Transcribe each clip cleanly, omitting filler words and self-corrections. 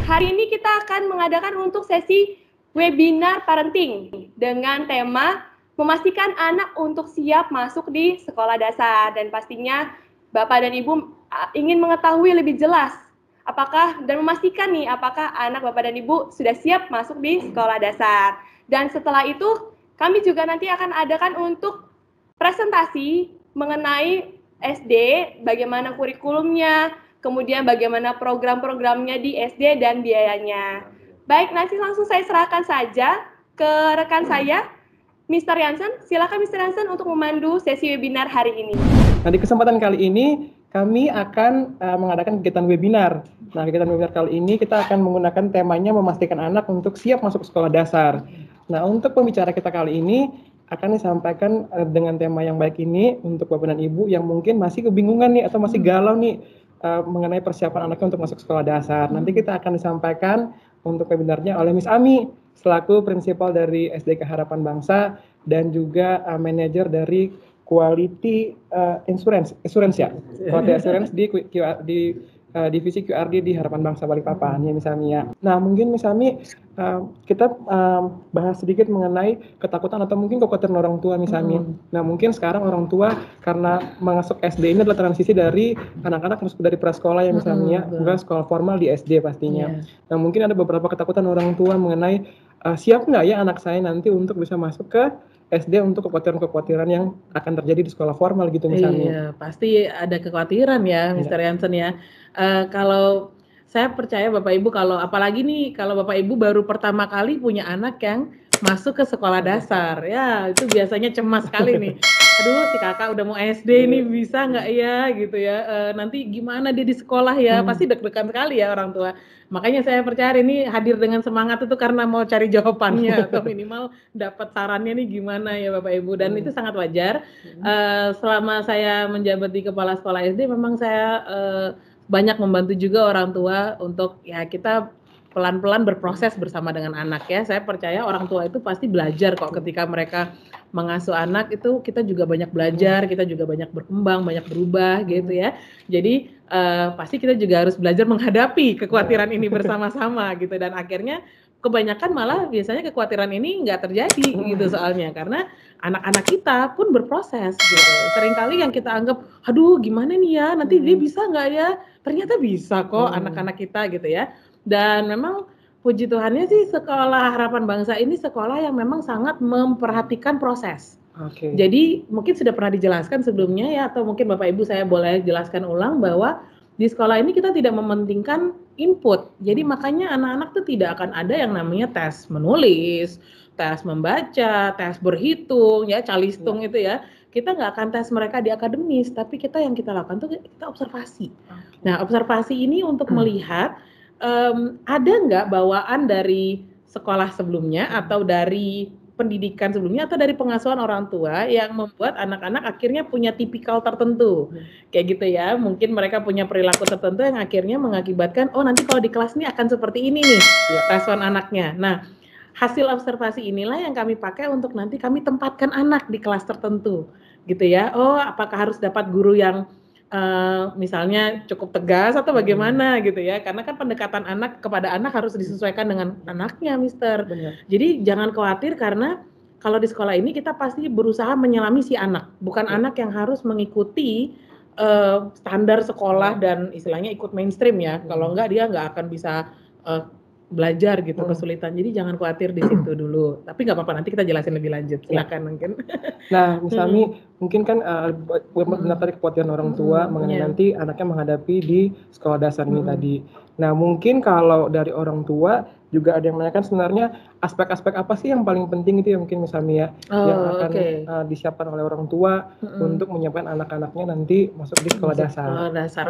Hari ini kita akan mengadakan untuk sesi webinar parenting dengan tema memastikan anak untuk siap masuk di sekolah dasar, dan pastinya Bapak dan Ibu ingin mengetahui lebih jelas apakah dan memastikan nih apakah anak Bapak dan Ibu sudah siap masuk di sekolah dasar. Dan setelah itu kami juga nanti akan adakan untuk presentasi mengenai SD, bagaimana kurikulumnya, kemudian bagaimana program-programnya di SD dan biayanya. Baik, nanti langsung saya serahkan saja ke rekan saya, Mr. Jansen. Silakan Mr. Jansen untuk memandu sesi webinar hari ini. Nah, di kesempatan kali ini kami akan mengadakan kegiatan webinar. Nah, kegiatan webinar kali ini kita akan menggunakan temanya memastikan anak untuk siap masuk sekolah dasar. Nah, untuk pembicara kita kali ini akan disampaikan dengan tema yang baik ini untuk Bapak dan Ibu yang mungkin masih kebingungan nih atau masih galau nih mengenai persiapan anaknya untuk masuk sekolah dasar. Nanti kita akan disampaikan untuk webinarnya oleh Miss Ami selaku prinsipal dari SDK Harapan Bangsa dan juga manajer dari Quality Insurance ya, Quality Assurance di divisi QRD di Harapan Bangsa Balikpapan ya misalnya. Nah mungkin misalnya kita bahas sedikit mengenai ketakutan atau mungkin kekhawatiran orang tua misalnya. Nah mungkin sekarang orang tua karena masuk SD ini adalah transisi dari anak-anak masuk dari prasekolah ya misalnya, bukan sekolah formal di SD pastinya. Nah mungkin ada beberapa ketakutan orang tua mengenai siap nggak ya anak saya nanti untuk bisa masuk ke SD untuk kekhawatiran-kekhawatiran yang akan terjadi di sekolah formal gitu misalnya. Iya, pasti ada kekhawatiran ya, Mr. Jansen ya. Kalau saya percaya Bapak Ibu kalau apalagi nih kalau Bapak Ibu baru pertama kali punya anak yang masuk ke sekolah dasar, ya itu biasanya cemas sekali nih. Aduh, si kakak udah mau SD nih bisa nggak ya gitu ya? Nanti gimana dia di sekolah ya? Pasti deg-degan sekali ya orang tua. Makanya saya percaya hari ini hadir dengan semangat itu karena mau cari jawabannya atau minimal dapat sarannya nih gimana ya Bapak Ibu, dan itu sangat wajar. Selama saya menjabat di kepala sekolah SD memang saya banyak membantu juga orang tua untuk ya kita pelan-pelan berproses bersama dengan anak ya. Saya percaya orang tua itu pasti belajar kok ketika mereka mengasuh anak itu kita juga banyak belajar, kita juga banyak berkembang, banyak berubah gitu ya. Jadi pasti kita juga harus belajar menghadapi kekhawatiran ini bersama-sama gitu, dan akhirnya kebanyakan malah biasanya kekhawatiran ini nggak terjadi gitu soalnya karena anak-anak kita pun berproses gitu. Seringkali yang kita anggap, aduh gimana nih ya, nanti dia bisa nggak ya? Ternyata bisa kok anak-anak kita gitu ya. Dan memang puji Tuhannya sih sekolah Harapan Bangsa ini sekolah yang memang sangat memperhatikan proses. Jadi mungkin sudah pernah dijelaskan sebelumnya ya, atau mungkin Bapak Ibu saya boleh jelaskan ulang bahwa di sekolah ini kita tidak mementingkan input. Jadi makanya anak-anak tuh tidak akan ada yang namanya tes menulis, tes membaca, tes berhitung ya, calistung itu ya. Kita nggak akan tes mereka di akademis, tapi yang kita lakukan tuh kita observasi. Nah, observasi ini untuk melihat ada nggak bawaan dari sekolah sebelumnya atau dari pendidikan sebelumnya atau dari pengasuhan orang tua yang membuat anak-anak akhirnya punya tipikal tertentu kayak gitu ya. Mungkin mereka punya perilaku tertentu yang akhirnya mengakibatkan oh nanti kalau di kelas ini akan seperti ini nih respon anaknya. Nah hasil observasi inilah yang kami pakai untuk nanti kami tempatkan anak di kelas tertentu gitu ya. Oh apakah harus dapat guru yang misalnya cukup tegas atau bagaimana gitu ya, karena kan pendekatan anak kepada anak harus disesuaikan dengan anaknya, Mister. Jadi jangan khawatir karena kalau di sekolah ini kita pasti berusaha menyelami si anak, bukan anak yang harus mengikuti standar sekolah dan istilahnya ikut mainstream ya. Kalau enggak dia nggak akan bisa belajar gitu, kesulitan. Jadi jangan khawatir di situ dulu. Tapi nggak apa-apa, nanti kita jelasin lebih lanjut. Silakan mungkin. Nah, misalnya mungkin kan benar tadi kekhawatiran orang tua mengenai nanti anaknya menghadapi di sekolah dasar ini tadi. Nah, mungkin kalau dari orang tua juga ada yang menanyakan sebenarnya aspek-aspek apa sih yang paling penting itu ya mungkin misalnya yang akan disiapkan oleh orang tua untuk menyiapkan anak-anaknya nanti masuk di sekolah dasar. Sekolah dasar,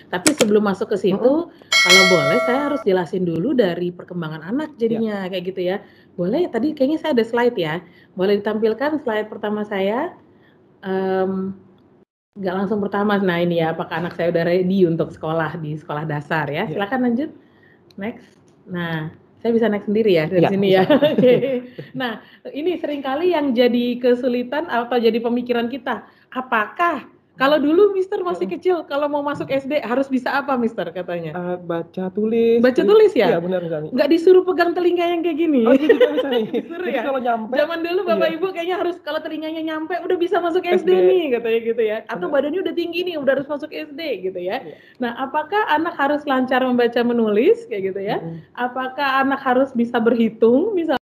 Tapi sebelum masuk ke situ, kalau boleh saya harus jelasin dulu dari perkembangan anak jadinya kayak gitu ya. Boleh? Tadi kayaknya saya ada slide ya. Boleh ditampilkan slide pertama saya? Nggak langsung pertama. Nah ini ya, apakah anak saya udah ready untuk sekolah di sekolah dasar ya? Silakan lanjut. Next. Nah, saya bisa naik sendiri ya dari sini ya. Nah, ini seringkali yang jadi kesulitan atau jadi pemikiran kita. Apakah Kalau dulu Mister masih kecil, kalau mau masuk SD harus bisa apa Mister katanya? Baca tulis. Baca tulis Iya ya? benar Sani. Nggak disuruh pegang telinga yang kayak gini. Oh gitu juga bisa nih. Disuruh Jadi ya? kalau nyampe. Zaman dulu Bapak iya. Ibu kayaknya harus kalau telinganya nyampe udah bisa masuk SD, SD. nih katanya gitu ya. Atau Benar. badannya udah tinggi nih, udah harus masuk SD gitu ya. Iya. Nah, apakah anak harus lancar membaca menulis kayak gitu ya? Apakah anak harus bisa berhitung misalnya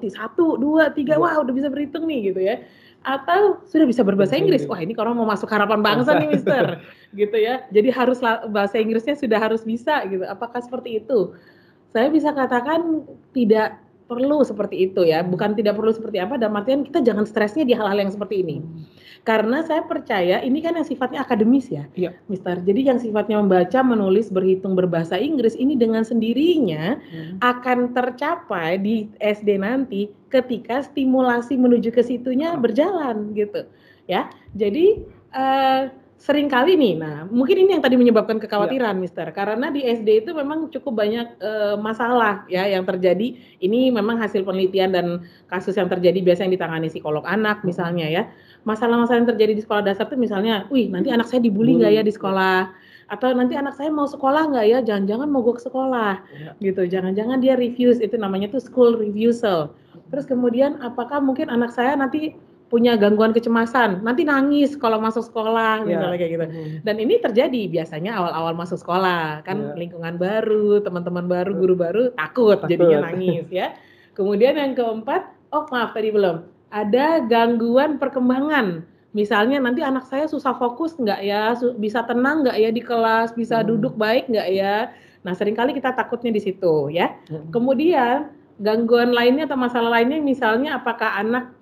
1, 2, 3, wah udah bisa berhitung nih gitu ya. Atau sudah bisa berbahasa Inggris. Wah, ini kalau mau masuk harapan bangsa nih, Mister. Gitu ya. Jadi harus bahasa Inggrisnya sudah harus bisa gitu. Apakah seperti itu? Saya bisa katakan tidak perlu seperti itu ya. Bukan tidak perlu seperti apa, dalam artian kita jangan stresnya di hal-hal yang seperti ini. Karena saya percaya ini kan yang sifatnya akademis ya, Mister. Jadi yang sifatnya membaca, menulis, berhitung, berbahasa Inggris ini dengan sendirinya akan tercapai di SD nanti ketika stimulasi menuju ke situnya berjalan gitu ya. Jadi seringkali nih, nah mungkin ini yang tadi menyebabkan kekhawatiran Mister, karena di SD itu memang cukup banyak masalah ya yang terjadi. Ini memang hasil penelitian dan kasus yang terjadi biasanya yang ditangani psikolog anak misalnya ya. Masalah-masalah yang terjadi di sekolah dasar itu misalnya, nanti anak saya dibully nggak ya di sekolah? Atau nanti anak saya mau sekolah nggak ya? Jangan-jangan mau gue ke sekolah, gitu. Jangan-jangan dia refuse, itu namanya tuh school refusal. Terus kemudian apakah mungkin anak saya nanti punya gangguan kecemasan, nanti nangis kalau masuk sekolah, misalnya kayak gitu. Dan ini terjadi biasanya awal-awal masuk sekolah, kan lingkungan baru, teman-teman baru, guru baru, takut jadinya nangis ya. Kemudian yang keempat, maaf tadi belum, ada gangguan perkembangan. Misalnya nanti anak saya susah fokus nggak ya, bisa tenang nggak ya di kelas, bisa duduk baik nggak ya. Nah seringkali kita takutnya di situ ya. Kemudian gangguan lainnya atau masalah lainnya misalnya apakah anak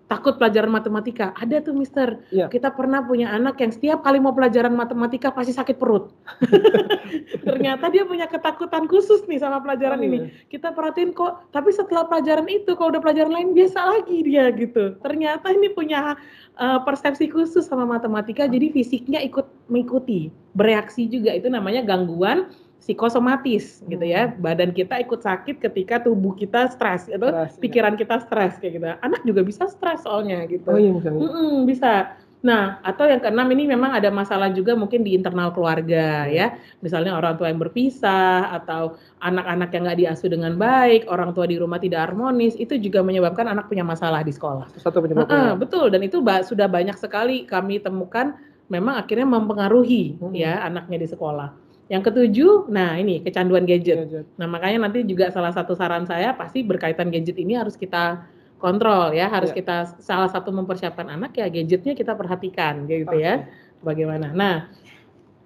takut pelajaran matematika. Ada tuh Mister, kita pernah punya anak yang setiap kali mau pelajaran matematika pasti sakit perut. Ternyata dia punya ketakutan khusus nih sama pelajaran ini. Kita perhatiin kok, tapi setelah pelajaran itu kalau udah pelajaran lain biasa lagi dia gitu. Ternyata ini punya persepsi khusus sama matematika, jadi fisiknya ikut mengikuti, bereaksi juga. Itu namanya gangguan psikosomatis gitu ya. Badan kita ikut sakit ketika tubuh kita stres, itu pikiran kita stres kayak gitu. Anak juga bisa stres soalnya gitu. Bisa. Nah, atau yang keenam ini memang ada masalah juga mungkin di internal keluarga ya. Misalnya orang tua yang berpisah atau anak-anak yang nggak diasuh dengan baik, orang tua di rumah tidak harmonis, itu juga menyebabkan anak punya masalah di sekolah. Satu penyebabnya. Betul, dan itu sudah banyak sekali kami temukan memang akhirnya mempengaruhi ya anaknya di sekolah. Yang ketujuh, nah ini kecanduan gadget. Nah makanya nanti juga salah satu saran saya pasti berkaitan gadget ini harus kita kontrol ya, harus kita salah satu mempersiapkan anak ya gadgetnya kita perhatikan gitu ya. Bagaimana? Nah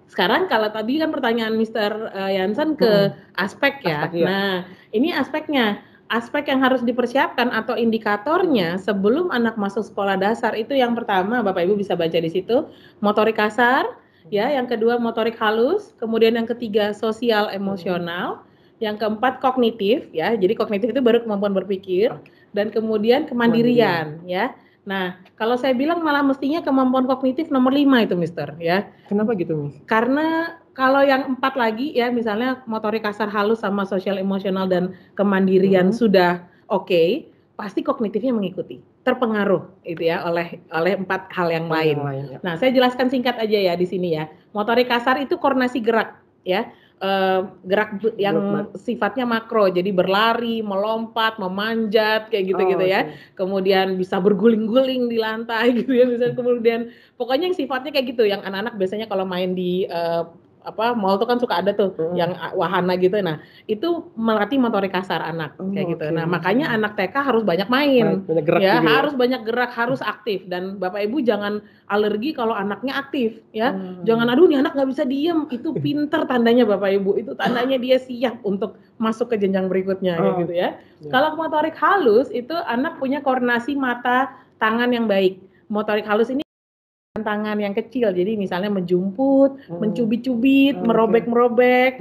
sekarang kalau tadi kan pertanyaan Mr. Jansen ke aspek ya. Nah ini aspeknya. Aspek yang harus dipersiapkan atau indikatornya sebelum anak masuk sekolah dasar itu yang pertama Bapak Ibu bisa baca di situ motorik kasar. Ya, yang kedua motorik halus, kemudian yang ketiga sosial emosional, yang keempat kognitif ya. Jadi kognitif itu baru kemampuan berpikir dan kemudian kemandirian ya. Nah, kalau saya bilang malah mestinya kemampuan kognitif nomor 5 itu Mister ya. Kenapa gitu, Miss? Karena kalau yang 4 lagi ya misalnya motorik kasar halus sama sosial emosional dan kemandirian sudah oke, pasti kognitifnya mengikuti, terpengaruh itu ya oleh 4 hal yang lain. Nah, saya jelaskan singkat aja ya di sini ya. Motorik kasar itu koordinasi gerak ya. Gerak yang sifatnya makro, jadi berlari, melompat, memanjat kayak gitu-gitu ya. Kemudian bisa berguling-guling di lantai gitu ya, bisa kemudian pokoknya yang sifatnya kayak gitu, yang anak-anak biasanya kalau main di mall tuh kan suka ada tuh yang wahana gitu. Nah, itu melatih motorik kasar anak kayak gitu. Nah, makanya anak TK harus banyak main. Banyak gerak ya, juga harus banyak gerak, harus aktif dan Bapak Ibu jangan alergi kalau anaknya aktif ya. Jangan aduh nih anak nggak bisa diem. Itu pinter tandanya Bapak Ibu. Itu tandanya dia siap untuk masuk ke jenjang berikutnya kayak gitu ya. Kalau motorik halus itu anak punya koordinasi mata, tangan yang baik. Motorik halus ini tangan yang kecil, jadi misalnya menjumput, mencubit-cubit, merobek-merobek,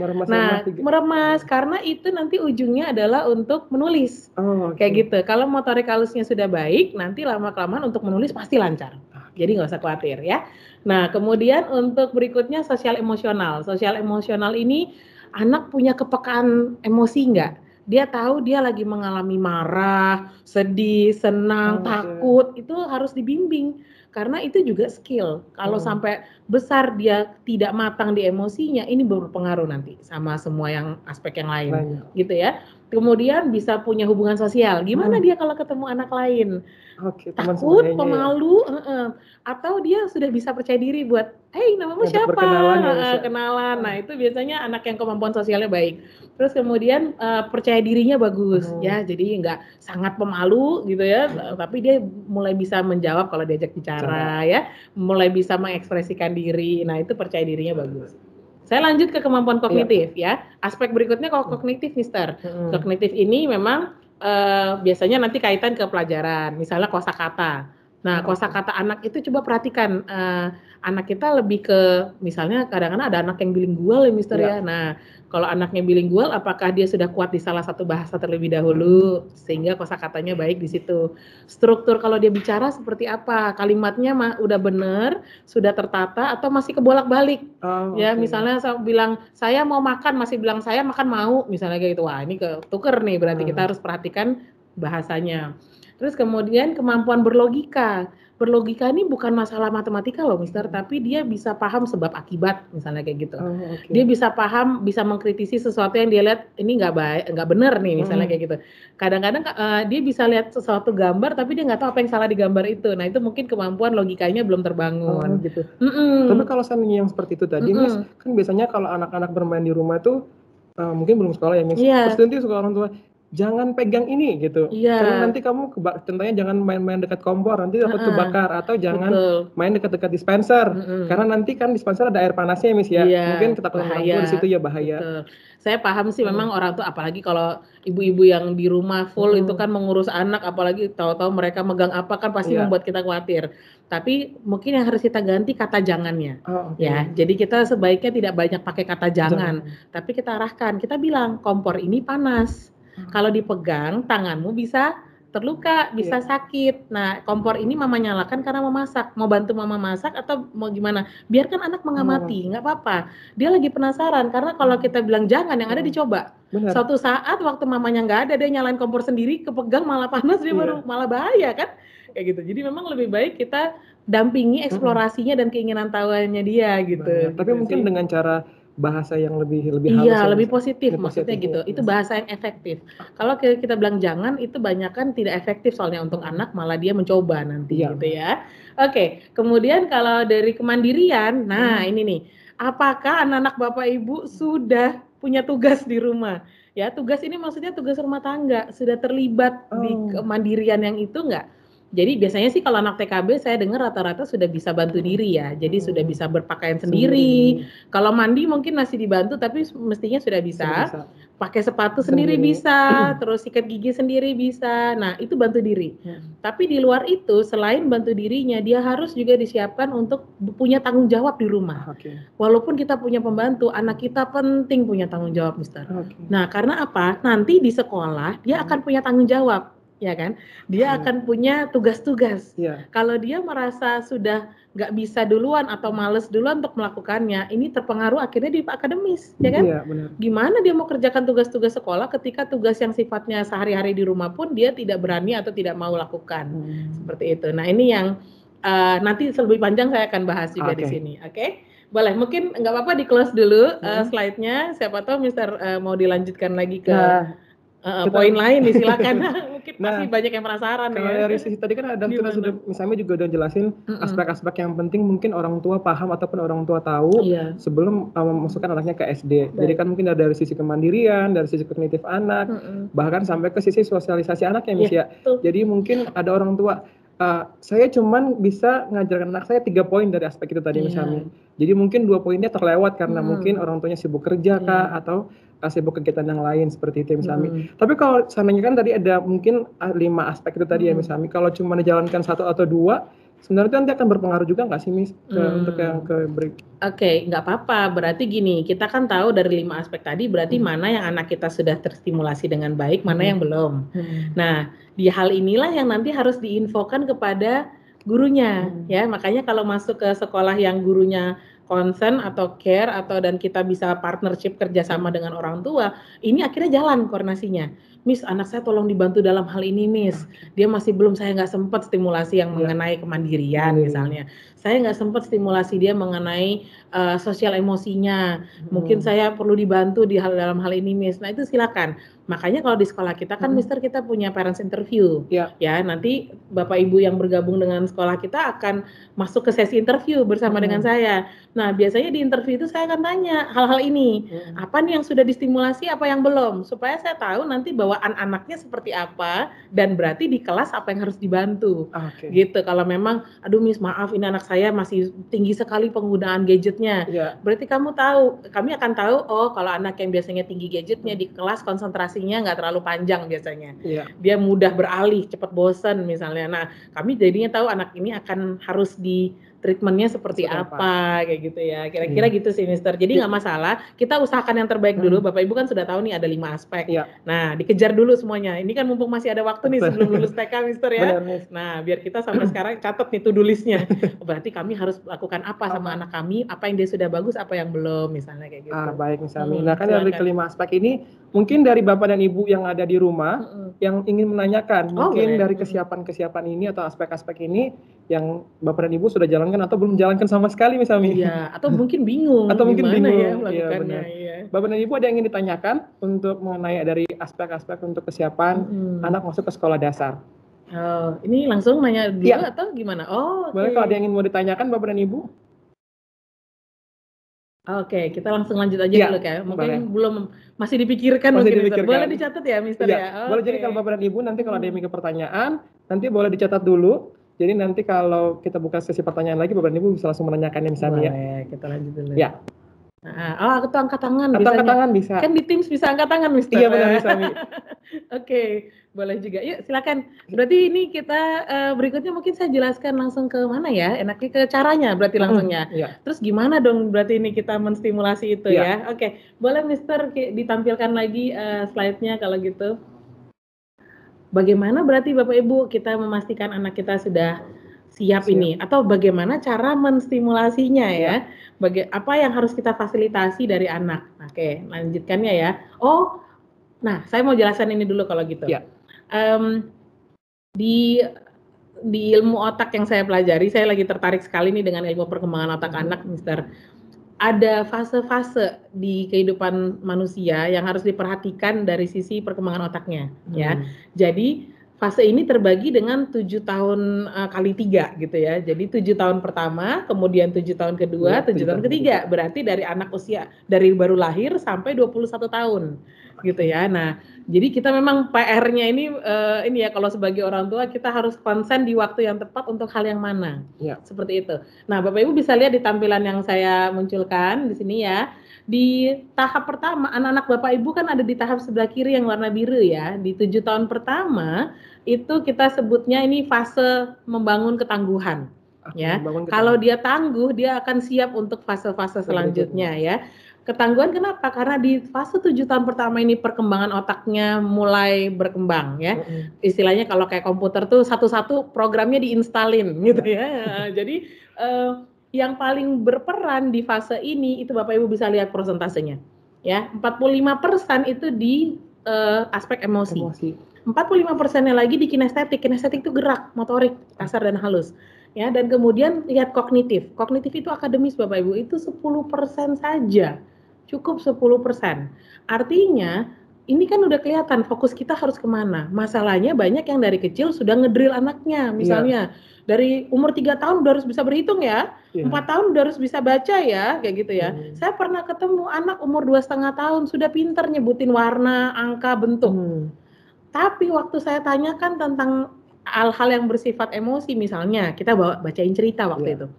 meremas, karena itu nanti ujungnya adalah untuk menulis, kayak gitu. Kalau motorik halusnya sudah baik, nanti lama-kelamaan untuk menulis pasti lancar, jadi nggak usah khawatir ya. Nah, kemudian untuk berikutnya sosial emosional. Sosial emosional ini anak punya kepekaan emosi nggak? dia tahu dia lagi mengalami marah, sedih, senang, takut, itu harus dibimbing. Karena itu juga skill. Kalau sampai besar dia tidak matang di emosinya, ini berpengaruh nanti sama semua yang aspek yang lain, gitu ya. Kemudian bisa punya hubungan sosial. Gimana dia kalau ketemu anak lain? Takut, pemalu, atau dia sudah bisa percaya diri buat, hey namamu siapa? Kenalan. Nah itu biasanya anak yang kemampuan sosialnya baik. Terus kemudian percaya dirinya bagus, ya. Jadi nggak sangat pemalu gitu ya, tapi dia mulai bisa menjawab kalau diajak bicara, ya. Mulai bisa mengekspresikan diri. Nah itu percaya dirinya bagus. Saya lanjut ke kemampuan kognitif, ya. Aspek berikutnya kalau kognitif, Mister. Kognitif ini memang biasanya nanti kaitan ke pelajaran, misalnya kosakata. Nah, kosakata anak itu coba perhatikan, anak kita lebih ke, misalnya kadang-kadang ada anak yang bilingual ya, Mister ya. Nah, kalau anaknya bilingual, apakah dia sudah kuat di salah satu bahasa terlebih dahulu, sehingga kosakatanya baik di situ. Struktur kalau dia bicara seperti apa, kalimatnya udah benar, sudah tertata, atau masih kebolak-balik. Ya, misalnya saya bilang, saya mau makan, masih bilang saya makan mau, misalnya kayak gitu. Wah, ini ketuker nih, berarti kita harus perhatikan bahasanya. Terus kemudian kemampuan berlogika. Berlogika ini bukan masalah matematika loh, Mister, tapi dia bisa paham sebab akibat, misalnya kayak gitu. Dia bisa paham, bisa mengkritisi sesuatu yang dia lihat ini nggak baik, nggak benar nih, misalnya kayak gitu. Kadang-kadang dia bisa lihat sesuatu gambar, tapi dia nggak tahu apa yang salah di gambar itu. Nah itu mungkin kemampuan logikanya belum terbangun. Gitu. Tapi kalau seandainya yang seperti itu tadi, Miss, kan biasanya kalau anak-anak bermain di rumah tuh mungkin belum sekolah ya, Miss. Terus nanti suka orang tua, jangan pegang ini gitu, karena nanti kamu contohnya jangan main-main dekat kompor, nanti takut kebakar, atau jangan main dekat-dekat dispenser, karena nanti kan dispenser ada air panasnya, Miss ya, mungkin ketakutan orang tua di situ ya bahaya. Saya paham sih, memang orang tuh, apalagi kalau ibu-ibu yang di rumah full itu kan mengurus anak, apalagi tahu-tahu mereka megang apa kan pasti membuat kita khawatir. Tapi mungkin yang harus kita ganti kata jangannya, ya. Jadi kita sebaiknya tidak banyak pakai kata jangan, tapi kita arahkan, kita bilang kompor ini panas. Kalau dipegang, tanganmu bisa terluka, bisa sakit. Nah, kompor ini mama nyalakan karena mau masak. Mau bantu mama masak atau mau gimana? Biarkan anak mengamati, nggak apa-apa. Dia lagi penasaran, karena kalau kita bilang jangan, yang ada dicoba. Suatu saat waktu mamanya nggak ada, dia nyalain kompor sendiri, kepegang malah panas, dia baru malah bahaya kan? Kayak gitu. Jadi memang lebih baik kita dampingi eksplorasinya dan keinginan tahuannya dia gitu. Tapi mungkin dengan cara bahasa yang lebih halus, lebih positif, maksudnya gitu. Itu bahasa yang efektif. Kalau kita bilang jangan, itu banyak kan tidak efektif, soalnya untuk anak malah dia mencoba nanti gitu ya. Oke, kemudian kalau dari kemandirian, nah ini nih, apakah anak-anak Bapak Ibu sudah punya tugas di rumah? Ya, tugas ini maksudnya tugas rumah tangga, sudah terlibat di kemandirian yang itu enggak? Jadi biasanya sih kalau anak TKB saya dengar rata-rata sudah bisa bantu diri ya. Jadi sudah bisa berpakaian sendiri. Kalau mandi mungkin masih dibantu, tapi mestinya sudah bisa. Pakai sepatu sendiri bisa, terus sikat gigi sendiri bisa. Nah, itu bantu diri. Tapi di luar itu, selain bantu dirinya, dia harus juga disiapkan untuk punya tanggung jawab di rumah. Walaupun kita punya pembantu, anak kita penting punya tanggung jawab, Mister. Nah, karena apa? Nanti di sekolah dia akan punya tanggung jawab. Ya kan, dia akan punya tugas-tugas. Kalau dia merasa sudah nggak bisa duluan atau males duluan untuk melakukannya, ini terpengaruh akhirnya di akademis, ya kan? Gimana dia mau kerjakan tugas-tugas sekolah ketika tugas yang sifatnya sehari-hari di rumah pun dia tidak berani atau tidak mau lakukan, seperti itu. Nah ini yang nanti lebih panjang saya akan bahas juga di sini, oke? Boleh, mungkin nggak apa-apa di close dulu slide-nya. Siapa tahu Mister mau dilanjutkan lagi ke poin lain nih, silakan. Mungkin pasti banyak yang penasaran. Kalau dari sisi tadi kan ada, kita sudah misalnya juga udah jelasin aspek-aspek yang penting mungkin orang tua paham ataupun orang tua tahu sebelum memasukkan anaknya ke SD. Jadi kan mungkin dari sisi kemandirian, dari sisi kognitif anak, bahkan sampai ke sisi sosialisasi anak ya, Miss ya. Jadi mungkin ada orang tua, saya cuman bisa ngajarkan anak saya 3 poin dari aspek itu tadi misalnya. Jadi mungkin 2 poinnya terlewat karena mungkin orang tuanya sibuk kerja kah, atau sibuk kegiatan yang lain seperti itu misalnya. Tapi kalau seandainya kan tadi ada mungkin 5 aspek itu tadi ya misalnya. Kalau cuma dijalankan 1 atau 2, sebenarnya itu nanti akan berpengaruh juga nggak sih, Miss, untuk yang ke break? Oke, nggak apa-apa. Berarti gini, kita kan tahu dari 5 aspek tadi, berarti mana yang anak kita sudah terstimulasi dengan baik, mana yang belum. Nah, di hal inilah yang nanti harus diinfokan kepada gurunya, ya. Makanya kalau masuk ke sekolah yang gurunya concern atau care dan kita bisa partnership kerjasama dengan orang tua, ini akhirnya jalan koordinasinya. Miss, anak saya tolong dibantu dalam hal ini, Miss. Dia masih belum, saya nggak sempat stimulasi yang mengenai kemandirian misalnya. Saya nggak sempat stimulasi dia mengenai sosial emosinya. Mungkin saya perlu dibantu dalam hal ini, Miss. Nah itu silakan. Makanya kalau di sekolah kita kan, Mister, kita punya parents interview. Ya, nanti Bapak Ibu yang bergabung dengan sekolah kita akan masuk ke sesi interview bersama dengan saya. Nah, biasanya di interview itu saya akan tanya hal-hal ini. Apa nih yang sudah distimulasi, apa yang belum? Supaya saya tahu nanti bawaan anaknya seperti apa, dan berarti di kelas apa yang harus dibantu. Gitu. Kalau memang, aduh Miss, maaf ini anak saya masih tinggi sekali penggunaan gadgetnya. Berarti kami akan tahu, oh kalau anak yang biasanya tinggi gadgetnya di kelas konsentrasinya nggak terlalu panjang biasanya. Dia mudah beralih, cepat bosan misalnya. Nah, kami jadinya tahu anak ini akan harus di treatmentnya seperti apa, kayak gitu ya. Kira-kira gitu sih, Mister. Jadi nggak masalah, kita usahakan yang terbaik dulu. Bapak Ibu kan sudah tahu nih ada 5 aspek. Nah, dikejar dulu semuanya. Ini kan mumpung masih ada waktu nih sebelum lulus TK, Mister ya. Nah, biar kita sampai sekarang catat nih to-do list-nya. Berarti kami harus lakukan apa sama anak kami, apa yang dia sudah bagus, apa yang belum, misalnya kayak gitu. Baik, misalnya. Nah, kan dari kelima aspek ini, mungkin dari Bapak dan Ibu yang ada di rumah, yang ingin menanyakan, mungkin dari kesiapan-kesiapan ini atau aspek-aspek ini, yang Bapak dan Ibu sudah jalankan atau belum jalankan sama sekali misalnya. Iya, atau mungkin bingung. Atau mungkin bingung ya melakukannya. Bapak dan Ibu ada yang ingin ditanyakan untuk mengenai dari aspek-aspek untuk kesiapan anak masuk ke sekolah dasar. Oh, ini langsung nanya dulu atau gimana? Oh, boleh kalau ada yang ingin mau ditanyakan Bapak dan Ibu. Oke, kita langsung lanjut aja dulu kayak. Mungkin belum masih dipikirkan mungkin. Boleh dicatat ya, Mister ya. Boleh, jadi kalau Bapak dan Ibu nanti kalau ada yang mikir pertanyaan, nanti boleh dicatat dulu. Jadi nanti kalau kita buka sesi pertanyaan lagi, Bapak dan Ibu bisa langsung menanyakannya misalnya. Boleh, kita lanjut dulu. Ya. Atau angkat tangan. Atau angkat tangan bisa. Kan di Teams bisa angkat tangan, Mister. Iya benar, bisa. Oke, boleh juga. Yuk silakan. Berarti ini kita berikutnya mungkin saya jelaskan langsung ke mana ya? Enaknya ke caranya berarti langsungnya. Terus gimana dong berarti ini kita menstimulasi itu ya? Oke, boleh Mister ditampilkan lagi slide-nya kalau gitu. Bagaimana berarti Bapak Ibu kita memastikan anak kita sudah siap ini, atau bagaimana cara menstimulasinya ya? Apa yang harus kita fasilitasi dari anak? Oke, lanjutkannya ya. Nah saya mau jelaskan ini dulu kalau gitu. Di ilmu otak yang saya pelajari, saya lagi tertarik sekali nih dengan ilmu perkembangan otak anak, Mister. Ada fase-fase di kehidupan manusia yang harus diperhatikan dari sisi perkembangan otaknya, ya. Jadi fase ini terbagi dengan 7 tahun kali 3 gitu ya. Jadi 7 tahun pertama, kemudian 7 tahun kedua, 7 tahun ketiga. Berarti dari anak usia dari baru lahir sampai 21 tahun gitu ya. Nah, jadi kita memang PR-nya ini ya kalau sebagai orang tua kita harus konsen di waktu yang tepat untuk hal yang mana. Seperti itu. Nah, Bapak Ibu bisa lihat di tampilan yang saya munculkan di sini ya. Di tahap pertama, anak-anak Bapak Ibu kan ada di tahap sebelah kiri yang warna biru ya. Di 7 tahun pertama itu kita sebutnya ini fase membangun ketangguhan. Ya. Kalau dia tangguh, dia akan siap untuk fase-fase selanjutnya ya. Ketangguhan kenapa? Karena di fase 7 tahun pertama ini perkembangan otaknya mulai berkembang ya. Istilahnya kalau kayak komputer tuh satu-satu programnya diinstalin gitu ya. Jadi yang paling berperan di fase ini itu Bapak Ibu bisa lihat persentasenya. Ya, 45% itu di aspek emosi. 45%-nya lagi di kinestetik. Kinestetik itu gerak, motorik, kasar dan halus. Ya, dan kemudian lihat kognitif. Kognitif itu akademis Bapak Ibu, itu 10% saja. Cukup 10%. Artinya, ini kan udah kelihatan fokus kita harus kemana. Masalahnya banyak yang dari kecil sudah ngedrill anaknya. Misalnya, dari umur 3 tahun udah harus bisa berhitung ya. 4 tahun udah harus bisa baca ya, kayak gitu ya. Saya pernah ketemu anak umur 2,5 tahun, sudah pinter nyebutin warna, angka, bentuk. Tapi waktu saya tanyakan tentang hal-hal yang bersifat emosi, misalnya kita bacain cerita waktu itu.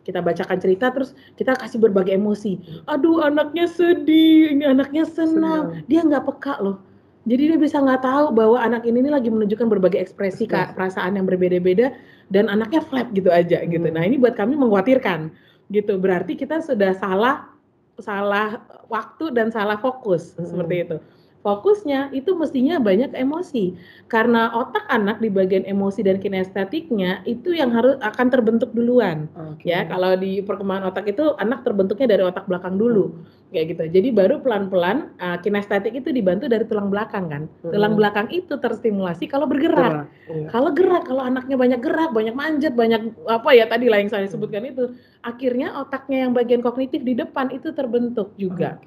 Kita bacakan cerita terus kita kasih berbagai emosi. Aduh anaknya sedih, ini anaknya senang. Dia nggak peka loh. Jadi dia bisa nggak tahu bahwa anak ini lagi menunjukkan berbagai ekspresi perasaan yang berbeda-beda dan anaknya flat gitu aja gitu. Nah ini buat kami mengkhawatirkan gitu. Berarti kita sudah salah waktu dan salah fokus seperti itu. fokusnya itu mestinya banyak emosi. Karena otak anak di bagian emosi dan kinestetiknya itu yang akan terbentuk duluan. Ya, kalau di perkembangan otak itu anak terbentuknya dari otak belakang dulu. Kayak gitu. Jadi baru pelan-pelan kinestetik itu dibantu dari tulang belakang kan. Tulang belakang itu terstimulasi kalau bergerak. Kalau gerak, kalau anaknya banyak gerak, banyak manjat, banyak apa ya tadi lah yang saya sebutkan itu, akhirnya otaknya yang bagian kognitif di depan itu terbentuk juga.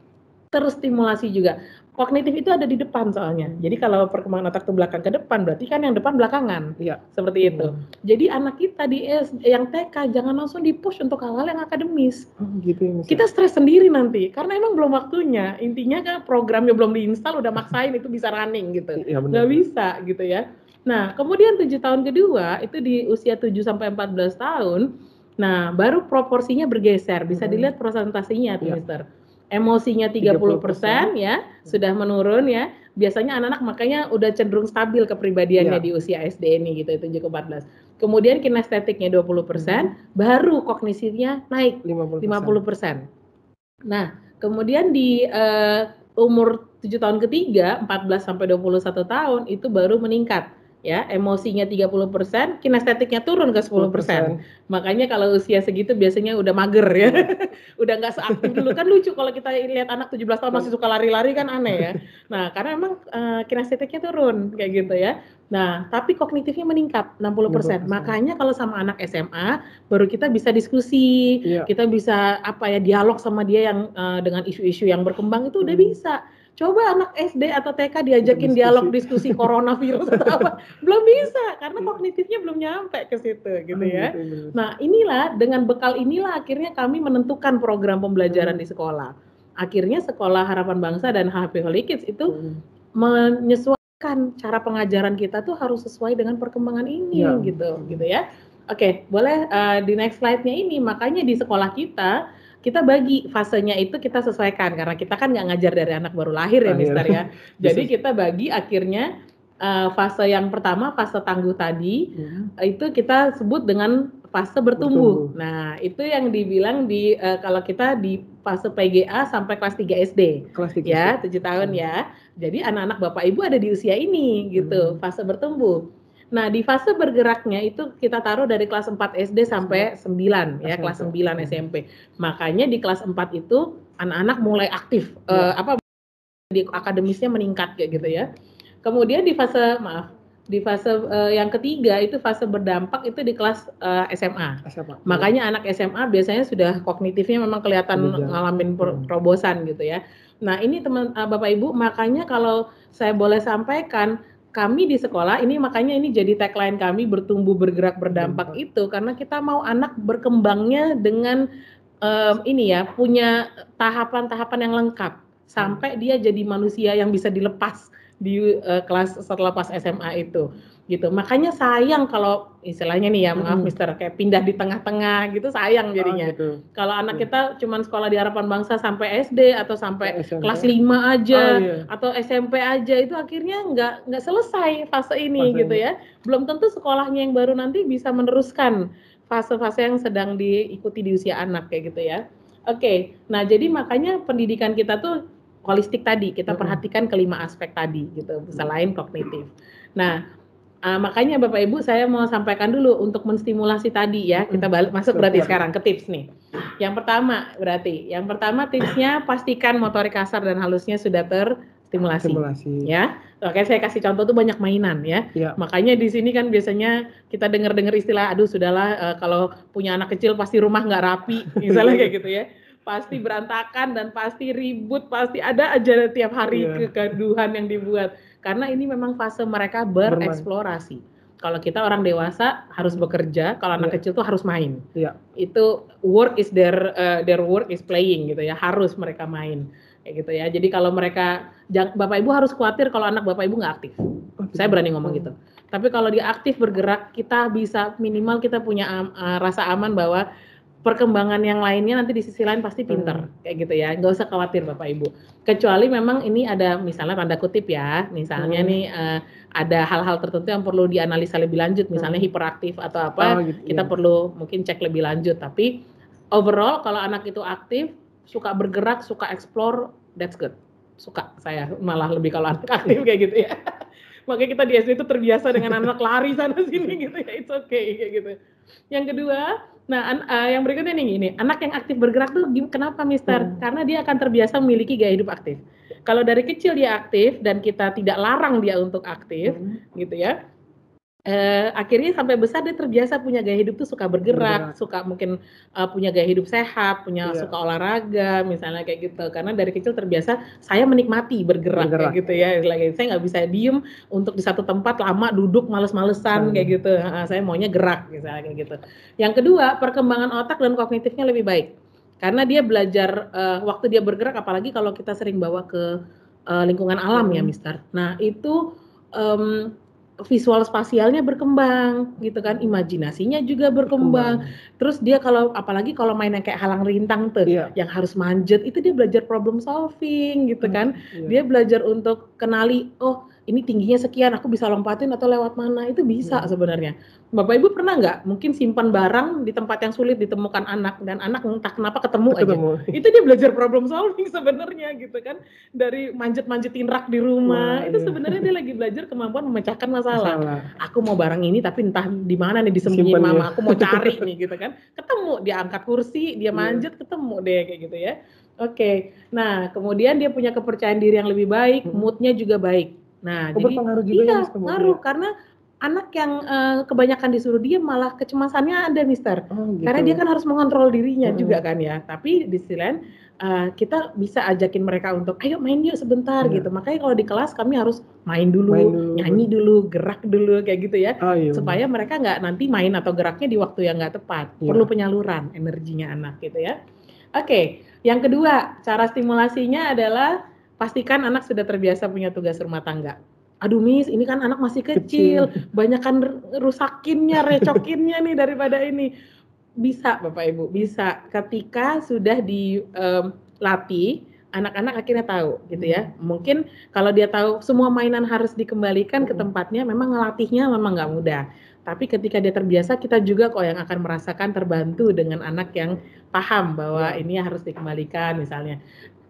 Terstimulasi juga. Kognitif itu ada di depan soalnya. Jadi kalau perkembangan otak itu belakang ke depan, berarti kan yang depan belakangan. Iya. Seperti itu. Jadi anak kita di yang TK jangan langsung di-push untuk hal-hal yang akademis. Gitu ya, kita stres sendiri nanti, karena emang belum waktunya. Intinya kan programnya belum diinstal, udah maksain itu bisa running gitu. Iya, nggak bisa gitu ya. Nah, kemudian 7 tahun kedua, itu di usia 7-14 tahun, nah baru proporsinya bergeser. Bisa dilihat presentasinya tuh, Mister. Emosinya 30% ya, sudah menurun ya. Biasanya anak-anak makanya udah cenderung stabil kepribadiannya di usia SD ini gitu, 7-14. Kemudian kinestetiknya 20%, baru kognisinya naik 50%. Nah, kemudian di umur 7 tahun ketiga, 14-21 tahun itu baru meningkat. Ya, emosinya 30%, kinestetiknya turun ke 10%. Makanya kalau usia segitu biasanya udah mager ya. Udah nggak seaktif dulu. Kan lucu kalau kita lihat anak 17 tahun masih suka lari-lari kan aneh ya. Nah, karena emang kinestetiknya turun kayak gitu ya. Nah, tapi kognitifnya meningkat 60%. Makanya kalau sama anak SMA baru kita bisa diskusi, kita bisa dialog sama dia yang dengan isu-isu yang berkembang itu udah bisa. Coba anak SD atau TK diajakin dialog diskusi coronavirus atau apa, belum bisa karena kognitifnya belum nyampe ke situ gitu ya. Nah, inilah dengan bekal inilah akhirnya kami menentukan program pembelajaran di sekolah. Akhirnya Sekolah Harapan Bangsa dan HP Holy Kids itu menyesuaikan cara pengajaran kita tuh harus sesuai dengan perkembangan ini gitu ya. Oke, boleh di next slide-nya ini. Makanya di sekolah kita bagi fasenya itu kita sesuaikan karena kita kan nggak ngajar dari anak baru lahir ya Mister ya. Jadi kita bagi akhirnya fase yang pertama, fase tangguh tadi, itu kita sebut dengan fase bertumbuh. Nah, itu yang dibilang kalau kita di fase PGA sampai kelas 3 SD. Kelas 3 ya, 7 tahun ya. Jadi anak-anak Bapak Ibu ada di usia ini gitu, fase bertumbuh. Nah, di fase bergeraknya itu kita taruh dari kelas 4 SD sampai 9 ya, kelas 9 SMP. Makanya di kelas 4 itu anak-anak mulai aktif di akademisnya meningkat kayak gitu ya. Kemudian di fase yang ketiga itu fase berdampak itu di kelas SMA. Makanya anak SMA biasanya sudah kognitifnya memang kelihatan ngalamin terobosan gitu ya. Nah, ini Bapak Ibu, makanya kalau saya boleh sampaikan, kami di sekolah ini makanya ini jadi tagline kami bertumbuh bergerak berdampak itu karena kita mau anak berkembangnya dengan punya tahapan-tahapan yang lengkap sampai dia jadi manusia yang bisa dilepas di kelas setelah pas SMA itu gitu. Makanya sayang kalau istilahnya nih ya, maaf Mister, kayak pindah di tengah-tengah gitu sayang jadinya. Kalau anak kita cuman sekolah di Harapan Bangsa sampai SD atau sampai kelas 5 aja atau SMP aja itu akhirnya nggak selesai fase ini gitu ya. Belum tentu sekolahnya yang baru nanti bisa meneruskan fase-fase yang sedang diikuti di usia anak kayak gitu ya. Oke, nah jadi makanya pendidikan kita tuh holistik tadi, kita perhatikan kelima aspek tadi gitu, selain kognitif. Nah, makanya Bapak Ibu saya mau sampaikan dulu untuk menstimulasi tadi ya, kita masuk berarti sekarang ke tips nih. Yang pertama tipsnya pastikan motorik kasar dan halusnya sudah terstimulasi. Ya. Oke, saya kasih contoh tuh banyak mainan ya. Makanya di sini kan biasanya kita dengar istilah, aduh sudahlah kalau punya anak kecil pasti rumah nggak rapi, misalnya kayak gitu ya. Pasti berantakan dan pasti ribut, pasti ada aja tiap hari kegaduhan yang dibuat. Karena ini memang fase mereka bereksplorasi. Kalau kita orang dewasa harus bekerja, kalau anak kecil tuh harus main. Itu work is their work is playing gitu ya, harus mereka main. Kayak gitu ya. Jadi kalau mereka, Bapak Ibu harus khawatir kalau anak Bapak Ibu nggak aktif. Saya berani ngomong gitu. Tapi kalau dia aktif bergerak, kita bisa minimal kita punya rasa aman bahwa perkembangan yang lainnya nanti di sisi lain pasti pinter kayak gitu ya, nggak usah khawatir Bapak Ibu. Kecuali memang ini ada misalnya tanda kutip ya, misalnya nih ada hal-hal tertentu yang perlu dianalisa lebih lanjut, misalnya hiperaktif atau apa, kita perlu mungkin cek lebih lanjut. Tapi overall kalau anak itu aktif, suka bergerak, suka explore, that's good. suka saya malah lebih kalau anak aktif kayak gitu ya. Makanya kita di SD itu terbiasa dengan anak lari sana sini gitu ya, it's okay kayak gitu. Yang kedua, yang berikutnya nih ini, anak yang aktif bergerak tuh kenapa Mister? Karena dia akan terbiasa memiliki gaya hidup aktif. Kalau dari kecil dia aktif dan kita tidak larang dia untuk aktif, gitu ya. Akhirnya sampai besar dia terbiasa punya gaya hidup tuh suka bergerak, suka mungkin punya gaya hidup sehat, suka olahraga misalnya kayak gitu. Karena dari kecil terbiasa saya menikmati bergerak. Kayak gitu ya. Saya nggak bisa diem untuk di satu tempat lama duduk males-malesan kayak gitu. Saya maunya gerak misalnya kayak gitu. Yang kedua, perkembangan otak dan kognitifnya lebih baik. Karena dia belajar waktu dia bergerak, apalagi kalau kita sering bawa ke lingkungan alam ya Mister. Nah itu visual spasialnya berkembang gitu kan, imajinasinya juga berkembang. Terus dia apalagi kalau main yang kayak halang rintang tuh, yang harus manjat, itu dia belajar problem solving gitu kan. Dia belajar untuk kenali, oh ini tingginya sekian, aku bisa lompatin atau lewat mana, itu bisa sebenarnya. Bapak Ibu pernah nggak mungkin simpan barang di tempat yang sulit ditemukan anak, dan anak entah kenapa ketemu aja. Itu dia belajar problem solving sebenarnya gitu kan. Dari manjat-manjatin rak di rumah, itu sebenarnya dia lagi belajar kemampuan memecahkan masalah. Aku mau barang ini tapi entah di mana nih disembunyiin mama, aku mau cari nih gitu kan. Ketemu, dia angkat kursi, dia manjat, ketemu deh kayak gitu ya. Oke. Nah, kemudian dia punya kepercayaan diri yang lebih baik, moodnya juga baik. Nah, jadi berpengaruh juga ya, ngaruh karena anak yang kebanyakan disuruh dia malah kecemasannya ada Mister. Karena dia kan harus mengontrol dirinya juga kan ya. Tapi di sisi lain kita bisa ajakin mereka untuk ayo main yuk sebentar gitu. Makanya kalau di kelas kami harus main dulu, nyanyi dulu, gerak dulu kayak gitu ya. Supaya mereka nggak nanti main atau geraknya di waktu yang nggak tepat. Perlu penyaluran energinya anak gitu ya. Oke, yang kedua cara stimulasinya adalah pastikan anak sudah terbiasa punya tugas rumah tangga. Aduh Miss, ini kan anak masih kecil. Banyakan rusakinnya, recokinnya nih daripada ini. Bisa Bapak Ibu, bisa. Ketika sudah dilatih, anak-anak akhirnya tahu gitu ya. Mungkin kalau dia tahu semua mainan harus dikembalikan ke tempatnya, memang ngelatihnya memang nggak mudah. Tapi ketika dia terbiasa, kita juga kok yang akan merasakan terbantu dengan anak yang paham bahwa ini harus dikembalikan misalnya.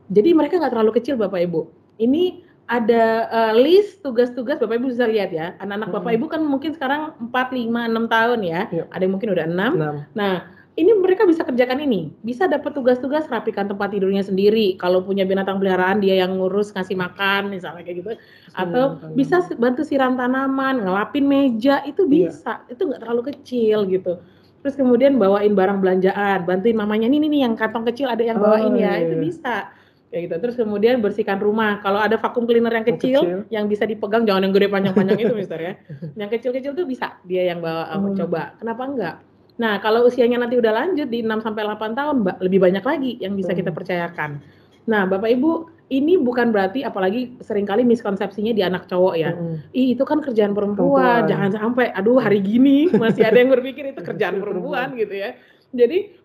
Jadi mereka nggak terlalu kecil Bapak Ibu. Ini ada list tugas-tugas Bapak Ibu bisa lihat ya. Anak-anak Bapak Ibu kan mungkin sekarang 4, 5, 6 tahun ya. Ada yang mungkin udah 6. Nah, ini mereka bisa kerjakan ini. Bisa dapat tugas-tugas rapikan tempat tidurnya sendiri. Kalau punya binatang peliharaan dia yang ngurus ngasih makan misalnya kayak gitu. Atau bisa bantu siram tanaman, ngelapin meja, itu bisa. Itu nggak terlalu kecil gitu. Terus kemudian bawain barang belanjaan, bantuin mamanya nih yang kantong kecil ada yang bawain ya, itu bisa. Kayak gitu. Terus kemudian bersihkan rumah. Kalau ada vakum cleaner yang kecil yang bisa dipegang, jangan yang gede panjang-panjang itu Mister ya. Yang kecil-kecil tuh bisa dia yang bawa coba. Kenapa enggak? Nah, kalau usianya nanti udah lanjut di 6 sampai 8 tahun, lebih banyak lagi yang bisa kita percayakan. Nah, Bapak Ibu, ini bukan berarti apalagi seringkali miskonsepsinya di anak cowok ya. Itu kan kerjaan perempuan, jangan sampai aduh hari gini masih ada yang berpikir itu kerjaan perempuan gitu ya. Jadi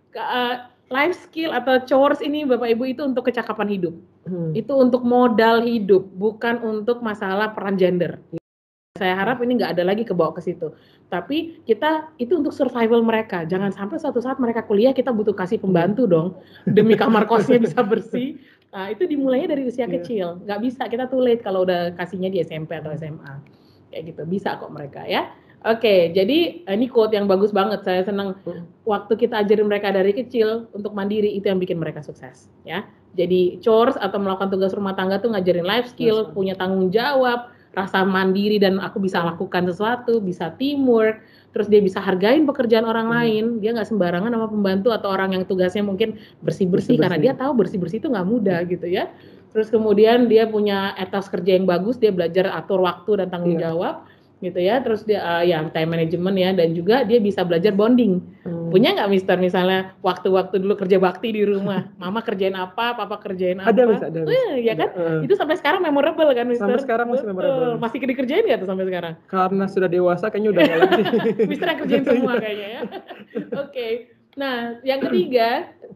life skill atau chores ini Bapak Ibu itu untuk kecakapan hidup. Itu untuk modal hidup, bukan untuk masalah peran gender. Saya harap ini nggak ada lagi kebawa ke situ. Tapi kita itu untuk survival mereka. Jangan sampai suatu saat mereka kuliah kita butuh kasih pembantu dong. Demi kamar kosnya bisa bersih. Nah, itu dimulainya dari usia kecil. Nggak bisa kita too late kalau udah kasihnya di SMP atau SMA. Kayak gitu. Bisa kok mereka ya. Oke, jadi ini quote yang bagus banget. Saya senang waktu kita ajarin mereka dari kecil untuk mandiri, itu yang bikin mereka sukses ya. Jadi chores atau melakukan tugas rumah tangga tuh ngajarin life skill, punya tanggung jawab, rasa mandiri dan aku bisa lakukan sesuatu, bisa teamwork, terus dia bisa hargain pekerjaan orang lain, dia nggak sembarangan sama pembantu atau orang yang tugasnya mungkin bersih-bersih karena dia tahu bersih-bersih itu nggak mudah gitu ya. Terus kemudian dia punya etos kerja yang bagus, dia belajar atur waktu dan tanggung jawab gitu ya. Terus dia time management ya, dan juga dia bisa belajar bonding. Punya nggak Mister misalnya waktu-waktu dulu kerja bakti di rumah, mama kerjain apa, papa kerjain apa? Ada. Ya kan? Itu sampai sekarang memorable kan Mister? Sampai sekarang masih memorable. Masih dikerjain nggak tuh sampai sekarang? Karena sudah dewasa kayaknya udah nggak lagi. Mister yang kerjain semua kayaknya ya. Oke. Nah, yang ketiga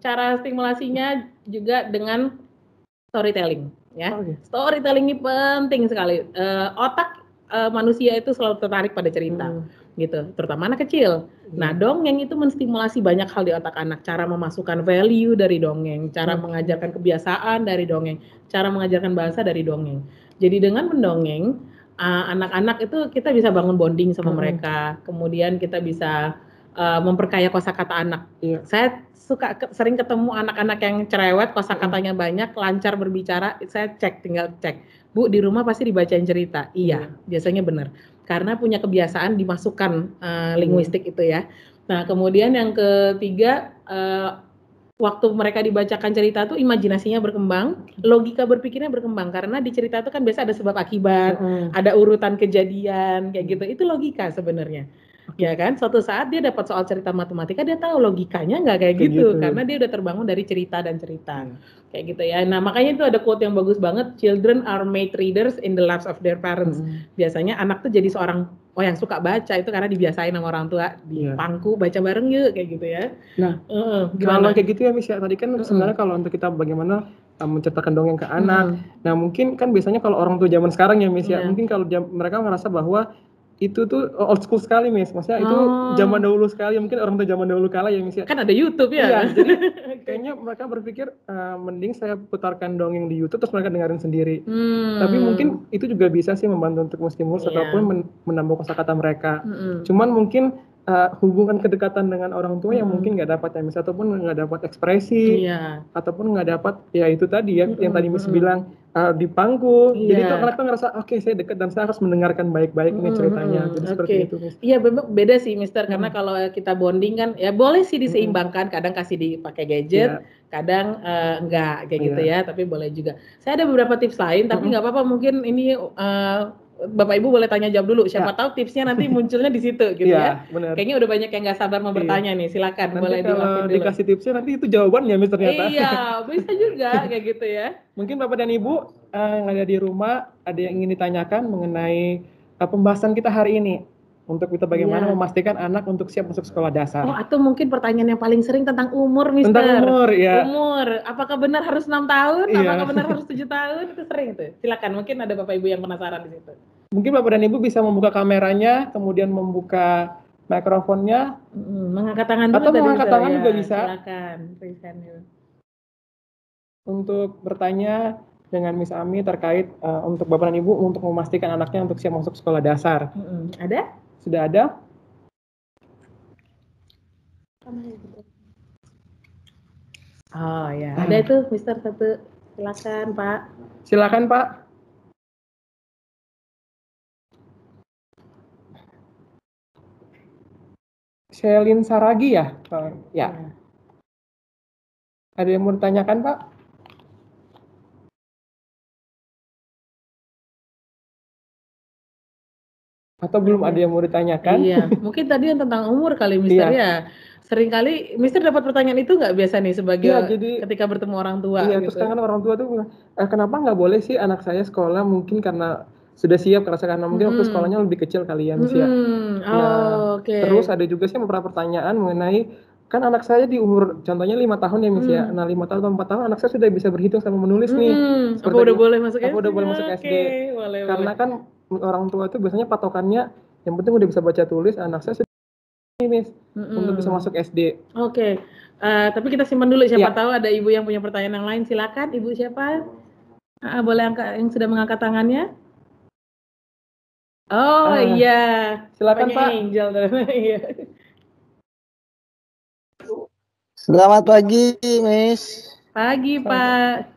cara stimulasinya juga dengan storytelling ya. Storytelling ini penting sekali. Otak manusia itu selalu tertarik pada cerita, gitu, terutama anak kecil. Nah, dongeng itu menstimulasi banyak hal di otak anak, cara memasukkan value dari dongeng, cara mengajarkan kebiasaan dari dongeng, cara mengajarkan bahasa dari dongeng. Jadi dengan mendongeng, anak-anak itu kita bisa bangun bonding sama mereka, kemudian kita bisa memperkaya kosakata anak. Saya sering ketemu anak-anak yang cerewet, kosakatanya banyak, lancar berbicara, saya tinggal cek. Bu, di rumah pasti dibacain cerita. Iya, biasanya benar. Karena punya kebiasaan dimasukkan linguistik itu ya. Nah, kemudian yang ketiga, waktu mereka dibacakan cerita tuh imajinasinya berkembang, logika berpikirnya berkembang. Karena di cerita itu kan biasa ada sebab akibat, ada urutan kejadian, kayak gitu. Itu logika sebenarnya. Ya kan, suatu saat dia dapat soal cerita matematika, dia tahu logikanya nggak kayak gitu, karena dia udah terbangun dari cerita dan cerita, kayak gitu ya. Nah, makanya itu ada quote yang bagus banget, children are made readers in the lives of their parents. Biasanya anak tuh jadi seorang yang suka baca itu karena dibiasain sama orang tua, di pangku baca bareng yuk, kayak gitu ya. Nah, kalau kayak gitu ya Miss ya, tadi kan sebenarnya kalau untuk kita bagaimana menceritakan dongeng ke anak, nah mungkin kan biasanya kalau orang tua zaman sekarang ya Miss ya, mungkin kalau mereka merasa bahwa itu tuh old school sekali Miss, maksudnya itu zaman dahulu sekali, mungkin orang tua zaman dahulu kala ya Miss ya. Kan ada YouTube ya. Iya, jadi kayaknya mereka berpikir mending saya putarkan dongeng di YouTube terus mereka dengerin sendiri. Tapi mungkin itu juga bisa sih membantu untuk menstimulus ataupun menambah kosakata mereka. Cuman mungkin hubungan kedekatan dengan orang tua yang mungkin nggak dapat ya Miss, ataupun nggak dapat ekspresi, ataupun nggak dapat ya itu tadi ya yang tadi Miss bilang di pangku, jadi tuh anak tuh ngerasa oke, saya dekat dan saya harus mendengarkan baik-baik nih ceritanya, jadi seperti itu Miss. Iya, beda sih Mister, karena kalau kita bonding kan ya boleh sih diseimbangkan, kadang kasih dipakai gadget, kadang enggak kayak gitu ya, tapi boleh juga. Saya ada beberapa tips lain, tapi nggak apa-apa, mungkin ini Bapak Ibu boleh tanya jawab dulu, siapa tahu tipsnya nanti munculnya di situ gitu ya. Bener. Kayaknya udah banyak yang nggak sabar mau bertanya nih, silakan Nanti boleh dilakuin dulu. Dikasih tipsnya nanti itu jawabannya Miss ternyata. Iya, bisa juga kayak gitu ya. Mungkin Bapak dan Ibu yang ada di rumah ada yang ingin ditanyakan mengenai pembahasan kita hari ini untuk kita bagaimana memastikan anak untuk siap masuk sekolah dasar. Oh, atau mungkin pertanyaan yang paling sering tentang umur, Mister. Tentang umur, ya. Umur, apakah benar harus 6 tahun? Apakah benar harus 7 tahun? Itu sering tuh. Silakan, mungkin ada Bapak Ibu yang penasaran di situ. Mungkin Bapak dan Ibu bisa membuka kameranya, kemudian membuka mikrofonnya, mengangkat tangan dulu, atau mengangkat tangan juga bisa. Silakan, untuk bertanya dengan Miss Ami terkait untuk Bapak dan Ibu untuk memastikan anaknya untuk siap masuk sekolah dasar. Ada? Sudah ada? Oh ya, ada itu Mister satu. Silakan Pak. Silakan Pak. Shelin Saragi ya? Ya. Ada yang mau ditanyakan Pak? Atau belum ada yang mau ditanyakan? Iya, mungkin tadi yang tentang umur kali Mister ya. Seringkali Mister dapat pertanyaan itu nggak biasa nih sebagai ketika bertemu orang tua. Iya, gitu. Terus kan orang tua tuh kenapa nggak boleh sih anak saya sekolah, mungkin karena sudah siap, karena mungkin waktu sekolahnya lebih kecil kalian Miss ya. Terus ada juga sih beberapa pertanyaan mengenai kan anak saya di umur contohnya 5 tahun ya Miss ya. Nah 5 tahun atau 4 tahun anak saya sudah bisa berhitung sama menulis nih. Apa udah boleh masuk SD? Apa udah boleh masuk SD? Karena kan orang tua itu biasanya patokannya yang penting udah bisa baca tulis, anak saya sudah Miss untuk bisa masuk SD. Tapi kita simpan dulu, siapa tahu ada ibu yang punya pertanyaan yang lain. Silakan, ibu siapa? Boleh angkat yang sudah mengangkat tangannya? Oh iya, silakan Pak. Angel. Selamat pagi, Miss. Pagi, Pak.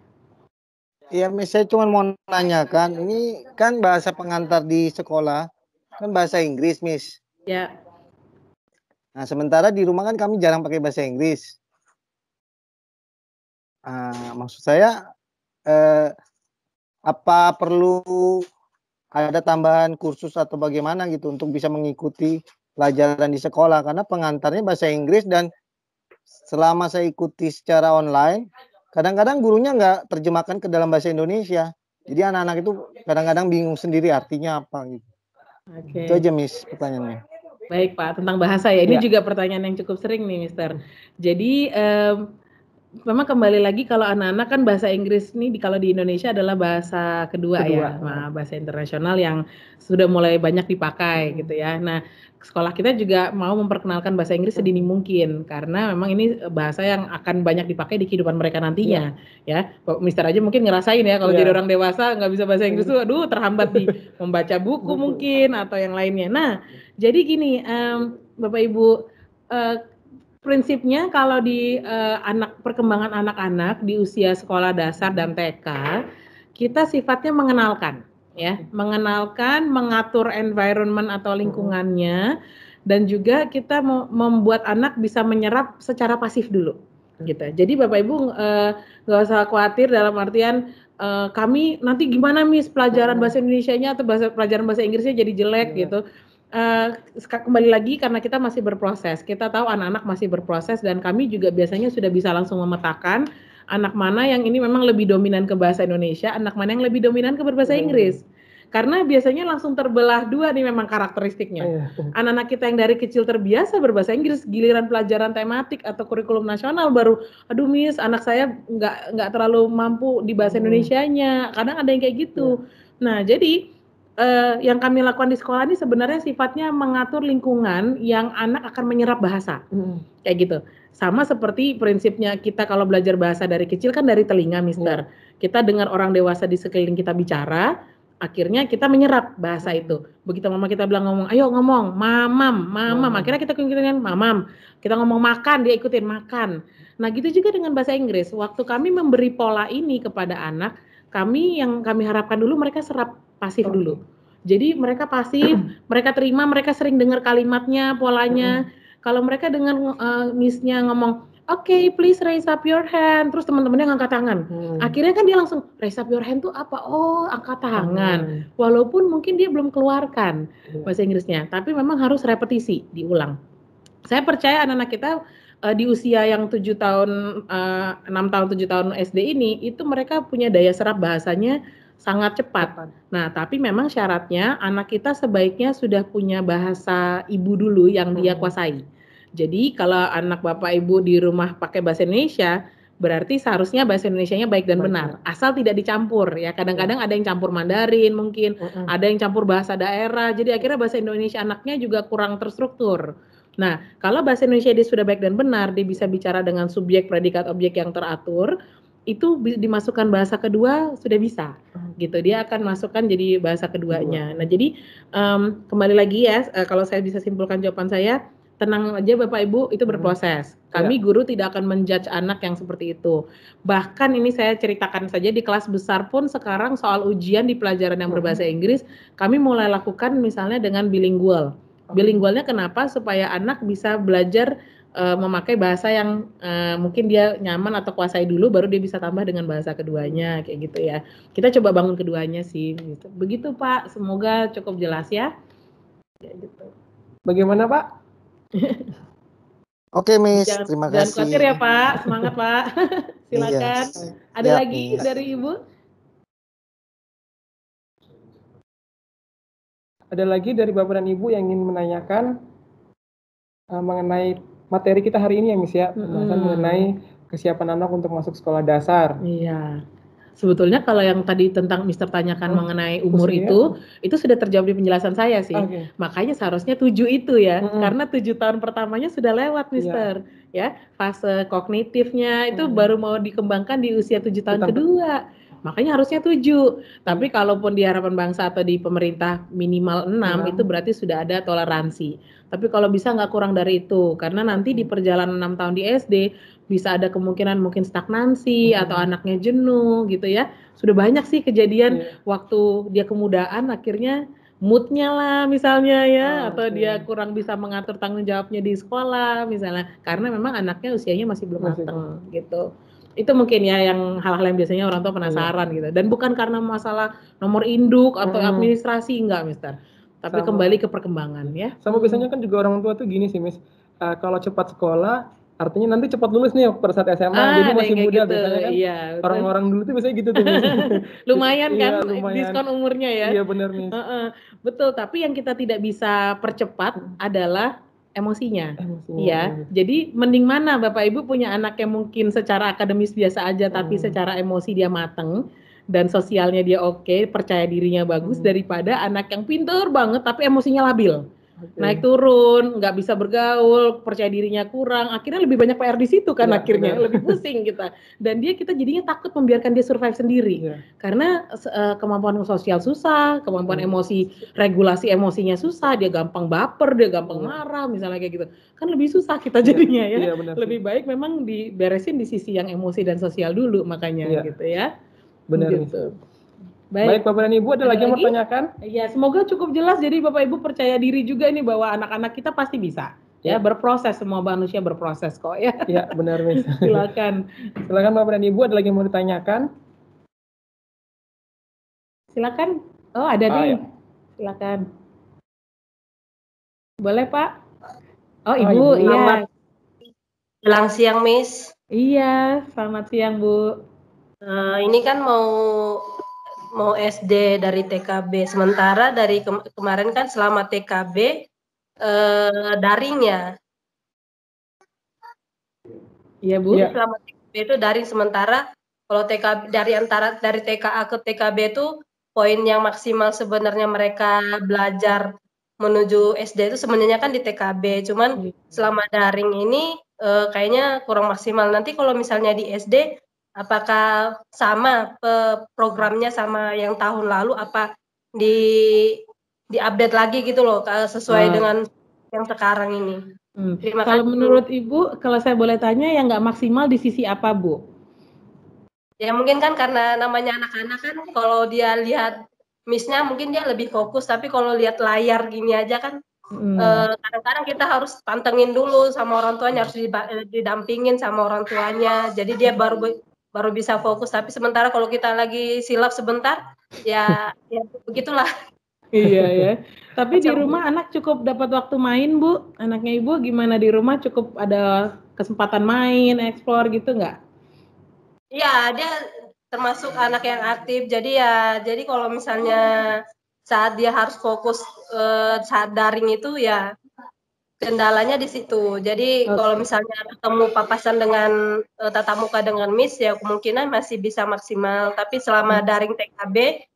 Iya, Miss, saya cuma mau nanyakan, ini kan bahasa pengantar di sekolah, kan bahasa Inggris, Miss. Ya. Nah, sementara di rumah kan kami jarang pakai bahasa Inggris. Maksud saya, apa perlu ada tambahan kursus atau bagaimana gitu untuk bisa mengikuti pelajaran di sekolah? Karena pengantarnya bahasa Inggris dan selama saya ikuti secara online, kadang-kadang gurunya nggak terjemahkan ke dalam bahasa Indonesia. Jadi anak-anak itu kadang-kadang bingung sendiri artinya apa gitu. Itu aja Miss pertanyaannya. Baik Pak, tentang bahasa ya. Ini juga pertanyaan yang cukup sering nih Mister. Jadi memang kembali lagi kalau anak-anak kan bahasa Inggris nih kalau di Indonesia adalah bahasa kedua ya, bahasa internasional yang sudah mulai banyak dipakai gitu ya. Nah, sekolah kita juga mau memperkenalkan bahasa Inggris sedini mungkin karena memang ini bahasa yang akan banyak dipakai di kehidupan mereka nantinya ya. Mister aja mungkin ngerasain ya kalau jadi orang dewasa nggak bisa bahasa Inggris tuh aduh terhambat di membaca buku mungkin atau yang lainnya. Nah, jadi gini Bapak Ibu prinsipnya kalau di perkembangan anak-anak di usia sekolah dasar dan TK, kita sifatnya mengenalkan, ya, mengenalkan, mengatur environment atau lingkungannya, dan juga kita membuat anak bisa menyerap secara pasif dulu, gitu. Jadi Bapak Ibu nggak usah khawatir dalam artian kami nanti gimana Miss pelajaran bahasa Indonesianya atau pelajaran bahasa Inggrisnya jadi jelek gitu. Kembali lagi karena kita masih berproses, kita tahu anak-anak masih berproses dan kami juga biasanya sudah bisa langsung memetakan anak mana yang ini memang lebih dominan ke bahasa Indonesia, anak mana yang lebih dominan ke berbahasa Inggris. Karena biasanya langsung terbelah dua nih memang karakteristiknya. Anak-anak kita yang dari kecil terbiasa berbahasa Inggris, giliran pelajaran tematik atau kurikulum nasional baru, aduh Miss, anak saya nggak terlalu mampu di bahasa Indonesianya. Kadang ada yang kayak gitu. Nah, jadi yang kami lakukan di sekolah ini sebenarnya sifatnya mengatur lingkungan yang anak akan menyerap bahasa, kayak gitu. Sama seperti prinsipnya kita kalau belajar bahasa dari kecil kan dari telinga, Mister. Kita dengar orang dewasa di sekeliling kita bicara, akhirnya kita menyerap bahasa itu. Begitu mama kita bilang ngomong, ayo ngomong, mamam, akhirnya kita ikutin mamam. Kita ngomong makan, dia ikutin makan. Nah gitu juga dengan bahasa Inggris. Waktu kami memberi pola ini kepada anak, kami harapkan dulu mereka serap pasif dulu. Jadi mereka pasif, mereka terima, mereka sering dengar kalimatnya, polanya. Kalau mereka dengar miss-nya ngomong, "Oke, please raise up your hand." Terus teman-temannya ngangkat tangan. Akhirnya kan dia langsung, "Raise up your hand tuh apa?" Oh, angkat tangan. Walaupun mungkin dia belum keluarkan bahasa Inggrisnya, tapi memang harus repetisi, diulang. Saya percaya anak-anak kita di usia yang 7 tahun, 6 tahun, 7 tahun SD ini, itu mereka punya daya serap bahasanya sangat cepat. Nah, tapi memang syaratnya anak kita sebaiknya sudah punya bahasa ibu dulu yang dia kuasai. Jadi kalau anak Bapak Ibu di rumah pakai bahasa Indonesia, berarti seharusnya bahasa Indonesianya baik dan benar. Asal tidak dicampur ya. Kadang-kadang ada yang campur Mandarin mungkin, ada yang campur bahasa daerah. Jadi akhirnya bahasa Indonesia anaknya juga kurang terstruktur. Nah, kalau bahasa Indonesia dia sudah baik dan benar, dia bisa bicara dengan subjek, predikat, objek yang teratur, itu dimasukkan bahasa kedua sudah bisa, gitu. Dia akan masukkan jadi bahasa keduanya. Nah, jadi kembali lagi ya, kalau saya bisa simpulkan jawaban saya, tenang aja Bapak Ibu, itu berproses. Kami guru tidak akan menjudge anak yang seperti itu. Bahkan ini saya ceritakan saja di kelas besar pun sekarang soal ujian di pelajaran yang berbahasa Inggris, kami mulai lakukan misalnya dengan bilingual. Bilingualnya kenapa? Supaya anak bisa belajar memakai bahasa yang mungkin dia nyaman atau kuasai dulu, baru dia bisa tambah dengan bahasa keduanya, kayak gitu ya. Kita coba bangun keduanya sih. Gitu. Begitu Pak, semoga cukup jelas ya. Kayak gitu. Bagaimana Pak? Oke Miss, terima kasih. Jangan khawatir ya Pak, semangat Pak. Silakan. Ada lagi Miss. dari Ibu? Ada lagi dari Bapak dan Ibu yang ingin menanyakan mengenai materi kita hari ini ya Miss ya, pembahasan mengenai kesiapan anak untuk masuk sekolah dasar. Iya. Sebetulnya kalau yang tadi tentang Mister tanyakan mengenai umur itu sudah terjawab di penjelasan saya sih. Makanya seharusnya 7 itu ya, karena 7 tahun pertamanya sudah lewat Mister. Ya, fase kognitifnya itu baru mau dikembangkan di usia 7 tahun kedua. Makanya harusnya 7. Tapi kalaupun di harapan bangsa atau di pemerintah minimal 6 itu berarti sudah ada toleransi. Tapi kalau bisa nggak kurang dari itu, karena nanti di perjalanan 6 tahun di SD bisa ada kemungkinan mungkin stagnansi atau anaknya jenuh gitu ya. Sudah banyak sih kejadian waktu dia kemudaan akhirnya moodnya lah misalnya ya, atau dia kurang bisa mengatur tanggung jawabnya di sekolah misalnya, karena memang anaknya usianya masih belum matang gitu. Itu mungkin ya yang hal-hal yang biasanya orang tua penasaran gitu. Dan bukan karena masalah nomor induk atau administrasi, enggak Mister. Tapi kembali ke perkembangan ya. Sama biasanya kan juga orang tua tuh gini sih Miss, kalau cepat sekolah artinya nanti cepat lulus nih pada saat SMA, jadi masih muda gitu. Biasanya kan. Iya, orang-orang dulu tuh biasanya gitu tuh Miss. Lumayan kan diskon umurnya ya. Iya benar Miss. Betul, tapi yang kita tidak bisa percepat adalah emosinya. Emosinya. Iya, jadi mending mana Bapak Ibu punya anak yang mungkin secara akademis biasa aja, tapi secara emosi dia mateng dan sosialnya dia oke, percaya dirinya bagus, daripada anak yang pinter banget tapi emosinya labil. Naik turun, nggak bisa bergaul, percaya dirinya kurang, akhirnya lebih banyak PR di situ kan, Ya, akhirnya benar. lebih pusing kita. Dan kita jadinya takut membiarkan dia survive sendiri. Ya. Karena kemampuan sosial susah, kemampuan emosi, regulasi emosinya susah, dia gampang baper, dia gampang marah, misalnya kayak gitu. Kan lebih susah kita jadinya ya. Iya, benar sih. Lebih baik memang diberesin di sisi yang emosi dan sosial dulu makanya gitu ya. Benar gitu. Baik Bapak dan Ibu, ada lagi yang mau tanyakan? Ya, semoga cukup jelas. Jadi Bapak Ibu percaya diri juga nih bahwa anak-anak kita pasti bisa. Ya, berproses, semua manusia berproses kok ya. Iya, benar Miss. Silakan. Silakan Bapak dan Ibu, ada lagi yang mau ditanyakan? Silakan. Oh, ada nih. Ya. Silakan. Boleh, Pak? Oh, Ibu, iya. Selamat siang, Miss. Iya, selamat siang, Bu. Ini kan mau SD dari TKB, sementara dari kemarin kan selama TKB daring ya. Iya, Bu. Jadi selama TKB itu daring, sementara kalau TKB dari TKA ke TKB itu poin yang maksimal sebenarnya mereka belajar menuju SD itu sebenarnya kan di TKB, cuman selama daring ini kayaknya kurang maksimal. Nanti kalau misalnya di SD, apakah sama programnya sama yang tahun lalu, apa di-update lagi gitu loh, sesuai dengan yang sekarang ini? Terima Kalau kasih. menurut Ibu, kalau saya boleh tanya, yang nggak maksimal di sisi apa, Bu? Ya mungkin kan karena namanya anak-anak kan, kalau dia lihat Miss-nya mungkin dia lebih fokus, tapi kalau lihat layar gini aja kan, kadang-kadang kita harus pantengin dulu sama orang tuanya, harus didampingin sama orang tuanya, jadi dia baru bisa fokus. Tapi sementara kalau kita lagi silap sebentar, ya begitulah. Iya ya. Tapi di rumah anak cukup dapat waktu main, Bu? Anaknya Ibu gimana di rumah, cukup ada kesempatan main, explore gitu nggak? Iya, dia termasuk anak yang aktif. Jadi kalau misalnya saat dia harus fokus saat daring itu ya kendalanya di situ. Jadi kalau misalnya ketemu papasan dengan tatap muka dengan Miss ya kemungkinan masih bisa maksimal. Tapi selama daring TKB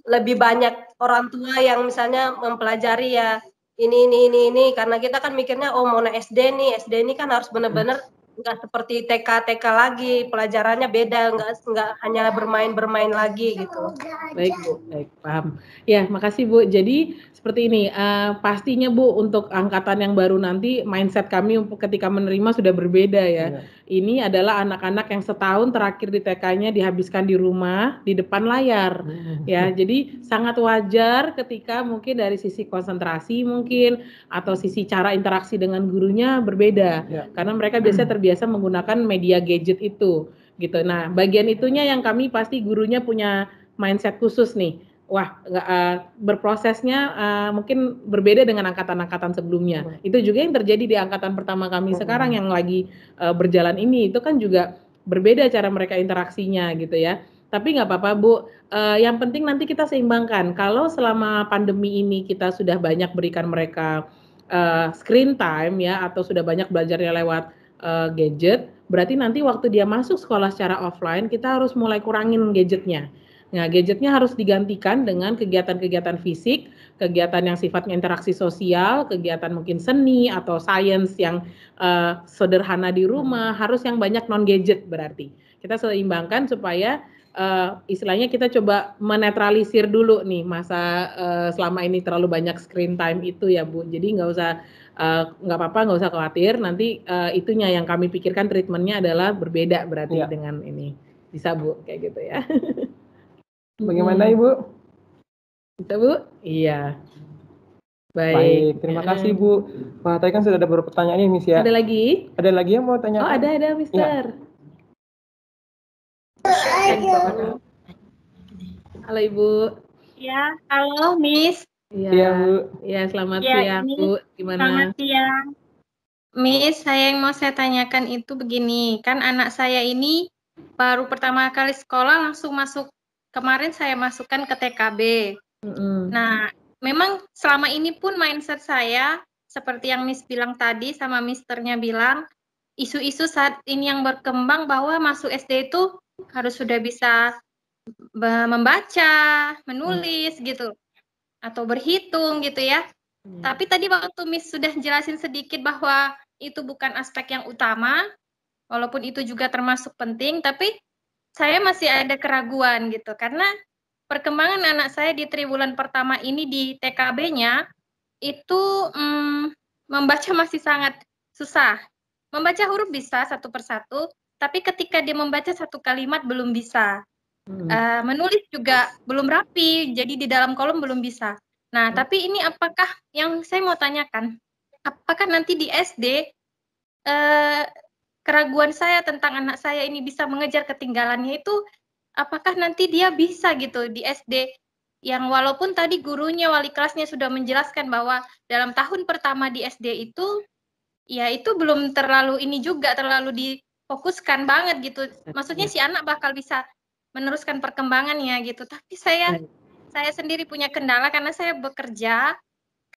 lebih banyak orang tua yang misalnya mempelajari ya ini karena kita kan mikirnya mau SD ini kan harus benar-benar nggak seperti TK lagi, pelajarannya beda, nggak hanya bermain lagi gitu. Baik Bu, baik, paham. Ya, makasih Bu. Jadi seperti ini, pastinya Bu, untuk angkatan yang baru nanti mindset kami ketika menerima sudah berbeda ya. Ini adalah anak-anak yang setahun terakhir di TK-nya dihabiskan di rumah, di depan layar. Ya, jadi sangat wajar ketika mungkin dari sisi konsentrasi mungkin atau sisi cara interaksi dengan gurunya berbeda. Karena mereka biasanya terbiasa menggunakan media gadget itu gitu. Nah, bagian itunya yang kami pasti gurunya punya mindset khusus nih. Wah, berprosesnya mungkin berbeda dengan angkatan-angkatan sebelumnya. Itu juga yang terjadi di angkatan pertama kami sekarang yang lagi berjalan ini. Itu kan juga berbeda cara mereka interaksinya gitu ya. Tapi nggak apa-apa Bu, yang penting nanti kita seimbangkan. Kalau selama pandemi ini kita sudah banyak berikan mereka screen time ya, atau sudah banyak belajarnya lewat gadget, berarti nanti waktu dia masuk sekolah secara offline kita harus mulai kurangin gadgetnya. Nah, gadgetnya harus digantikan dengan kegiatan-kegiatan fisik, kegiatan yang sifatnya interaksi sosial, kegiatan mungkin seni atau sains yang sederhana di rumah, harus yang banyak non-gadget berarti. Kita seimbangkan supaya istilahnya kita coba menetralisir dulu nih masa selama ini terlalu banyak screen time itu ya Bu. Jadi nggak usah nggak apa-apa, nggak usah khawatir. Nanti itunya yang kami pikirkan treatmentnya adalah berbeda berarti dengan ini. Bisa Bu, kayak gitu ya. Bagaimana Ibu? Bisa Bu? Iya. Baik, terima kasih Bu. Wah, tadi kan sudah ada beberapa pertanyaan nih Miss ya. Ada lagi? Ada lagi yang mau tanya? Oh, ada Mister. Halo Ibu. Ya, halo Miss. Iya Bu. Iya, selamat siang Bu. Gimana? Selamat siang. Miss, yang mau saya tanyakan itu begini, kan anak saya ini baru pertama kali sekolah langsung masuk, kemarin saya masukkan ke TKB. Nah, memang selama ini pun mindset saya seperti yang Miss bilang tadi sama misternya bilang, isu-isu saat ini yang berkembang bahwa masuk SD itu harus sudah bisa membaca, menulis gitu, atau berhitung gitu ya. Tapi tadi waktu Miss sudah jelasin sedikit bahwa itu bukan aspek yang utama, walaupun itu juga termasuk penting, tapi saya masih ada keraguan gitu, karena perkembangan anak saya di triwulan pertama ini di TKB-nya, itu membaca masih sangat susah. Membaca huruf bisa satu persatu, tapi ketika dia membaca satu kalimat belum bisa. Menulis juga belum rapi, jadi di dalam kolom belum bisa. Nah, tapi ini apakah yang saya mau tanyakan, apakah nanti di SD keraguan saya tentang anak saya ini bisa mengejar ketinggalannya itu, apakah nanti dia bisa gitu di SD, yang walaupun tadi gurunya, wali kelasnya sudah menjelaskan bahwa dalam tahun pertama di SD itu, ya itu belum terlalu ini juga, terlalu difokuskan banget gitu. Maksudnya si anak bakal bisa meneruskan perkembangannya gitu. Tapi saya sendiri punya kendala karena saya bekerja.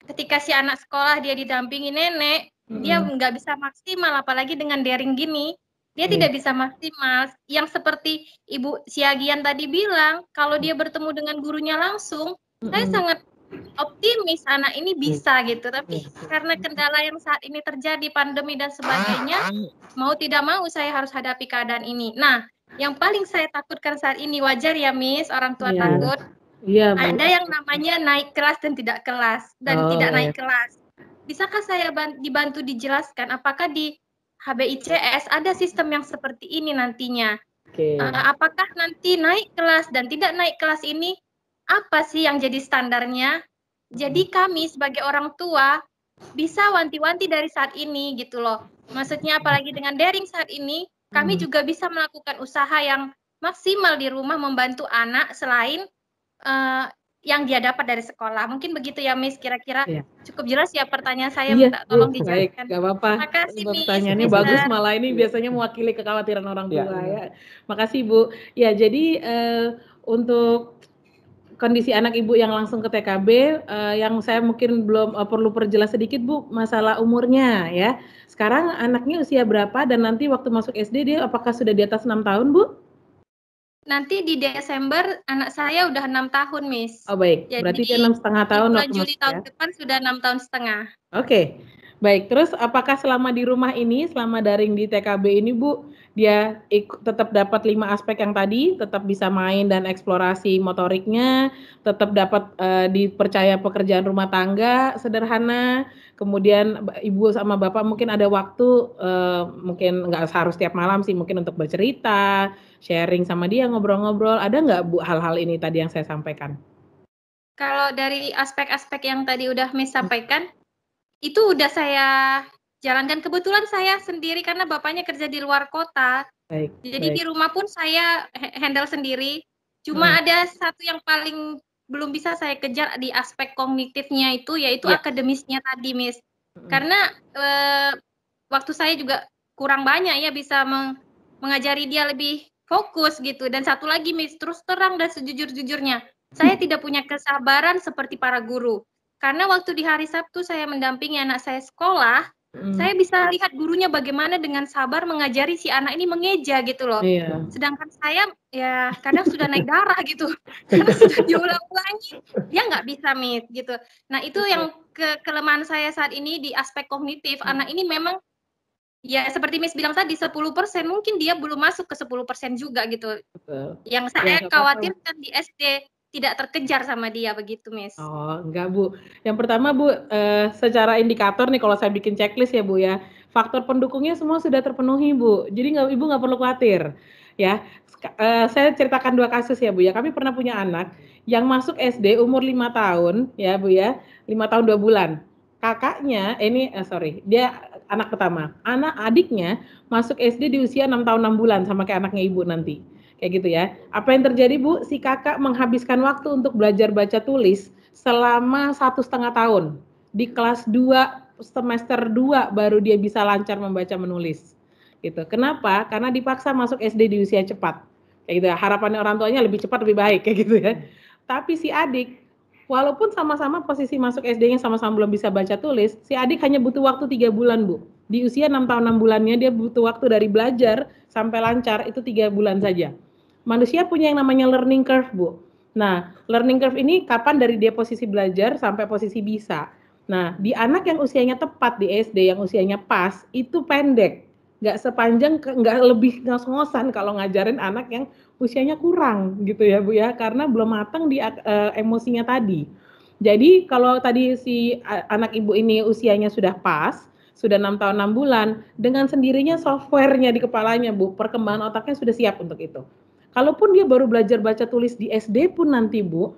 Ketika si anak sekolah dia didampingi nenek, dia nggak bisa maksimal, apalagi dengan daring gini. Dia tidak bisa maksimal. Yang seperti Ibu Siagian tadi bilang, kalau dia bertemu dengan gurunya langsung, saya sangat optimis anak ini bisa gitu. Tapi karena kendala yang saat ini terjadi, pandemi dan sebagainya, mau tidak mau saya harus hadapi keadaan ini. Nah, yang paling saya takutkan saat ini, wajar ya Miss, orang tua takut. Iya, Bu. Ada yang namanya naik kelas dan tidak kelas, dan tidak naik kelas. Bisakah saya dibantu dijelaskan apakah di HBICS ada sistem yang seperti ini nantinya? Apakah nanti naik kelas dan tidak naik kelas ini, apa sih yang jadi standarnya? Jadi kami sebagai orang tua bisa wanti-wanti dari saat ini gitu loh. Maksudnya apalagi dengan daring saat ini, kami juga bisa melakukan usaha yang maksimal di rumah membantu anak selain yang dia dapat dari sekolah. Mungkin begitu ya Miss, kira-kira cukup jelas ya pertanyaan saya, minta tolong dijelaskan. Baik, gak apa-apa. Makasih Miss. Pertanyaannya bagus, malah ini biasanya mewakili kekhawatiran orang tua ya. Makasih Bu. Ya, jadi untuk kondisi anak Ibu yang langsung ke TKB, yang saya mungkin belum perlu perjelas sedikit Bu, masalah umurnya ya. Sekarang anaknya usia berapa dan nanti waktu masuk SD dia apakah sudah di atas 6 tahun Bu? Nanti di Desember anak saya udah 6 tahun, Miss. Oh baik, jadi berarti dia 6,5 tahun waktu Juli tahun depan sudah 6 tahun setengah. Oke, baik. Terus apakah selama di rumah ini, selama daring di TKB ini Bu, dia tetap dapat 5 aspek yang tadi, tetap bisa main dan eksplorasi motoriknya, tetap dapat dipercaya pekerjaan rumah tangga sederhana, kemudian Ibu sama Bapak mungkin ada waktu, mungkin nggak harus tiap malam sih, mungkin untuk bercerita, sharing sama dia, ngobrol-ngobrol. Ada nggak Bu hal-hal ini tadi yang saya sampaikan? Kalau dari aspek-aspek yang tadi udah Miss sampaikan, itu udah saya jalankan. Kebetulan saya sendiri karena bapaknya kerja di luar kota. Jadi di rumah pun saya handle sendiri. Cuma ada satu yang paling belum bisa saya kejar di aspek kognitifnya itu, yaitu akademisnya tadi, Miss. Karena waktu saya juga kurang banyak ya bisa mengajari dia lebih fokus gitu. Dan satu lagi, Miss, terus terang dan sejujur-jujurnya, saya tidak punya kesabaran seperti para guru. Karena waktu di hari Sabtu saya mendampingi anak saya sekolah, saya bisa lihat gurunya bagaimana dengan sabar mengajari si anak ini mengeja gitu loh. Sedangkan saya ya kadang sudah naik darah gitu. Karena sudah diulang-ulangi, dia nggak bisa, Miss, gitu. Nah itu yang kelemahan saya saat ini di aspek kognitif. Anak ini memang ya seperti Miss bilang tadi 10%, mungkin dia belum masuk ke 10% juga gitu. Yang saya khawatirkan di SD tidak terkejar sama dia begitu, Miss. Oh, enggak Bu. Yang pertama Bu, secara indikator nih kalau saya bikin checklist ya Bu ya, faktor pendukungnya semua sudah terpenuhi Bu. Jadi Ibu nggak perlu khawatir ya. Saya ceritakan 2 kasus ya Bu ya. Kami pernah punya anak yang masuk SD umur 5 tahun ya Bu ya, 5 tahun 2 bulan. Kakaknya, dia anak pertama. Adiknya masuk SD di usia 6 tahun 6 bulan sama kayak anaknya Ibu nanti. Kayak gitu ya. Apa yang terjadi Bu? Si kakak menghabiskan waktu untuk belajar baca tulis selama 1,5 tahun. Di kelas 2, semester 2 baru dia bisa lancar membaca menulis. Gitu. Kenapa? Karena dipaksa masuk SD di usia cepat. Kayak gitu ya. Harapannya orang tuanya lebih cepat lebih baik kayak gitu ya. Tapi si adik walaupun sama-sama posisi masuk SD-nya sama-sama belum bisa baca tulis, si adik hanya butuh waktu 3 bulan, Bu. Di usia 6 tahun 6 bulannya dia butuh waktu dari belajar sampai lancar itu 3 bulan saja. Manusia punya yang namanya learning curve, Bu. Nah, learning curve ini kapan dari dia posisi belajar sampai posisi bisa. Nah, di anak yang usianya tepat di SD, yang usianya pas, itu pendek. Nggak sepanjang, nggak lebih ngos-ngosan kalau ngajarin anak yang usianya kurang gitu ya Bu ya, karena belum matang di emosinya tadi. Jadi kalau tadi si anak ibu ini usianya sudah pas, sudah 6 tahun 6 bulan, dengan sendirinya softwarenya di kepalanya Bu, perkembangan otaknya sudah siap untuk itu. Kalaupun dia baru belajar baca tulis di SD pun nanti Bu,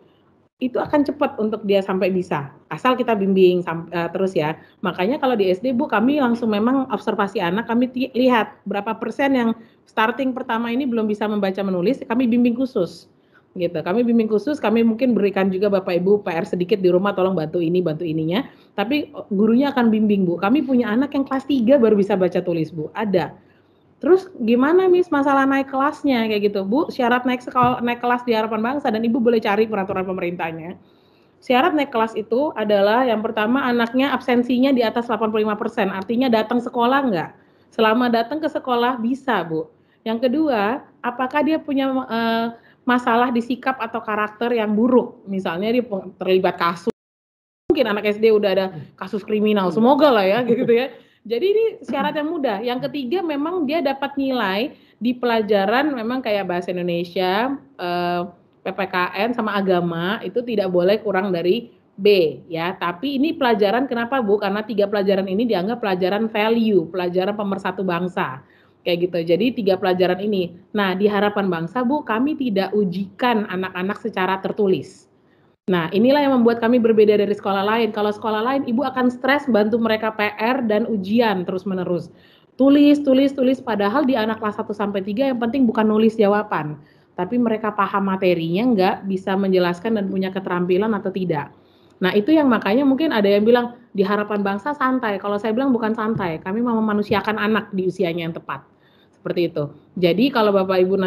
itu akan cepat untuk dia sampai bisa, asal kita bimbing terus ya. Makanya kalau di SD Bu, kami langsung memang observasi anak, kami lihat berapa persen yang starting pertama ini belum bisa membaca menulis, kami bimbing khusus gitu. Kami bimbing khusus, kami mungkin berikan juga Bapak Ibu PR sedikit di rumah, tolong bantu ini, bantu ininya, tapi gurunya akan bimbing Bu. Kami punya anak yang kelas 3 baru bisa baca tulis Bu, ada. Terus gimana Miss masalah naik kelasnya kayak gitu Bu, syarat naik kelas di Harapan Bangsa, dan Ibu boleh cari peraturan pemerintahnya. Syarat naik kelas itu adalah yang pertama anaknya absensinya di atas 85%, artinya datang sekolah enggak? Selama datang ke sekolah bisa Bu. Yang kedua, apakah dia punya masalah di sikap atau karakter yang buruk, misalnya dia terlibat kasus, mungkin anak SD udah ada kasus kriminal, semoga lah ya gitu ya. Jadi ini syarat yang mudah. Yang ketiga memang dia dapat nilai di pelajaran memang kayak bahasa Indonesia, PPKN sama agama itu tidak boleh kurang dari B ya. Tapi ini pelajaran kenapa Bu? Karena 3 pelajaran ini dianggap pelajaran value, pelajaran pemersatu bangsa. Kayak gitu. Jadi 3 pelajaran ini. Nah, di Harapan Bangsa Bu, kami tidak ujikan anak-anak secara tertulis. Nah, inilah yang membuat kami berbeda dari sekolah lain. Kalau sekolah lain, Ibu akan stres bantu mereka PR dan ujian terus-menerus. Tulis, padahal di anak kelas 1 sampai 3 yang penting bukan nulis jawaban, tapi mereka paham materinya, nggak bisa menjelaskan dan punya keterampilan atau tidak. Nah, itu yang makanya mungkin ada yang bilang di Harapan Bangsa santai. Kalau saya bilang bukan santai, kami mau memanusiakan anak di usianya yang tepat. Seperti itu. Jadi kalau Bapak Ibu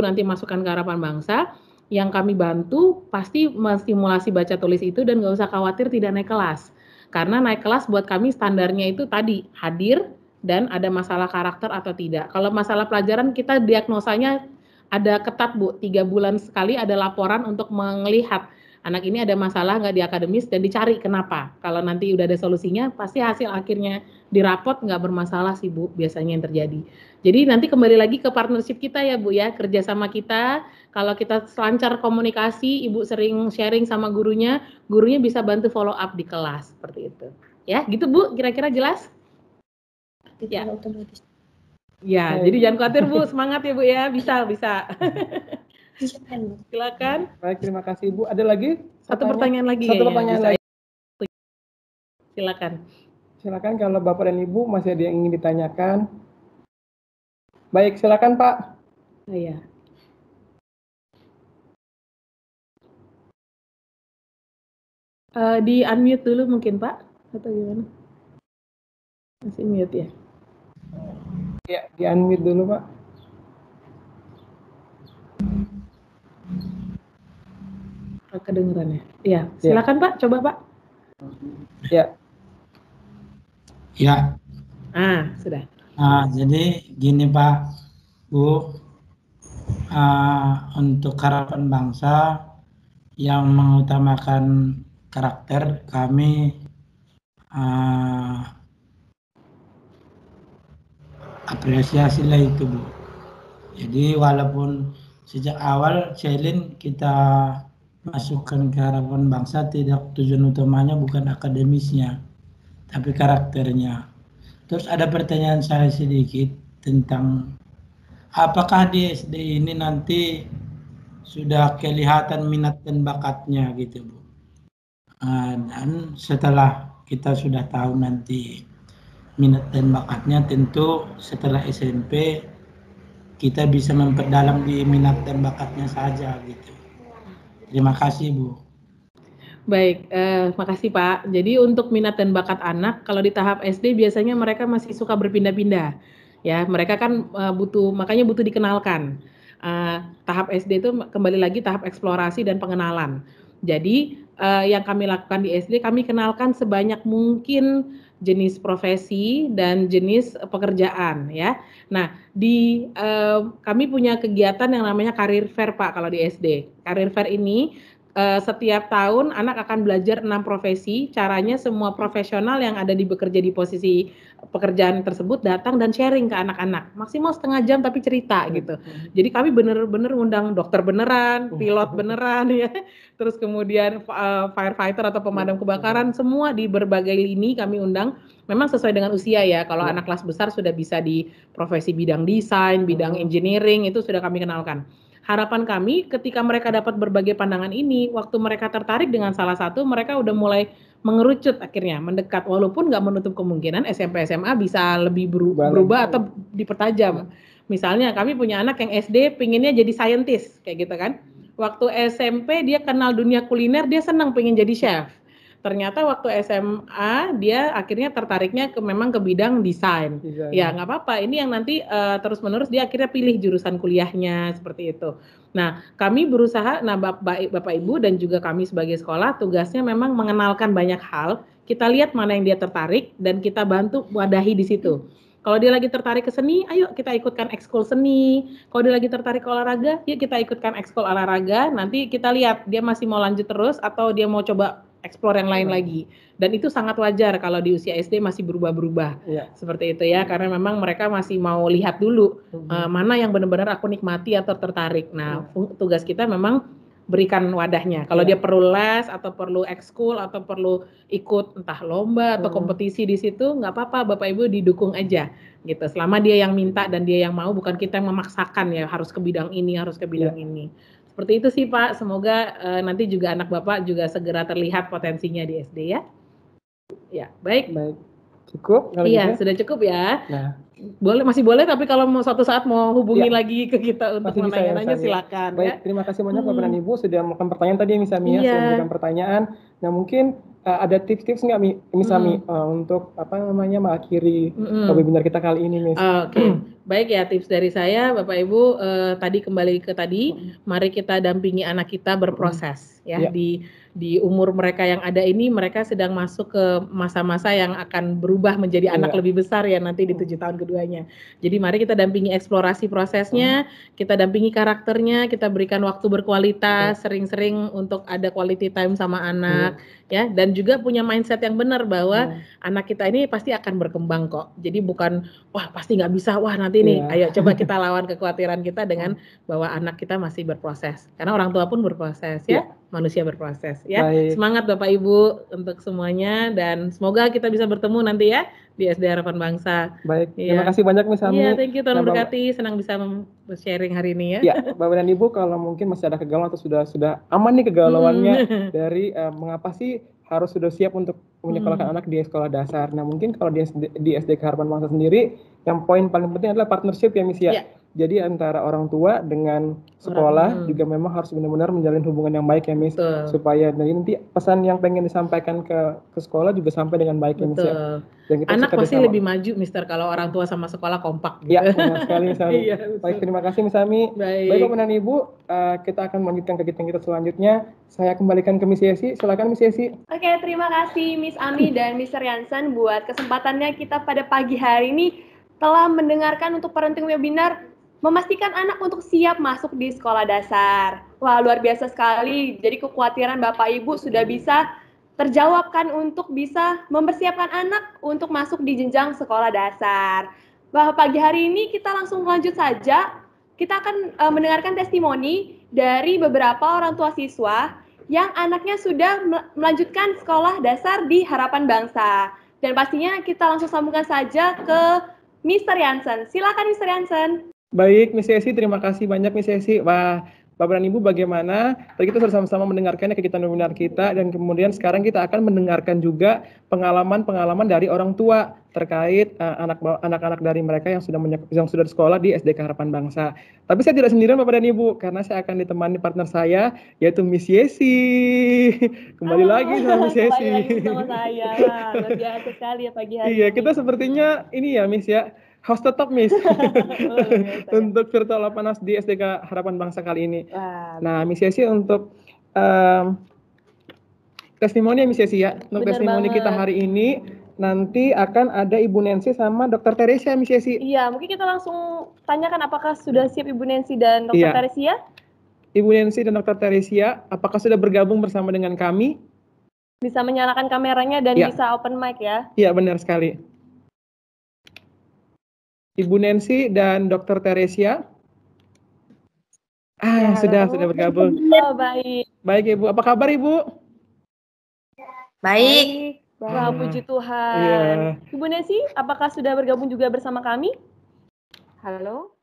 nanti masukkan ke Harapan Bangsa, yang kami bantu pasti menstimulasi baca tulis itu, dan nggak usah khawatir tidak naik kelas. Karena naik kelas buat kami standarnya itu tadi, hadir dan ada masalah karakter atau tidak. Kalau masalah pelajaran kita diagnosanya ada ketat Bu, 3 bulan sekali ada laporan untuk melihat anak ini ada masalah nggak di akademis dan dicari kenapa. Kalau nanti udah ada solusinya, pasti hasil akhirnya di rapot nggak bermasalah sih Bu, biasanya yang terjadi. Jadi nanti kembali lagi ke partnership kita ya Bu ya, kerjasama kita. Kalau kita lancar komunikasi, Ibu sering sharing sama gurunya bisa bantu follow up di kelas, seperti itu. Ya, gitu Bu, kira-kira jelas? Ya. Ya, jadi jangan khawatir Bu, semangat ya Bu ya, bisa. Silakan. Baik, terima kasih Bu. Ada lagi? Satu pertanyaan lagi. Satu pertanyaan lagi. Silakan kalau Bapak dan Ibu masih ada yang ingin ditanyakan. Baik, silakan Pak. Iya. Di unmute dulu mungkin Pak, atau gimana? Masih mute ya? Ya, di unmute dulu Pak. Kedengeran ya? Iya, silakan Pak, coba Pak. Ya. Ya. Sudah. Jadi gini Pak, Bu, untuk Harapan Bangsa yang mengutamakan karakter, kami apresiasi lah itu Bu. Jadi walaupun sejak awal Celine kita masukkan ke Harapan Bangsa, tidak tujuan utamanya bukan akademisnya, tapi karakternya. Terus ada pertanyaan saya sedikit tentang apakah di SD ini nanti sudah kelihatan minat dan bakatnya gitu Bu. Dan setelah kita sudah tahu nanti minat dan bakatnya, tentu setelah SMP kita bisa memperdalam di minat dan bakatnya saja gitu. Terima kasih Bu. Baik, makasih Pak. Jadi untuk minat dan bakat anak, kalau di tahap SD biasanya mereka masih suka berpindah-pindah. Ya, mereka kan makanya butuh dikenalkan. Tahap SD itu kembali lagi tahap eksplorasi dan pengenalan. Jadi yang kami lakukan di SD, kami kenalkan sebanyak mungkin jenis profesi dan jenis pekerjaan ya. Nah, kami punya kegiatan yang namanya career fair Pak kalau di SD. Career fair ini setiap tahun anak akan belajar 6 profesi. Caranya semua profesional yang ada bekerja di posisi pekerjaan tersebut datang dan sharing ke anak-anak. Maksimal setengah jam tapi cerita gitu. Jadi kami bener-bener ngundang dokter beneran, pilot beneran ya. Terus kemudian firefighter atau pemadam kebakaran, semua di berbagai lini kami undang. Memang sesuai dengan usia ya. Kalau anak kelas besar sudah bisa di profesi bidang desain, bidang engineering, itu sudah kami kenalkan. Harapan kami ketika mereka dapat berbagai pandangan ini, waktu mereka tertarik dengan salah satu, mereka udah mulai mengerucut akhirnya, mendekat. Walaupun nggak menutup kemungkinan SMP SMA bisa lebih berubah atau dipertajam. Misalnya kami punya anak yang SD pinginnya jadi scientist, kayak gitu kan. Waktu SMP dia kenal dunia kuliner, dia senang pengen jadi chef. Ternyata waktu SMA dia akhirnya tertariknya memang ke bidang desain. Ya nggak apa-apa, ini yang nanti terus-menerus dia akhirnya pilih jurusan kuliahnya seperti itu. Nah kami berusaha, Bapak Ibu dan juga kami sebagai sekolah tugasnya memang mengenalkan banyak hal. Kita lihat mana yang dia tertarik dan kita bantu wadahi di situ. Kalau dia lagi tertarik ke seni, ayo kita ikutkan ekskul seni. Kalau dia lagi tertarik ke olahraga, yuk kita ikutkan ekskul olahraga. Nanti kita lihat dia masih mau lanjut terus atau dia mau coba explore yang lain lagi. Dan itu sangat wajar kalau di usia SD masih berubah-berubah. Seperti itu ya, karena memang mereka masih mau lihat dulu mana yang benar-benar aku nikmati atau tertarik. Nah, tugas kita memang berikan wadahnya. Kalau dia perlu les atau perlu ekskul atau perlu ikut entah lomba atau kompetisi di situ, nggak apa-apa, Bapak Ibu didukung aja gitu. Selama dia yang minta dan dia yang mau, bukan kita yang memaksakan ya harus ke bidang ini, harus ke bidang ini. Seperti itu sih Pak. Semoga nanti juga anak Bapak juga segera terlihat potensinya di SD ya. Ya, baik. Cukup? Iya, sudah cukup ya. Nah. Masih boleh, tapi kalau mau suatu saat mau hubungi lagi ke kita untuk menanya-nanya silakan. Baik, terima kasih banyak Bapak dan Ibu sudah melakukan pertanyaan tadi Miss Ami sudah memberikan pertanyaan. Nah mungkin ada tips-tips nggak Miss Ami untuk mengakhiri webinar kita kali ini Miss? Oke. Baik ya, tips dari saya Bapak Ibu, tadi kembali ke tadi, mari kita dampingi anak kita berproses ya. Di umur mereka yang ada ini, mereka sedang masuk ke masa-masa yang akan berubah menjadi anak lebih besar ya nanti di 7 tahun keduanya. Jadi mari kita dampingi eksplorasi prosesnya, kita dampingi karakternya, kita berikan waktu berkualitas, sering-sering untuk ada quality time sama anak ya, dan juga punya mindset yang benar bahwa anak kita ini pasti akan berkembang kok. Jadi bukan wah pasti nggak bisa, wah nanti nih, ayo coba kita lawan kekhawatiran kita dengan bahwa anak kita masih berproses. Karena orang tua pun berproses ya, manusia berproses ya. Baik. Semangat Bapak Ibu untuk semuanya dan semoga kita bisa bertemu nanti ya di SD Harapan Bangsa. Baik, terima kasih banyak Miss Ami. Iya, thank you, Tuhan berkati, senang bisa sharing hari ini ya. Ya, Bapak dan Ibu kalau mungkin masih ada kegalauan atau sudah aman nih kegalauannya dari mengapa sih harus sudah siap untuk menyekolahkan anak di sekolah dasar. Nah mungkin kalau di SD Harapan Bangsa sendiri, yang poin paling penting adalah partnership ya Miss ya. Jadi antara orang tua dengan sekolah juga memang harus benar-benar menjalin hubungan yang baik ya Miss. Supaya nanti pesan yang pengen disampaikan ke sekolah juga sampai dengan baik ya Miss ya. Dan kita anak pasti lebih maju Mister kalau orang tua sama sekolah kompak gitu. Ya, benar sekali Miss Ami. Baik, terima kasih Miss Ami. Baik Bapak dan Ibu, kita akan melanjutkan kegiatan kita selanjutnya. Saya kembalikan ke Miss Yesi. Silakan Miss Yesi. Oke, terima kasih Miss Ami dan Mr. Jansen buat kesempatannya kita pada pagi hari ini telah mendengarkan untuk parenting webinar memastikan anak untuk siap masuk di sekolah dasar. Wah, luar biasa sekali. Jadi kekhawatiran Bapak Ibu sudah bisa terjawabkan untuk bisa mempersiapkan anak untuk masuk di jenjang sekolah dasar. Bahwa pagi hari ini kita langsung lanjut saja. Kita akan mendengarkan testimoni dari beberapa orang tua siswa yang anaknya sudah melanjutkan sekolah dasar di Harapan Bangsa. Dan pastinya kita langsung sambungkan saja ke Mr. Jansen. Silakan Mr. Jansen. Baik, Miss Yesi, terima kasih banyak Miss Yesi. Wah, Bapak dan Ibu bagaimana? Tadi kita sudah sama-sama mendengarkannya kegiatan webinar kita dan kemudian sekarang kita akan mendengarkan juga pengalaman-pengalaman dari orang tua terkait anak-anak dari mereka yang sudah sekolah di SDK Harapan Bangsa. Tapi saya tidak sendirian Bapak dan Ibu karena saya akan ditemani partner saya yaitu Miss Yesi. Kembali lagi sama Miss Yesi. Kembali lagi sama saya. Luar biasa sekali ya pagi hari. Iya, kita sepertinya ini ya Miss ya. Host tetap Miss untuk virtual Lapanas di SDK Harapan Bangsa kali ini. Nah Miss Yesi untuk testimoni ya Miss Yesi ya. Untuk Bener testimoni kita banget. hari ini nanti akan ada Ibu Nancy sama Dr. Teresia Miss Yesi. Iya, mungkin kita langsung tanyakan apakah sudah siap Ibu Nancy dan Dr. Iya. Teresia? Ibu Nancy dan Dr. Teresia, apakah sudah bergabung bersama dengan kami? Bisa menyalakan kameranya dan Iya. bisa open mic ya. Iya, benar sekali. Ibu Nancy dan Dr. Teresia. Ya, sudah halo. bergabung. Oh, baik. Baik Ibu, apa kabar Ibu? Baik. Wah, puji Tuhan. Iya. Ibu Nancy, apakah sudah bergabung juga bersama kami? Halo.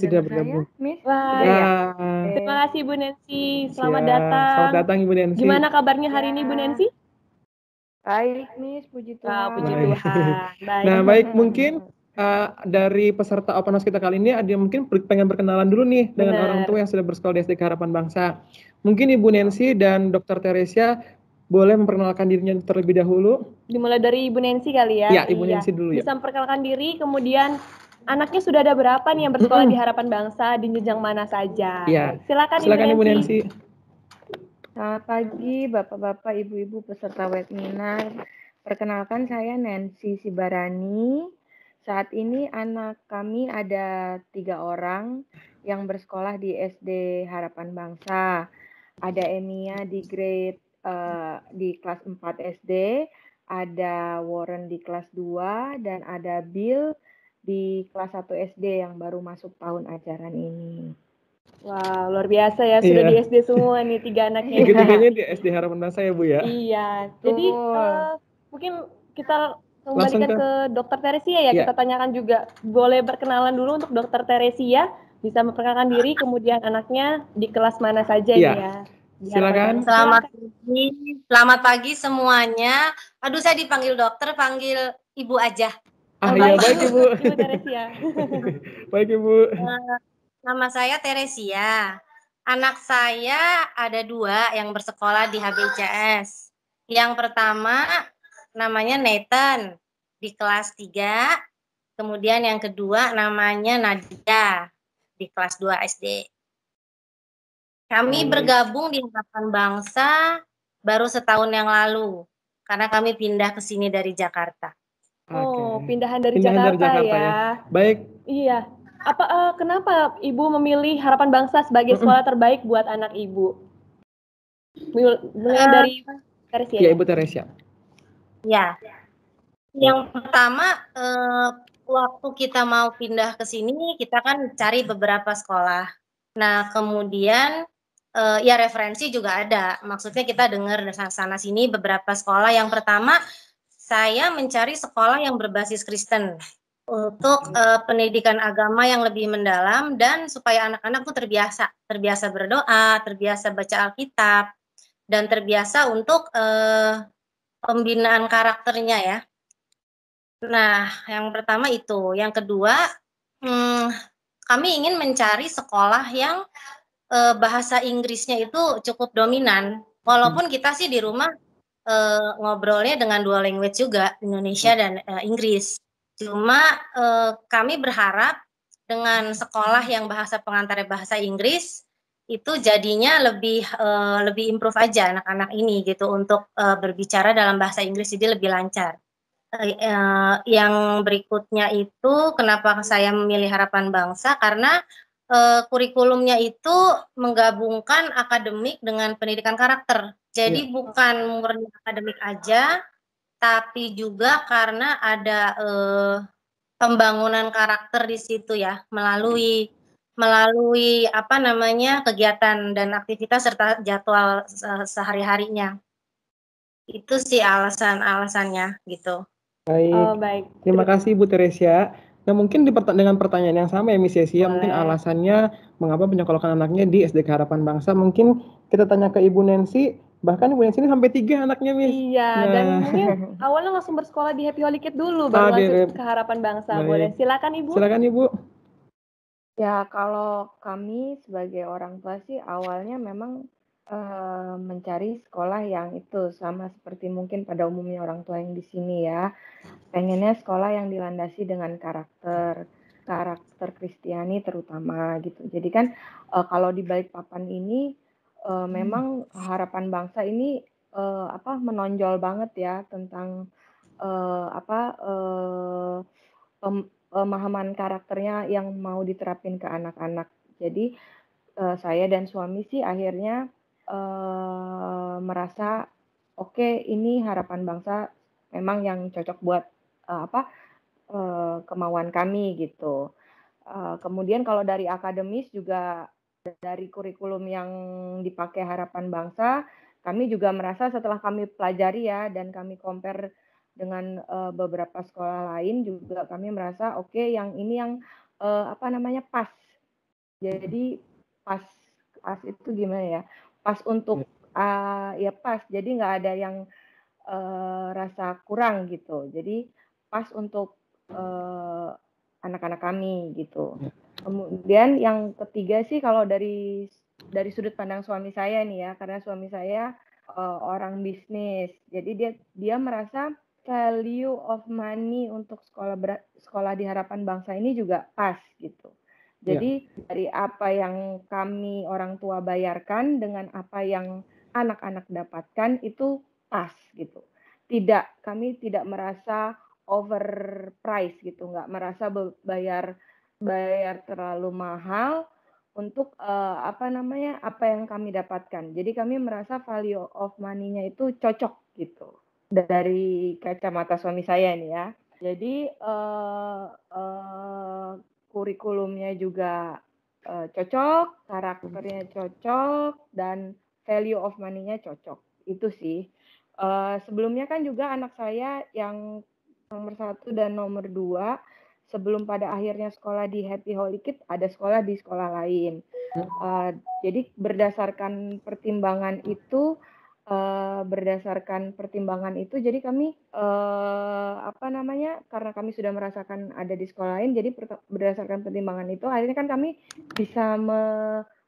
Sudah bergabung. Miss? Wah, Sudah ya? terima kasih Ibu Nancy. Selamat Siap. datang. Selamat datang Ibu Nancy. Gimana kabarnya hari ini Ya. Ibu Nancy? Baik, Miss. Puji Tuhan. Wah, puji Baik. Tuhan. Baik. Nah, baik, mungkin dari peserta Open House kita kali ini ada yang mungkin pengen berkenalan dulu nih dengan Benar. orang tua yang sudah bersekolah di SD Harapan Bangsa. Mungkin Ibu Nancy dan Dr. Teresia boleh memperkenalkan dirinya terlebih dahulu. Dimulai dari Ibu Nancy kali ya. Ya, Ibu Nancy dulu ya. Bisa memperkenalkan diri, kemudian anaknya sudah ada berapa nih yang bersekolah di Harapan Bangsa, di jenjang mana saja? Ya. Silakan Silakan Ibu Nancy. Selamat pagi, Bapak-bapak, Ibu-ibu peserta webinar. Perkenalkan saya Nancy Sibarani. Saat ini anak kami ada 3 orang yang bersekolah di SD Harapan Bangsa. Ada Emia di grade di kelas 4 SD, ada Warren di kelas 2, dan ada Bill di kelas 1 SD yang baru masuk tahun ajaran ini. Wah, luar biasa ya, sudah Iya. di SD semua nih 3 anaknya. Tiga-tiganya di SD Harapan Bangsa ya Bu ya? Iya, jadi mungkin kita Langsung kembalikan ke Dr. Teresia ya, Iya. kita tanyakan juga. Boleh berkenalan dulu untuk Dr. Teresia, bisa memperkenalkan diri, kemudian anaknya di kelas mana saja Iya. nih ya. Di Silakan. Harapan Selamat pagi semuanya. Aduh, saya dipanggil dokter, panggil Ibu aja. Iya, baik Ibu. Ibu Teresia. Baik Ibu. Nama saya Teresia. Anak saya ada 2 yang bersekolah di HBICS. Yang pertama namanya Nathan di kelas 3. Kemudian yang kedua namanya Nadia di kelas 2 SD. Kami bergabung di Harapan Bangsa baru setahun yang lalu karena kami pindah ke sini dari Jakarta. Oh, pindahan dari Pindahan Jakarta, ya. Baik. Iya. Kenapa Ibu memilih Harapan Bangsa sebagai sekolah terbaik buat anak Ibu? Mulai dari Teresia. Ya, Ibu Teresia. Ya. Yang pertama, waktu kita mau pindah ke sini, kita kan cari beberapa sekolah. Nah, kemudian ya referensi juga ada. Maksudnya kita dengar sana sini beberapa sekolah. Yang pertama, saya mencari sekolah yang berbasis Kristen untuk pendidikan agama yang lebih mendalam dan supaya anak-anak tuh terbiasa berdoa, terbiasa baca Alkitab, dan terbiasa untuk pembinaan karakternya ya. Nah, yang pertama itu. Yang kedua, kami ingin mencari sekolah yang bahasa Inggrisnya itu cukup dominan. Walaupun kita sih di rumah ngobrolnya dengan dua language juga, Indonesia dan Inggris. Cuma kami berharap dengan sekolah yang bahasa pengantarnya bahasa Inggris itu jadinya lebih improve aja anak-anak ini gitu untuk berbicara dalam bahasa Inggris, jadi lebih lancar. Yang berikutnya itu kenapa saya memilih Harapan Bangsa, karena kurikulumnya itu menggabungkan akademik dengan pendidikan karakter. Jadi bukan murni akademik aja, tapi juga karena ada pembangunan karakter di situ ya, melalui kegiatan dan aktivitas serta jadwal sehari-harinya. Itu sih alasan-alasannya gitu. Baik. Terima kasih Bu Teresia. Nah, mungkin dengan pertanyaan yang sama ya Miss Yesia, mungkin alasannya mengapa menyekolahkan anaknya di SD Harapan Bangsa. Mungkin kita tanya ke Ibu Nancy, bahkan Ibu Nancy ini sampai 3 anaknya, Miss. Iya, dan mungkin awalnya langsung bersekolah di Happy Holy Kid dulu, baru masuk ke Harapan Bangsa. Baik. Boleh, silakan Ibu. Silakan Ibu. Ya, kalau kami sebagai orang tua sih awalnya memang mencari sekolah yang itu sama seperti mungkin pada umumnya orang tua yang di sini ya. Pengennya sekolah yang dilandasi dengan karakter Kristiani terutama gitu. Jadi kan kalau di Balikpapan ini memang Harapan Bangsa ini menonjol banget ya tentang pemahaman karakternya yang mau diterapin ke anak-anak. Jadi saya dan suami sih akhirnya merasa oke, ini harapan bangsa memang yang cocok buat kemauan kami gitu. Kemudian kalau dari akademis juga dari kurikulum yang dipakai harapan bangsa, kami juga merasa setelah kami pelajari ya dan kami compare dengan beberapa sekolah lain juga kami merasa oke, yang ini yang pas. Jadi pas itu gimana ya? Pas untuk ya pas. Jadi nggak ada yang rasa kurang gitu. Jadi pas untuk anak-anak kami gitu. Kemudian yang ketiga sih kalau dari sudut pandang suami saya nih ya, karena suami saya orang bisnis. Jadi dia merasa value of money untuk sekolah di harapan bangsa ini juga pas gitu. Jadi dari apa yang kami orang tua bayarkan dengan apa yang anak-anak dapatkan itu pas gitu. Kami tidak merasa overprice gitu, nggak merasa bayar terlalu mahal untuk apa yang kami dapatkan. Jadi kami merasa value of money-nya itu cocok gitu dari kacamata suami saya nih ya. Jadi kurikulumnya juga cocok, karakternya cocok, dan value of money-nya cocok. Itu sih. Sebelumnya kan juga anak saya yang nomor 1 dan nomor 2 sebelum pada akhirnya sekolah di Happy Holy Kid ada sekolah di sekolah lain. Jadi berdasarkan pertimbangan itu jadi kami karena kami sudah merasakan ada di sekolah lain, jadi berdasarkan pertimbangan itu akhirnya kan kami bisa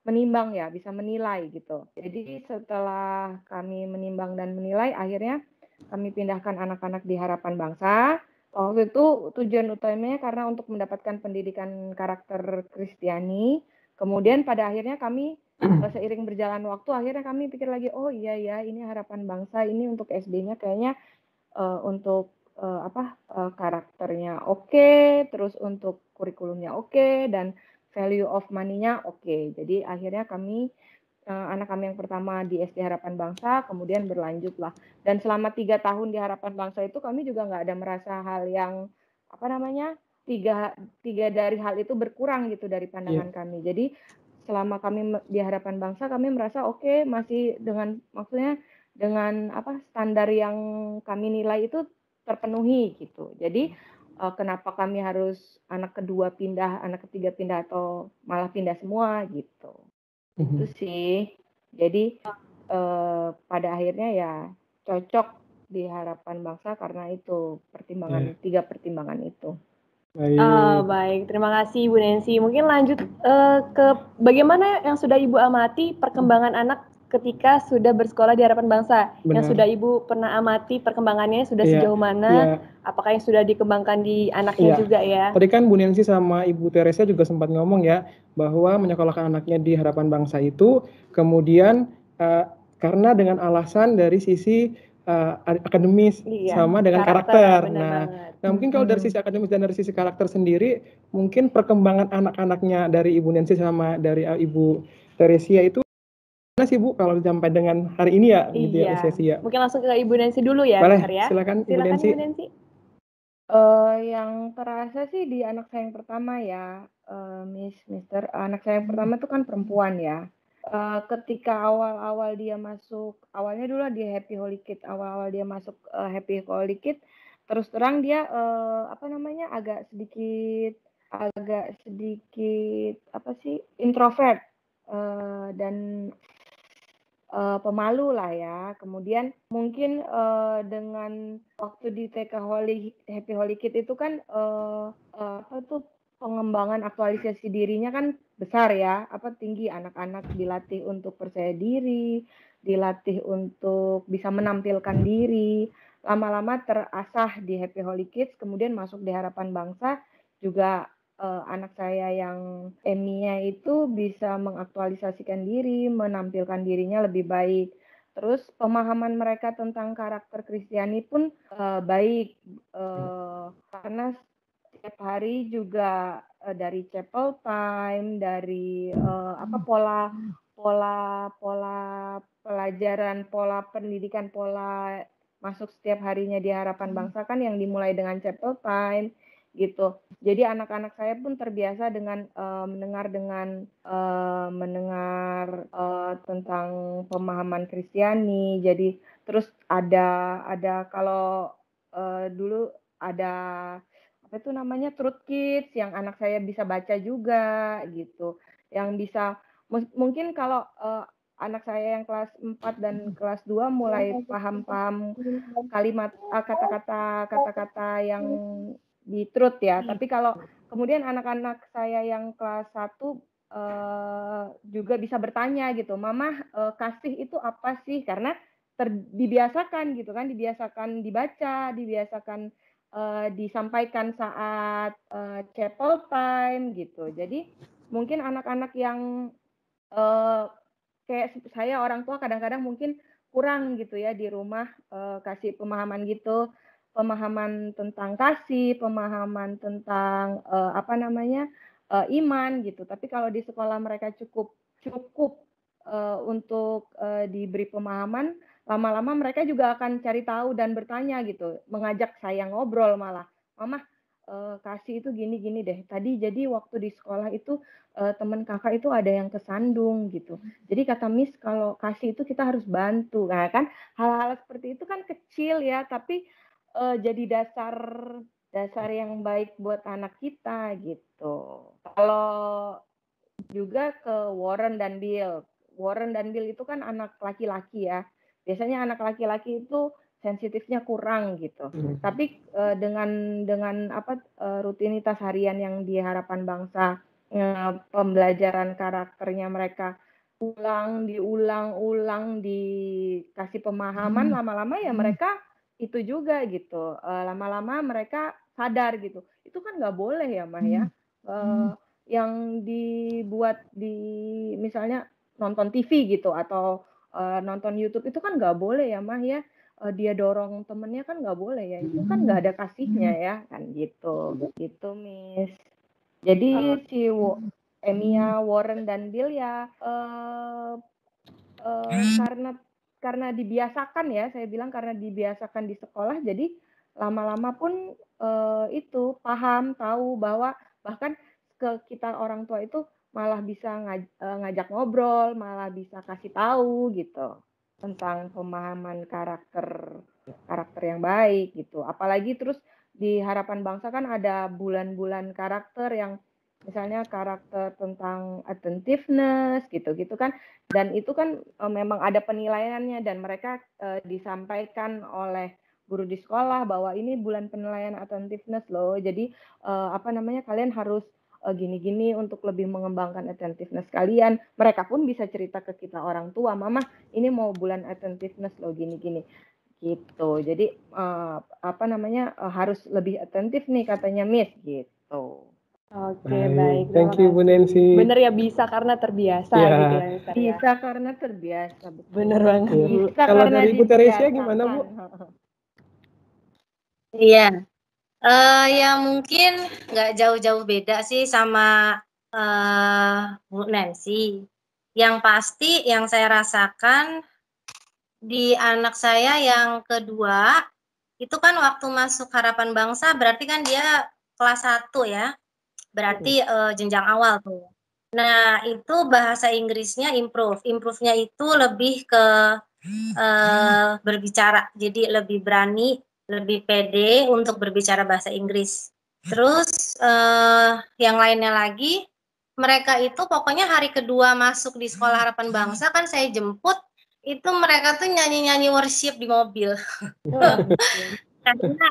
menimbang ya, bisa menilai gitu. Jadi setelah kami menimbang dan menilai, akhirnya kami pindahkan anak-anak di harapan bangsa. Waktu itu tujuan utamanya karena untuk mendapatkan pendidikan karakter Kristiani. Kemudian pada akhirnya kami seiring berjalan waktu akhirnya kami pikir lagi, oh iya ya, ini harapan bangsa, ini untuk SD-nya kayaknya untuk karakternya oke, terus untuk kurikulumnya oke, dan value of money-nya oke. Jadi akhirnya anak kami yang pertama di SD Harapan Bangsa, kemudian berlanjutlah. Dan selama 3 tahun di Harapan Bangsa itu kami juga nggak ada merasa hal yang tiga dari hal itu berkurang gitu dari pandangan kami. Jadi selama kami di Harapan Bangsa kami merasa oke, masih dengan standar yang kami nilai itu terpenuhi gitu. Jadi kenapa kami harus anak kedua pindah, anak ketiga pindah atau malah pindah semua gitu. Itu sih. Jadi pada akhirnya ya cocok di Harapan Bangsa karena itu tiga pertimbangan itu. Baik, terima kasih Ibu Nancy. Mungkin lanjut ke bagaimana yang sudah Ibu amati perkembangan anak ketika sudah bersekolah di Harapan Bangsa. Benar. Yang sudah Ibu pernah amati perkembangannya sudah sejauh mana? Apakah yang sudah dikembangkan di anaknya juga ya? Tadi kan Bu Nancy sama Ibu Teresa juga sempat ngomong ya bahwa menyekolahkan anaknya di Harapan Bangsa itu kemudian karena dengan alasan dari sisi akademis sama dengan karakter. Nah mungkin kalau dari sisi akademis dan dari sisi karakter sendiri, mungkin perkembangan anak-anaknya dari Ibu Nancy sama dari Ibu Teresia itu gimana sih Bu kalau sampai dengan hari ini ya? Gitu ya, sesi ya. Mungkin langsung ke Ibu Nancy dulu ya. Boleh, ya. silakan Ibu Nancy. Yang terasa sih di anak saya yang pertama ya, Mister, anak saya yang pertama itu kan perempuan ya. Ketika awal-awal dia masuk, awalnya dulu di Happy Holy Kid, awal-awal dia masuk Happy Holy Kid, terus terang dia agak sedikit introvert dan pemalu lah ya. Kemudian mungkin dengan waktu di TK Happy Holy Kid itu kan pengembangan aktualisasi dirinya kan besar ya, tinggi, anak-anak dilatih untuk percaya diri, dilatih untuk bisa menampilkan diri, lama-lama terasah di Happy Holy Kids, kemudian masuk di Harapan Bangsa juga anak saya yang Emmy-nya itu bisa mengaktualisasikan diri, menampilkan dirinya lebih baik, Terus pemahaman mereka tentang karakter Kristiani pun baik, karena setiap hari juga dari chapel time, dari pola pelajaran, pola pendidikan, pola masuk setiap harinya di Harapan Bangsa kan yang dimulai dengan chapel time gitu. Jadi anak-anak saya pun terbiasa dengan mendengar tentang pemahaman Kristiani. Jadi terus ada kalau dulu ada apa itu namanya Truth Kids yang anak saya bisa baca juga gitu. Yang bisa mungkin kalau anak saya yang kelas 4 dan kelas 2 mulai paham-paham kalimat kata-kata yang di truth ya. Tapi kalau kemudian anak-anak saya yang kelas 1 juga bisa bertanya gitu, "Mama, kasih itu apa sih?" Karena dibiasakan gitu kan, dibiasakan dibaca, dibiasakan disampaikan saat chapel time gitu. Jadi mungkin anak-anak yang kayak saya orang tua kadang-kadang mungkin kurang gitu ya di rumah kasih pemahaman gitu, pemahaman tentang kasih, pemahaman tentang iman gitu. Tapi kalau di sekolah mereka cukup untuk diberi pemahaman, lama-lama mereka juga akan cari tahu dan bertanya gitu, mengajak saya ngobrol malah, "Mama, kasih itu gini-gini deh. Tadi jadi waktu di sekolah itu teman kakak itu ada yang kesandung gitu. Jadi kata Miss kalau kasih itu kita harus bantu." Nah kan hal-hal seperti itu kan kecil ya, tapi jadi dasar yang baik buat anak kita gitu. Kalau juga ke Warren dan Bill. Warren dan Bill itu kan anak laki-laki ya. Biasanya anak laki-laki itu sensitifnya kurang gitu. Tapi dengan rutinitas harian yang di Harapan Bangsa, pembelajaran karakternya mereka diulang, dikasih pemahaman, lama-lama ya mereka itu juga gitu. Lama-lama mereka sadar gitu. Itu kan nggak boleh ya, Mah ya. Yang dibuat di misalnya nonton TV gitu atau nonton YouTube itu kan nggak boleh ya, Mah ya. Dia dorong temennya kan nggak boleh ya, itu kan nggak ada kasihnya ya kan gitu Miss. Jadi si Emia, Warren dan Bill ya karena dibiasakan ya, saya bilang karena dibiasakan di sekolah, jadi lama-lama pun itu paham, tahu bahwa bahkan ke kita orang tua itu malah bisa ngajak ngobrol, malah bisa kasih tahu gitu tentang pemahaman karakter yang baik gitu. Apalagi terus di Harapan Bangsa kan ada bulan-bulan karakter yang misalnya karakter tentang attentiveness gitu-gitu kan, dan itu kan memang ada penilaiannya dan mereka disampaikan oleh guru di sekolah bahwa ini bulan penilaian attentiveness loh, jadi kalian harus gini-gini untuk lebih mengembangkan attentiveness kalian. Mereka pun bisa cerita ke kita orang tua, "Mama, ini mau bulan attentiveness loh, gini-gini." Gitu. Jadi harus lebih atentif nih katanya Miss gitu. Oke, baik. Thank you, Bu Nancy. Bener ya, bisa karena terbiasa gitu ya, Miss. Bisa karena terbiasa. Betul. Bener banget. Bisa Kalau karena dari Ibu Teresia gimana, Bu? Iya. Ya mungkin nggak jauh-jauh beda sih sama Bu Nancy. Yang pasti yang saya rasakan di anak saya yang kedua, itu kan waktu masuk Harapan Bangsa berarti kan dia kelas 1 ya. Berarti jenjang awal tuh. Nah, itu bahasa Inggrisnya improve. Improve-nya itu lebih ke berbicara. Jadi lebih berani, lebih pede untuk berbicara bahasa Inggris. Terus yang lainnya lagi, mereka itu pokoknya hari kedua masuk di Sekolah Harapan Bangsa kan saya jemput, itu mereka tuh nyanyi-nyanyi worship di mobil. Karena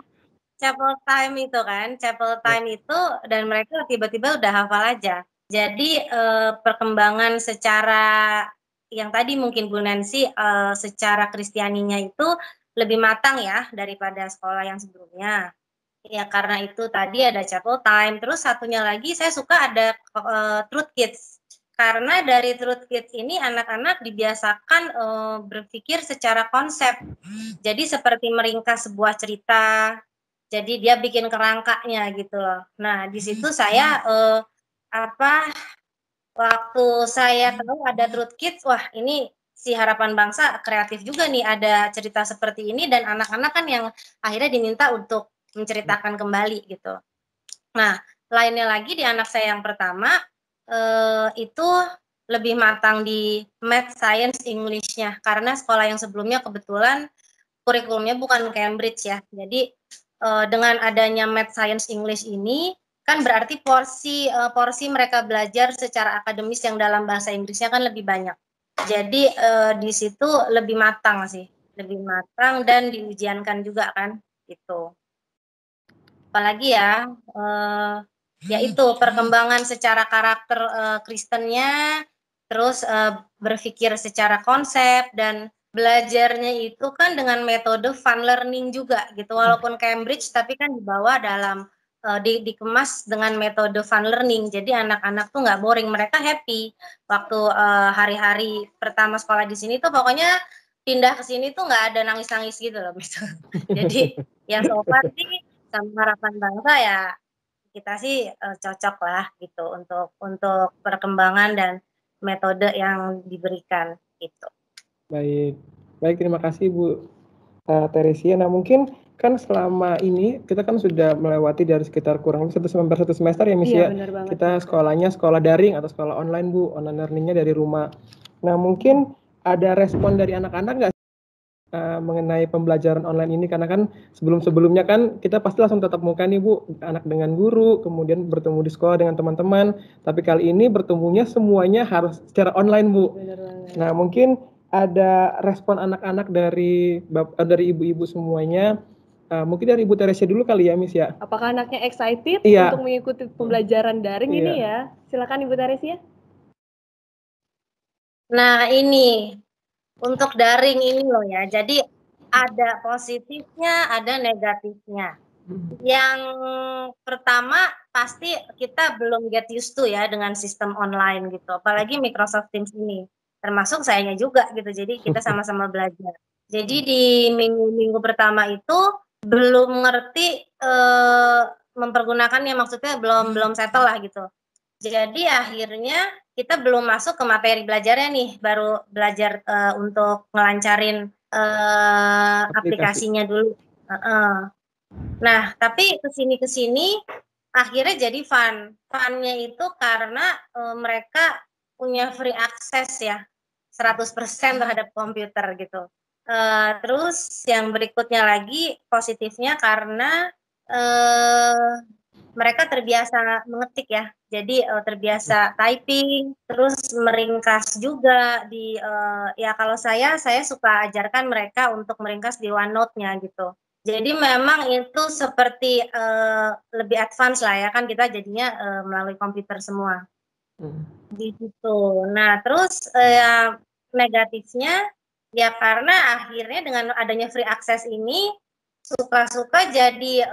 chapel time itu kan, chapel time itu dan mereka tiba-tiba udah hafal aja. Jadi perkembangan secara yang tadi mungkin Bu Nancy secara Kristianinya itu lebih matang ya daripada sekolah yang sebelumnya. Ya karena itu tadi ada chapel time, terus satunya lagi saya suka ada Truth Kids. Karena dari Truth Kids ini anak-anak dibiasakan berpikir secara konsep. Jadi seperti meringkas sebuah cerita. Jadi dia bikin kerangkanya gitu loh. Nah, di situ saya waktu saya tahu ada Truth Kids, wah ini si Harapan Bangsa kreatif juga nih, ada cerita seperti ini dan anak-anak kan yang akhirnya diminta untuk menceritakan kembali gitu. Nah, lainnya lagi di anak saya yang pertama itu lebih matang di Math, Science, English-nya karena sekolah yang sebelumnya kebetulan kurikulumnya bukan Cambridge ya. Jadi dengan adanya Math, Science, English ini kan berarti porsi mereka belajar secara akademis yang dalam bahasa Inggrisnya kan lebih banyak. Jadi di situ lebih matang sih, lebih matang dan diujiankan juga kan gitu. Apalagi ya, yaitu perkembangan secara karakter Kristennya, terus berpikir secara konsep dan belajarnya itu kan dengan metode fun learning juga gitu, walaupun Cambridge tapi kan dibawa dalam dikemas dengan metode fun learning. Jadi anak-anak tuh nggak boring, mereka happy waktu hari-hari pertama sekolah di sini tuh pokoknya pindah ke sini tuh nggak ada nangis-nangis gitu loh. Jadi ya so far sih sama Harapan Bangsa ya kita sih cocok lah gitu untuk perkembangan dan metode yang diberikan gitu. Baik, terima kasih Bu Teresia. Nah mungkin kan selama ini kita kan sudah melewati dari sekitar kurang lebih satu semester ya Miss ya. Kita sekolahnya sekolah daring atau sekolah online Bu, online learningnya dari rumah. Nah mungkin ada respon dari anak-anak nggak mengenai pembelajaran online ini, karena kan sebelumnya kan kita pasti langsung tatap muka nih Bu, anak dengan guru, kemudian bertemu di sekolah dengan teman-teman, tapi kali ini bertemunya semuanya harus secara online Bu. Nah mungkin ada respon anak-anak dari ibu-ibu semuanya, mungkin dari Ibu Teresia dulu kali ya Miss ya. Apakah anaknya excited untuk mengikuti pembelajaran daring ini ya? Silakan Ibu Teresia. Nah ini untuk daring ini loh ya, jadi ada positifnya, ada negatifnya. Yang pertama pasti kita belum get used to ya dengan sistem online gitu, apalagi Microsoft Teams ini, termasuk sayanya juga gitu, jadi kita sama-sama belajar. Jadi di minggu pertama itu belum ngerti mempergunakannya, maksudnya belum settle lah gitu. Jadi akhirnya kita belum masuk ke materi belajarnya nih, baru belajar untuk ngelancarin aplikasinya dulu. Nah, tapi kesini akhirnya jadi fun. Funnya itu karena mereka punya free access ya, 100% terhadap komputer gitu. Terus yang berikutnya lagi positifnya karena mereka terbiasa mengetik ya, jadi terbiasa typing, terus meringkas juga di ya kalau saya suka ajarkan mereka untuk meringkas di OneNote-nya gitu. Jadi memang itu seperti lebih advance lah ya, kan kita jadinya melalui komputer semua. Di situ. Nah, terus yang negatifnya ya karena akhirnya dengan adanya free access ini suka-suka jadi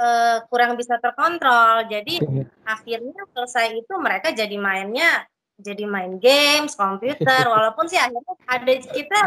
kurang bisa terkontrol. Jadi akhirnya selesai itu mereka jadi main games, komputer, walaupun sih akhirnya ada kita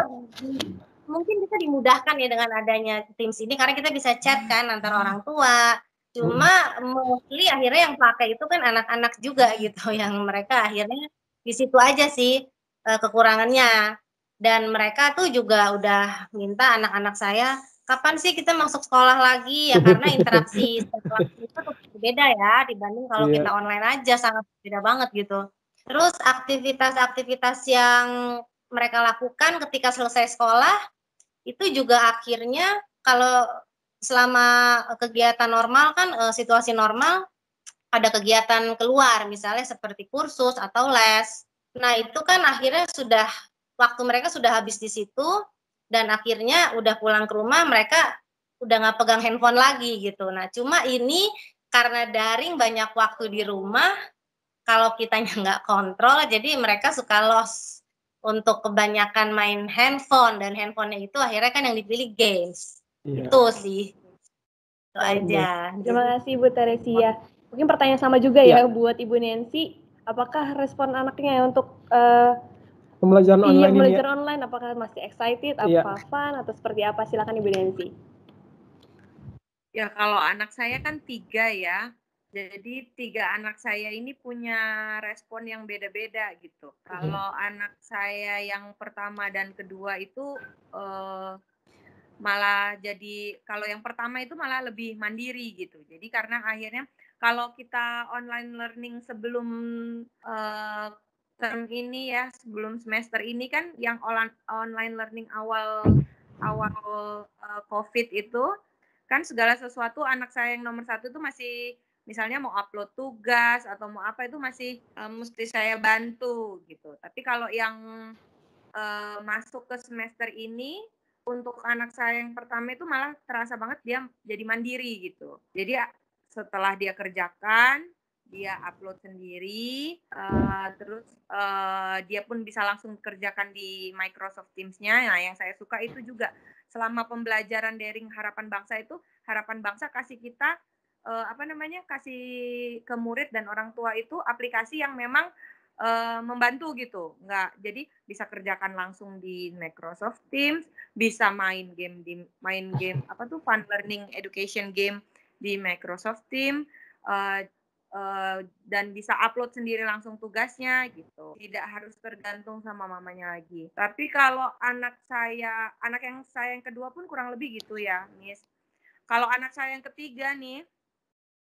mungkin bisa dimudahkan ya dengan adanya Teams ini karena kita bisa chat kan antara orang tua. Cuma mostly akhirnya yang pakai itu kan anak-anak juga gitu, yang mereka akhirnya di situ aja sih kekurangannya. Dan mereka tuh juga udah minta anak-anak saya, kapan sih kita masuk sekolah lagi ya, karena interaksi sekolah itu berbeda ya dibanding kalau kita online aja, sangat beda banget gitu. Terus aktivitas-aktivitas yang mereka lakukan ketika selesai sekolah itu juga akhirnya kalau selama kegiatan normal kan situasi normal ada kegiatan keluar misalnya seperti kursus atau les. Nah itu kan akhirnya waktu mereka sudah habis di situ dan akhirnya udah pulang ke rumah mereka udah nggak pegang handphone lagi gitu. Nah cuma ini karena daring banyak waktu di rumah, kalau kitanya nggak kontrol jadi mereka suka lost untuk kebanyakan main handphone, dan handphonenya itu akhirnya kan yang dipilih games. Itu sih. Itu aja. Terima kasih Bu Teresia. Mungkin pertanyaan sama juga ya buat Ibu Nancy. apakah respon anaknya untuk pembelajaran online ini belajar online, apakah masih excited, apa fun, atau seperti apa? Silakan Ibu Nancy. Ya, kalau anak saya kan 3 ya. Jadi 3 anak saya ini punya respon yang beda-beda gitu. Kalau anak saya yang pertama dan kedua itu malah jadi, kalau yang pertama itu malah lebih mandiri gitu. Jadi karena akhirnya kalau kita online learning sebelum term ini ya, sebelum semester ini kan yang online learning awal COVID itu kan segala sesuatu anak saya yang nomor 1 itu masih misalnya mau upload tugas atau mau apa itu masih mesti saya bantu gitu. Tapi kalau yang masuk ke semester ini untuk anak saya yang pertama itu malah terasa banget dia jadi mandiri gitu. Jadi setelah dia kerjakan, dia upload sendiri, terus dia pun bisa langsung kerjakan di Microsoft Teams-nya. Nah, yang saya suka itu juga selama pembelajaran daring Harapan Bangsa itu, Harapan Bangsa kasih kita kasih ke murid dan orang tua itu aplikasi yang memang membantu gitu, jadi bisa kerjakan langsung di Microsoft Teams, bisa main game fun learning education game di Microsoft Teams, dan bisa upload sendiri langsung tugasnya gitu, tidak harus tergantung sama mamanya lagi. Tapi kalau anak yang saya yang kedua pun kurang lebih gitu ya, Miss. Kalau anak saya yang ketiga nih,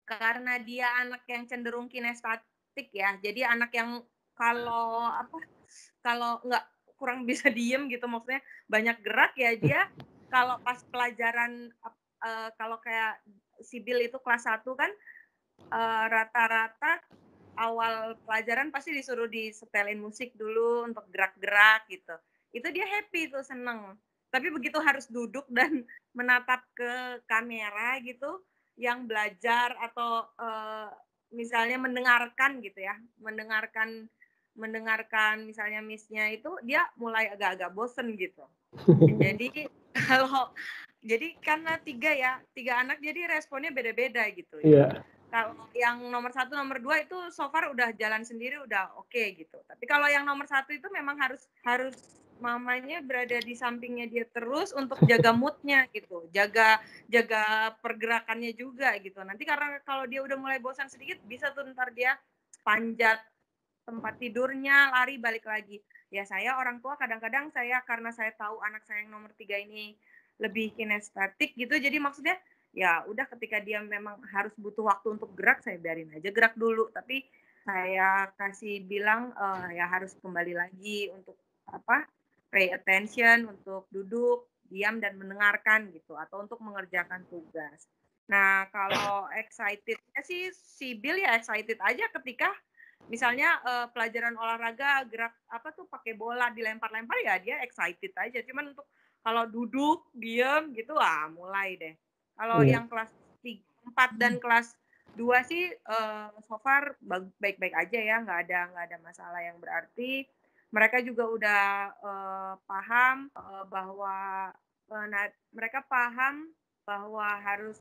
karena dia anak yang cenderung kinestetik ya, jadi anak yang kalau nggak kurang bisa diem gitu, maksudnya banyak gerak ya dia. Kalau pas pelajaran kalau kayak Sibil itu kelas 1 kan rata-rata awal pelajaran pasti disuruh disetelin musik dulu untuk gerak-gerak gitu. Itu dia happy tuh, seneng. Tapi begitu harus duduk dan menatap ke kamera gitu, yang belajar atau misalnya mendengarkan gitu ya, mendengarkan misalnya miss-nya itu, dia mulai agak-agak bosen gitu. Jadi karena 3 anak jadi responnya beda-beda gitu. Iya. Kalau yang nomor 1, nomor 2 itu so far udah jalan sendiri, udah oke gitu. Tapi kalau yang nomor 1 itu memang harus mamanya berada di sampingnya dia terus untuk jaga moodnya gitu, jaga pergerakannya juga gitu. Nanti karena kalau dia udah mulai bosan sedikit, bisa tuh ntar dia panjat tempat tidurnya, lari balik lagi. Ya saya orang tua kadang-kadang karena saya tahu anak saya yang nomor 3 ini lebih kinestetik gitu, jadi maksudnya ya udah ketika dia memang harus butuh waktu untuk gerak, saya biarin aja gerak dulu. Tapi saya kasih bilang ya harus kembali lagi untuk pay attention, untuk duduk, diam dan mendengarkan gitu, atau untuk mengerjakan tugas. Nah kalau excitednya sih Sibil ya excited aja ketika misalnya pelajaran olahraga gerak pakai bola dilempar-lempar, ya dia excited aja. Cuman untuk kalau duduk diam gitu mulai deh. Kalau yang kelas 4 dan kelas 2 sih so far baik-baik aja ya, nggak ada masalah yang berarti. Mereka juga udah paham bahwa mereka paham bahwa harus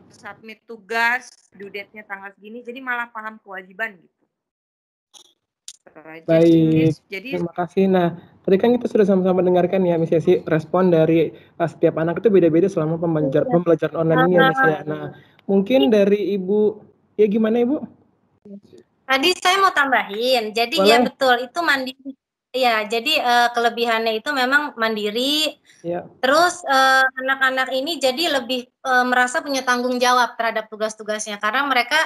submit tugas, due date-nya tanggal segini, jadi malah paham kewajiban gitu. Baik, terima kasih. Nah, tadi kan kita sudah sama-sama mendengarkan ya, Miss Yesi, respon dari setiap anak itu beda-beda selama pembelajaran online ini ya, Miss ya. Nah, mungkin dari Ibu, ya gimana Ibu? Tadi saya mau tambahin, jadi ya betul, itu mandiri. Ya, jadi kelebihannya itu memang mandiri. Ya. Terus anak-anak ini jadi lebih merasa punya tanggung jawab terhadap tugas-tugasnya, karena mereka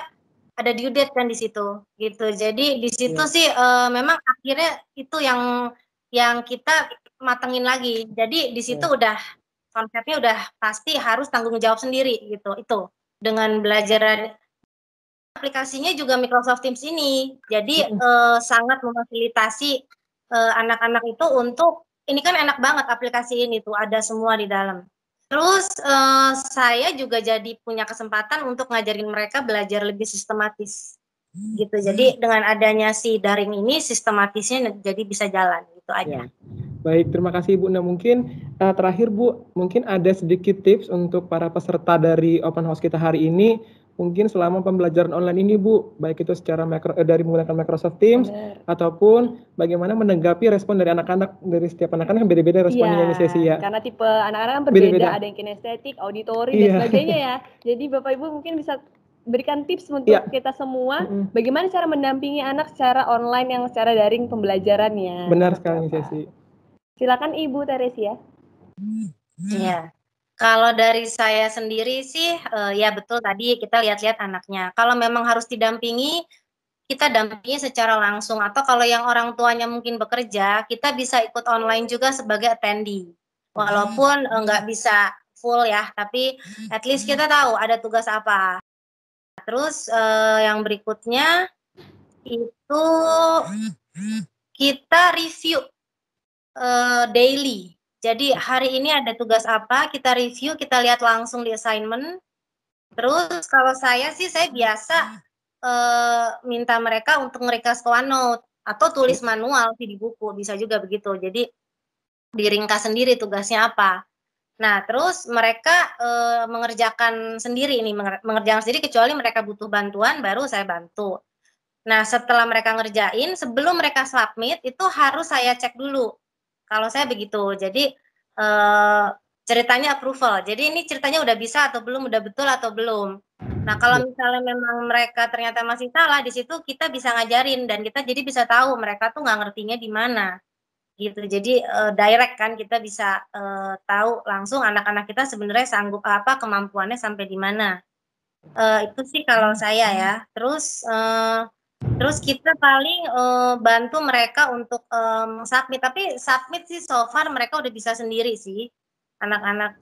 ada due date kan di situ gitu. Jadi di situ sih memang akhirnya itu yang kita matengin lagi. Jadi di situ udah konsepnya udah pasti harus tanggung jawab sendiri gitu. Itu dengan belajar aplikasinya juga Microsoft Teams ini. Jadi sangat memfasilitasi anak-anak itu untuk, ini kan enak banget aplikasi ini tuh, ada semua di dalam. Terus saya juga jadi punya kesempatan untuk ngajarin mereka belajar lebih sistematis gitu. Jadi dengan adanya si daring ini, sistematisnya jadi bisa jalan gitu aja. Baik, terima kasih Ibu. Nah mungkin terakhir Bu, mungkin ada sedikit tips untuk para peserta dari open house kita hari ini mungkin selama pembelajaran online ini Bu, baik itu secara dari menggunakan Microsoft Teams ataupun bagaimana menanggapi respon dari anak-anak, dari setiap anak-anak kan beda-beda responnya ini sesi ya. Karena tipe anak-anak kan berbeda, ada yang kinestetik, auditori dan sebagainya ya. Jadi Bapak Ibu mungkin bisa berikan tips untuk kita semua bagaimana cara mendampingi anak secara online yang secara daring pembelajarannya. Benar sekali sesi. Silakan Ibu Teresia. Iya. Kalau dari saya sendiri sih, ya betul tadi kita lihat-lihat anaknya. Kalau memang harus didampingi, kita dampingi secara langsung. Atau kalau yang orang tuanya mungkin bekerja, kita bisa ikut online juga sebagai attendee. Walaupun nggak bisa full ya, tapi at least kita tahu ada tugas apa. Terus yang berikutnya itu kita review daily. Jadi hari ini ada tugas apa, kita review, kita lihat langsung di assignment. Terus kalau saya sih, saya biasa minta mereka untuk nge-request ke OneNote atau tulis manual sih di buku, bisa juga begitu. Jadi diringkas sendiri tugasnya apa. Nah, terus mereka mengerjakan sendiri kecuali mereka butuh bantuan, baru saya bantu. Nah, setelah mereka ngerjain, sebelum mereka submit, itu harus saya cek dulu. Kalau saya begitu, jadi ceritanya approval. Jadi ini ceritanya udah bisa atau belum, udah betul atau belum. Nah, kalau misalnya memang mereka ternyata masih salah, di situ kita bisa ngajarin dan kita jadi bisa tahu mereka tuh nggak ngertinya di mana. Gitu. Jadi direct kan kita bisa tahu langsung anak-anak kita sebenarnya sanggup apa, kemampuannya sampai di mana. Itu sih kalau saya ya. Terus kita paling bantu mereka untuk submit, tapi submit sih so far mereka udah bisa sendiri sih anak-anak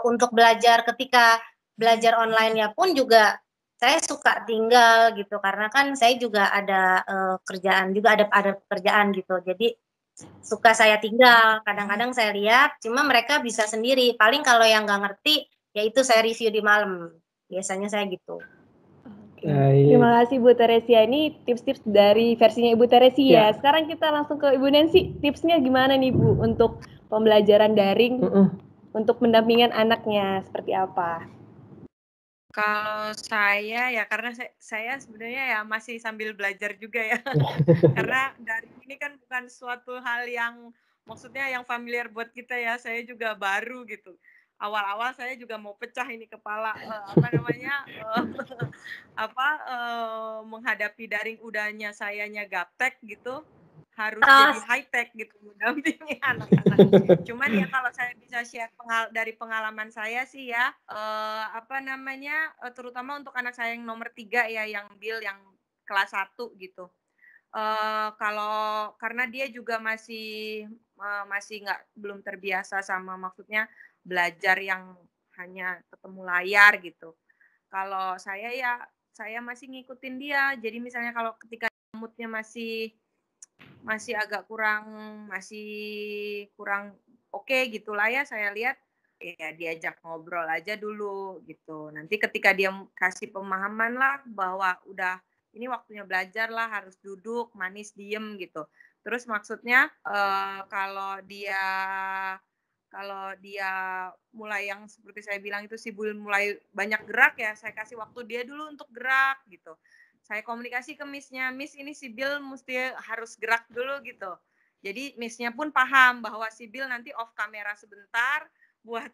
untuk belajar. Ketika belajar online-nya pun juga saya suka tinggal gitu, karena kan saya juga ada kerjaan juga, ada pekerjaan gitu, jadi suka saya tinggal, kadang-kadang saya lihat, cuma mereka bisa sendiri. Paling kalau yang nggak ngerti ya itu saya review di malam, biasanya saya gitu. Terima kasih Bu Teresia. Ini tips-tips dari versinya Ibu Teresia. Sekarang kita langsung ke Ibu Nancy. Tipsnya gimana nih Bu untuk pembelajaran daring untuk mendampingkan anaknya seperti apa? Kalau saya ya karena saya sebenarnya ya masih sambil belajar juga ya. Karena daring ini kan bukan suatu hal yang maksudnya yang familiar buat kita ya. Saya juga baru gitu. Awal-awal saya juga mau pecah ini kepala menghadapi daring, udahnya sayanya gaptek gitu, harus jadi high tech gitu mendampingi anak-anak. Cuman ya kalau saya bisa share dari pengalaman saya sih ya, terutama untuk anak saya yang nomor 3 ya, yang Bill yang kelas 1 gitu. Karena dia juga masih belum terbiasa sama maksudnya belajar yang hanya ketemu layar gitu. Kalau saya ya, saya masih ngikutin dia. Jadi misalnya kalau ketika moodnya masih agak kurang oke gitulah ya, saya lihat ya diajak ngobrol aja dulu gitu. Nanti ketika dia kasih pemahaman lah bahwa udah ini waktunya belajar lah, harus duduk, manis, diem gitu. Terus maksudnya kalau dia mulai yang seperti saya bilang itu mulai banyak gerak ya, saya kasih waktu dia dulu untuk gerak gitu. Saya komunikasi ke Miss-nya, Miss ini si Bill mesti harus gerak dulu gitu. Jadi Miss-nya pun paham bahwa si Bill nanti off kamera sebentar buat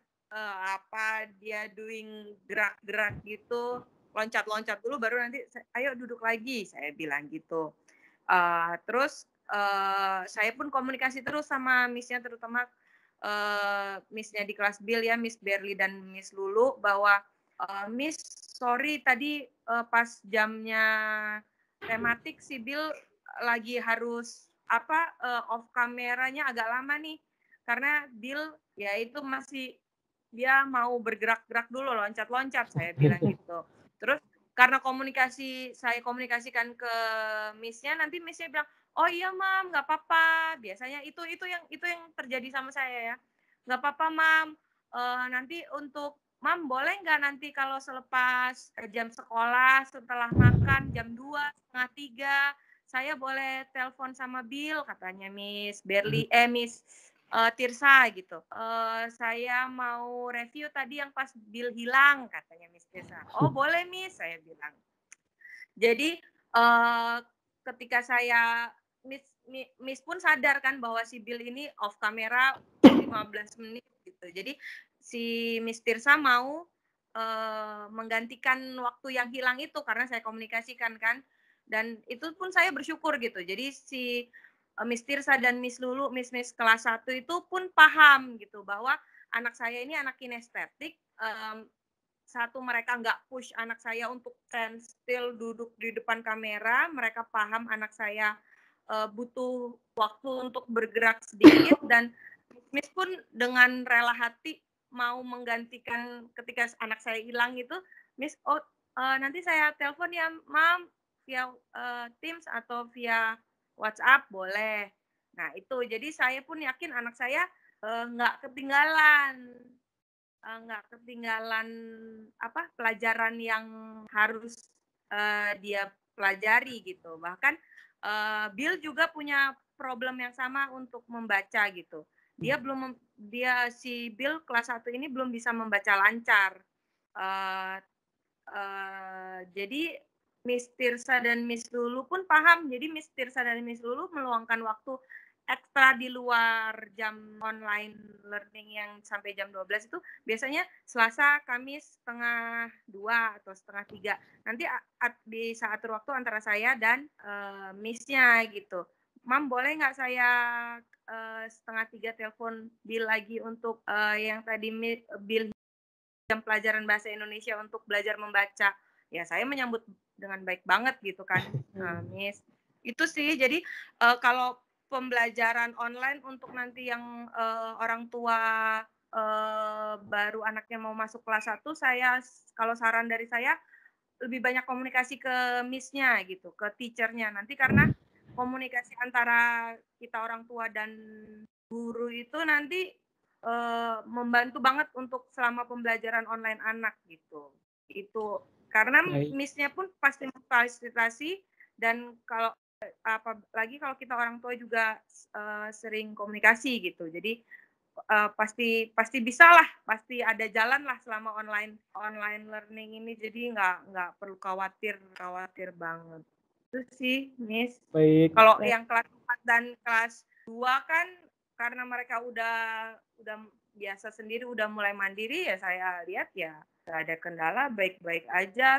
dia doing gerak-gerak gitu, loncat-loncat dulu baru nanti ayo duduk lagi, saya bilang gitu. Terus saya pun komunikasi terus sama Miss-nya, terutama Miss-nya di kelas Bill ya, Miss Berli dan Miss Lulu, bahwa Miss sorry tadi pas jamnya tematik si Bill lagi harus off kameranya agak lama nih, karena Bill ya itu masih dia mau bergerak-gerak dulu, loncat-loncat, saya bilang gitu. Terus karena saya komunikasikan ke Miss-nya, nanti Miss-nya bilang, oh iya Mam, nggak apa-apa. Biasanya itu yang terjadi sama saya ya. Nggak apa-apa Mam. Nanti untuk Mam boleh nggak nanti kalau selepas jam sekolah, setelah makan jam 2, setengah 3, saya boleh telepon sama Bill, katanya Miss Berli, Miss Tirsa gitu. Saya mau review tadi yang pas Bill hilang, katanya Miss Tirsa. Oh boleh Miss, saya bilang. Jadi ketika saya Miss pun sadar kan bahwa si Bill ini off kamera 15 menit gitu. Jadi si Miss Tirsa mau menggantikan waktu yang hilang itu karena saya komunikasikan kan. Dan itu pun saya bersyukur gitu. Jadi si Miss Tirsa dan Miss Lulu, Miss kelas 1 itu pun paham gitu bahwa anak saya ini anak kinestetik. Satu, mereka nggak push anak saya untuk stand still duduk di depan kamera. Mereka paham anak saya butuh waktu untuk bergerak sedikit, dan Miss pun dengan rela hati mau menggantikan ketika anak saya hilang itu. Miss, nanti saya telepon ya Mam, via Teams atau via WhatsApp boleh. Nah itu, jadi saya pun yakin anak saya nggak ketinggalan pelajaran yang harus dia pelajari gitu. Bahkan Bill juga punya problem yang sama untuk membaca gitu. Si Bill kelas 1 ini belum bisa membaca lancar. Jadi Miss Tirsa dan Miss Lulu pun paham. Jadi Miss Tirsa dan Miss Lulu meluangkan waktu ekstra di luar jam online learning yang sampai jam 12 itu biasanya Selasa, Kamis setengah 2 atau setengah 3. Nanti bisa atur waktu antara saya dan Miss-nya gitu. Mam, boleh nggak saya setengah 3 telepon Bill lagi untuk yang tadi Bill jam pelajaran bahasa Indonesia untuk belajar membaca. Ya saya menyambut dengan baik banget gitu kan, Miss. Itu sih, jadi kalau pembelajaran online untuk nanti yang orang tua baru anaknya mau masuk kelas 1, kalau saran dari saya lebih banyak komunikasi ke Miss-nya gitu, ke teacher-nya. Nanti karena komunikasi antara kita orang tua dan guru itu nanti membantu banget untuk selama pembelajaran online anak gitu. Itu karena Miss-nya pun pasti memfasilitasi, dan kalau apalagi kalau kita orang tua juga sering komunikasi gitu. Jadi pasti bisa lah, pasti ada jalan lah selama online learning ini. Jadi nggak perlu khawatir banget. Itu sih, Miss. Baik. Kalau yang kelas 4 dan kelas 2 kan karena mereka udah biasa sendiri, udah mulai mandiri, ya saya lihat ya nggak ada kendala, baik-baik aja,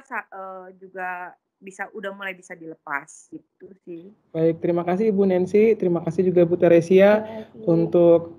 juga udah mulai bisa dilepas gitu sih. Baik, terima kasih Ibu Nancy, terima kasih juga Bu Teresia untuk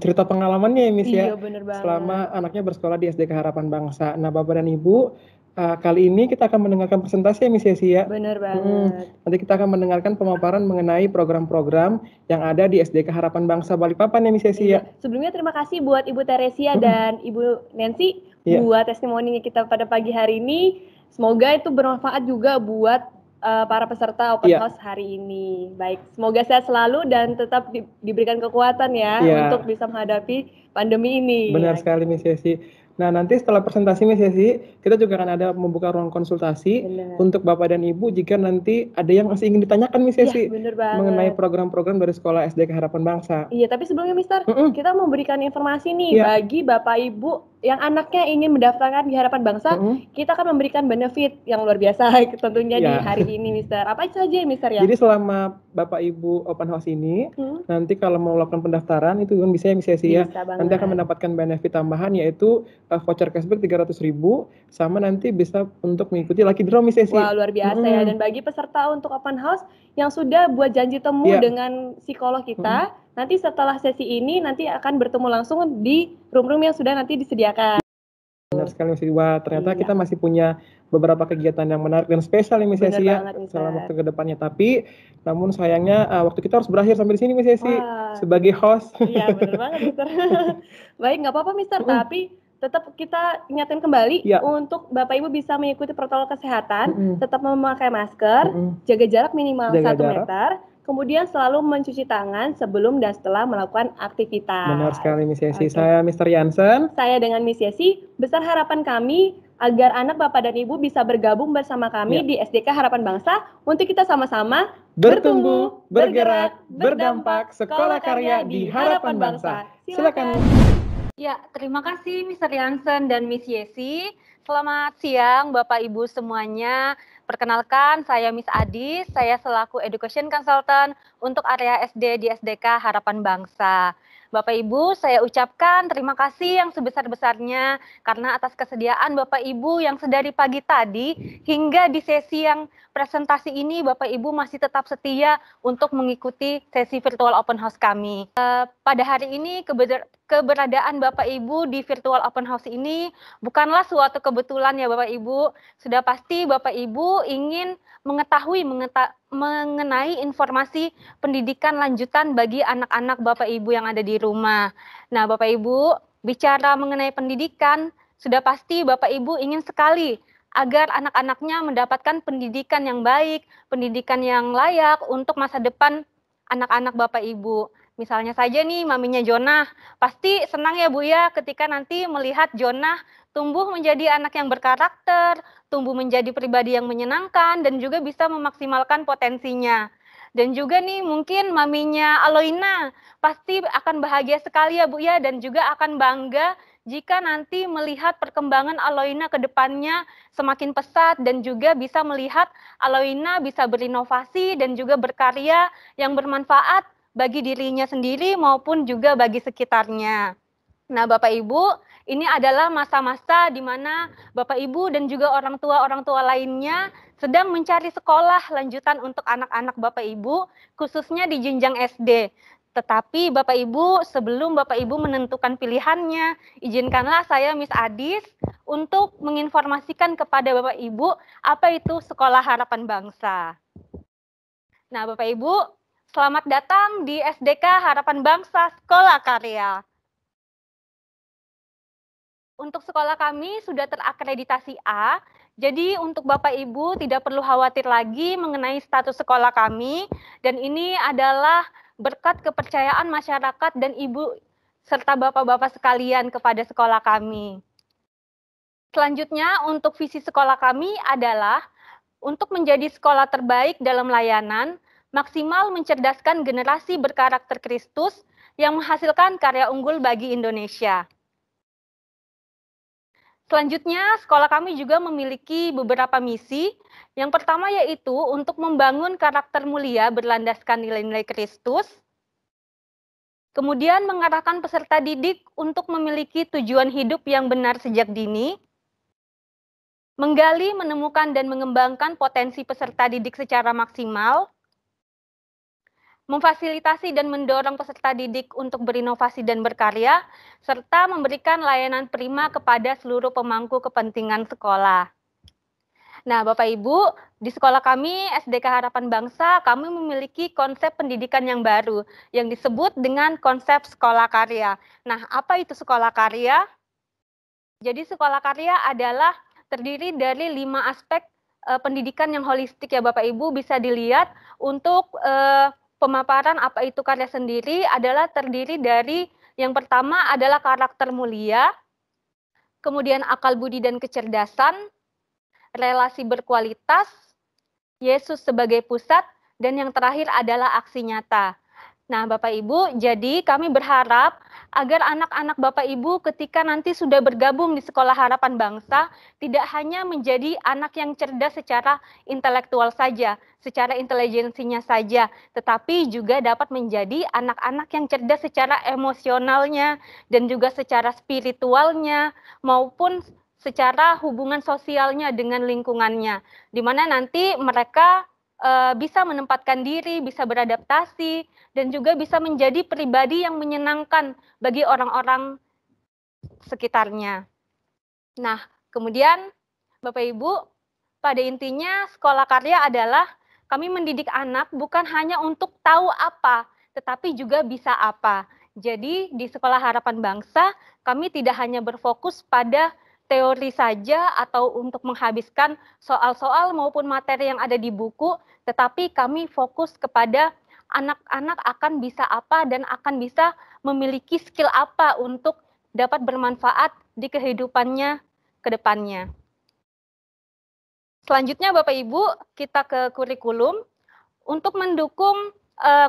cerita pengalamannya ya Miss ya, selama anaknya bersekolah di SDK Harapan Bangsa. Nah Bapak dan Ibu, kali ini kita akan mendengarkan presentasi ya Miss ya. Benar banget. Nanti kita akan mendengarkan pemaparan mengenai program-program yang ada di SDK Harapan Bangsa Balikpapan ya Miss ya. Sebelumnya terima kasih buat Ibu Teresia dan Ibu Nancy buat testimoninya kita pada pagi hari ini. Semoga itu bermanfaat juga buat para peserta Open House hari ini. Baik, semoga sehat selalu dan tetap diberikan kekuatan ya untuk bisa menghadapi pandemi ini. Benar sekali Miss Yesi. Nah nanti setelah presentasi Miss Yesi, kita juga akan ada membuka ruang konsultasi untuk Bapak dan Ibu jika nanti ada yang masih ingin ditanyakan Miss Yesi mengenai program-program dari Sekolah SDK Harapan Bangsa. Iya, tapi sebelumnya Mister, kita memberikan informasi nih bagi Bapak Ibu yang anaknya ingin mendaftarkan di Harapan Bangsa, kita akan memberikan benefit yang luar biasa tentunya di hari ini Mister. Apa saja Mister ya? Jadi selama Bapak Ibu Open House ini, nanti kalau mau melakukan pendaftaran itu kan bisa ya Miss Yesi ya. Nanti akan mendapatkan benefit tambahan yaitu voucher cashback 300.000 sama nanti bisa untuk mengikuti Lucky Draw Miss Yesi. Wah, luar biasa ya. Dan bagi peserta untuk Open House yang sudah buat janji temu dengan psikolog kita, nanti setelah sesi ini nanti akan bertemu langsung di room-room yang sudah nanti disediakan. Benar sekali Miss. Wah, ternyata kita masih punya beberapa kegiatan yang menarik dan spesial nih Miss Yesi ya selama waktu ke depannya. Tapi namun sayangnya waktu kita harus berakhir sampai di sini Miss Yesi sebagai host. Iya, benar banget Mister. Baik, nggak apa-apa Mister, tapi tetap kita ingatkan kembali untuk Bapak Ibu bisa mengikuti protokol kesehatan, tetap memakai masker, jaga jarak minimal 1 meter, kemudian selalu mencuci tangan sebelum dan setelah melakukan aktivitas. Benar sekali Miss Yesi. Saya Mr. Jansen. Saya dengan Miss Yesi. Besar harapan kami agar anak Bapak dan Ibu bisa bergabung bersama kami di SDK Harapan Bangsa untuk kita sama-sama Bertumbuh, bergerak, berdampak, sekolah karya di harapan bangsa. Silakan. Ya, terima kasih Mr. Jansen dan Miss Yesi. Selamat siang Bapak Ibu semuanya. Perkenalkan, saya Miss Adis, saya selaku Education Consultant untuk area SD di SDK Harapan Bangsa. Bapak Ibu, saya ucapkan terima kasih yang sebesar-besarnya karena atas kesediaan Bapak Ibu yang sedari pagi tadi hingga di sesi yang presentasi ini Bapak Ibu masih tetap setia untuk mengikuti sesi virtual open house kami. Pada hari ini keberadaan Bapak Ibu di virtual open house ini bukanlah suatu kebetulan ya Bapak Ibu. Sudah pasti Bapak Ibu ingin mengetahui mengenai informasi pendidikan lanjutan bagi anak-anak Bapak Ibu yang ada di rumah. Nah, Bapak Ibu, bicara mengenai pendidikan, sudah pasti Bapak Ibu ingin sekali agar anak-anaknya mendapatkan pendidikan yang baik, pendidikan yang layak untuk masa depan anak-anak Bapak Ibu. Misalnya saja nih maminya Jonah, pasti senang ya Bu ya ketika nanti melihat Jonah tumbuh menjadi anak yang berkarakter, tumbuh menjadi pribadi yang menyenangkan, dan juga bisa memaksimalkan potensinya. Dan juga nih mungkin maminya Aloina pasti akan bahagia sekali ya Bu ya, dan juga akan bangga jika nanti melihat perkembangan Aloina ke depannya semakin pesat dan juga bisa melihat Aloina bisa berinovasi dan juga berkarya yang bermanfaat bagi dirinya sendiri maupun juga bagi sekitarnya. Nah, Bapak Ibu, ini adalah masa-masa di mana Bapak Ibu dan juga orang tua lainnya sedang mencari sekolah lanjutan untuk anak-anak Bapak Ibu, khususnya di jenjang SD. Tetapi Bapak Ibu, sebelum Bapak Ibu menentukan pilihannya, izinkanlah saya Miss Adis untuk menginformasikan kepada Bapak Ibu apa itu Sekolah Harapan Bangsa. Nah, Bapak Ibu, selamat datang di SDK Harapan Bangsa Sekolah Karya. Untuk sekolah kami sudah terakreditasi A, jadi untuk Bapak Ibu tidak perlu khawatir lagi mengenai status sekolah kami, dan ini adalah berkat kepercayaan masyarakat dan Ibu serta Bapak-Bapak sekalian kepada sekolah kami. Selanjutnya untuk visi sekolah kami adalah untuk menjadi sekolah terbaik dalam layanan, maksimal mencerdaskan generasi berkarakter Kristus yang menghasilkan karya unggul bagi Indonesia. Selanjutnya, sekolah kami juga memiliki beberapa misi. Yang pertama yaitu untuk membangun karakter mulia berlandaskan nilai-nilai Kristus. Kemudian mengarahkan peserta didik untuk memiliki tujuan hidup yang benar sejak dini. Menggali, menemukan, dan mengembangkan potensi peserta didik secara maksimal. Memfasilitasi dan mendorong peserta didik untuk berinovasi dan berkarya, serta memberikan layanan prima kepada seluruh pemangku kepentingan sekolah. Nah, Bapak Ibu, di sekolah kami, SDK Harapan Bangsa, kami memiliki konsep pendidikan yang baru, yang disebut dengan konsep sekolah karya. Nah, apa itu sekolah karya? Jadi, sekolah karya adalah terdiri dari 5 aspek pendidikan yang holistik ya Bapak Ibu, bisa dilihat untuk pemaparan apa itu karya sendiri adalah terdiri dari yang pertama adalah karakter mulia, kemudian akal budi dan kecerdasan, relasi berkualitas, Yesus sebagai pusat, dan yang terakhir adalah aksi nyata. Nah, Bapak Ibu, jadi kami berharap agar anak-anak Bapak Ibu ketika nanti sudah bergabung di Sekolah Harapan Bangsa, tidak hanya menjadi anak yang cerdas secara intelektual saja, secara intelijensinya saja, tetapi juga dapat menjadi anak-anak yang cerdas secara emosionalnya, dan juga secara spiritualnya, maupun secara hubungan sosialnya dengan lingkungannya, di mana nanti mereka bisa menempatkan diri, bisa beradaptasi, dan juga bisa menjadi pribadi yang menyenangkan bagi orang-orang sekitarnya. Nah, kemudian Bapak Ibu, pada intinya sekolah karya adalah kami mendidik anak bukan hanya untuk tahu apa, tetapi juga bisa apa. Jadi di Sekolah Harapan Bangsa, kami tidak hanya berfokus pada teori saja atau untuk menghabiskan soal-soal maupun materi yang ada di buku, tetapi kami fokus kepada anak-anak akan bisa apa dan akan bisa memiliki skill apa untuk dapat bermanfaat di kehidupannya ke depannya. Selanjutnya Bapak Ibu, kita ke kurikulum. Untuk mendukung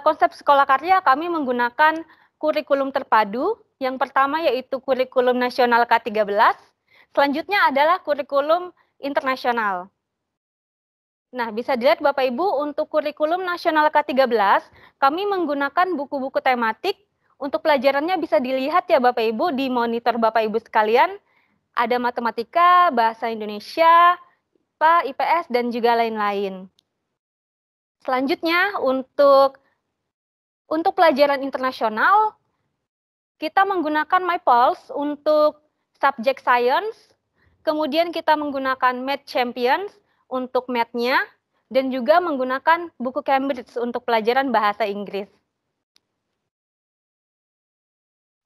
konsep sekolah karya, kami menggunakan kurikulum terpadu. Yang pertama yaitu kurikulum nasional K13. Selanjutnya adalah kurikulum internasional. Nah, bisa dilihat Bapak Ibu, untuk kurikulum nasional K13, kami menggunakan buku-buku tematik. Untuk pelajarannya bisa dilihat ya Bapak Ibu, di monitor Bapak Ibu sekalian. Ada matematika, bahasa Indonesia, IPA, IPS, dan juga lain-lain. Selanjutnya, untuk pelajaran internasional, kita menggunakan MyPulse untuk subjek science, kemudian kita menggunakan Math Champions untuk math-nya, dan juga menggunakan buku Cambridge untuk pelajaran bahasa Inggris.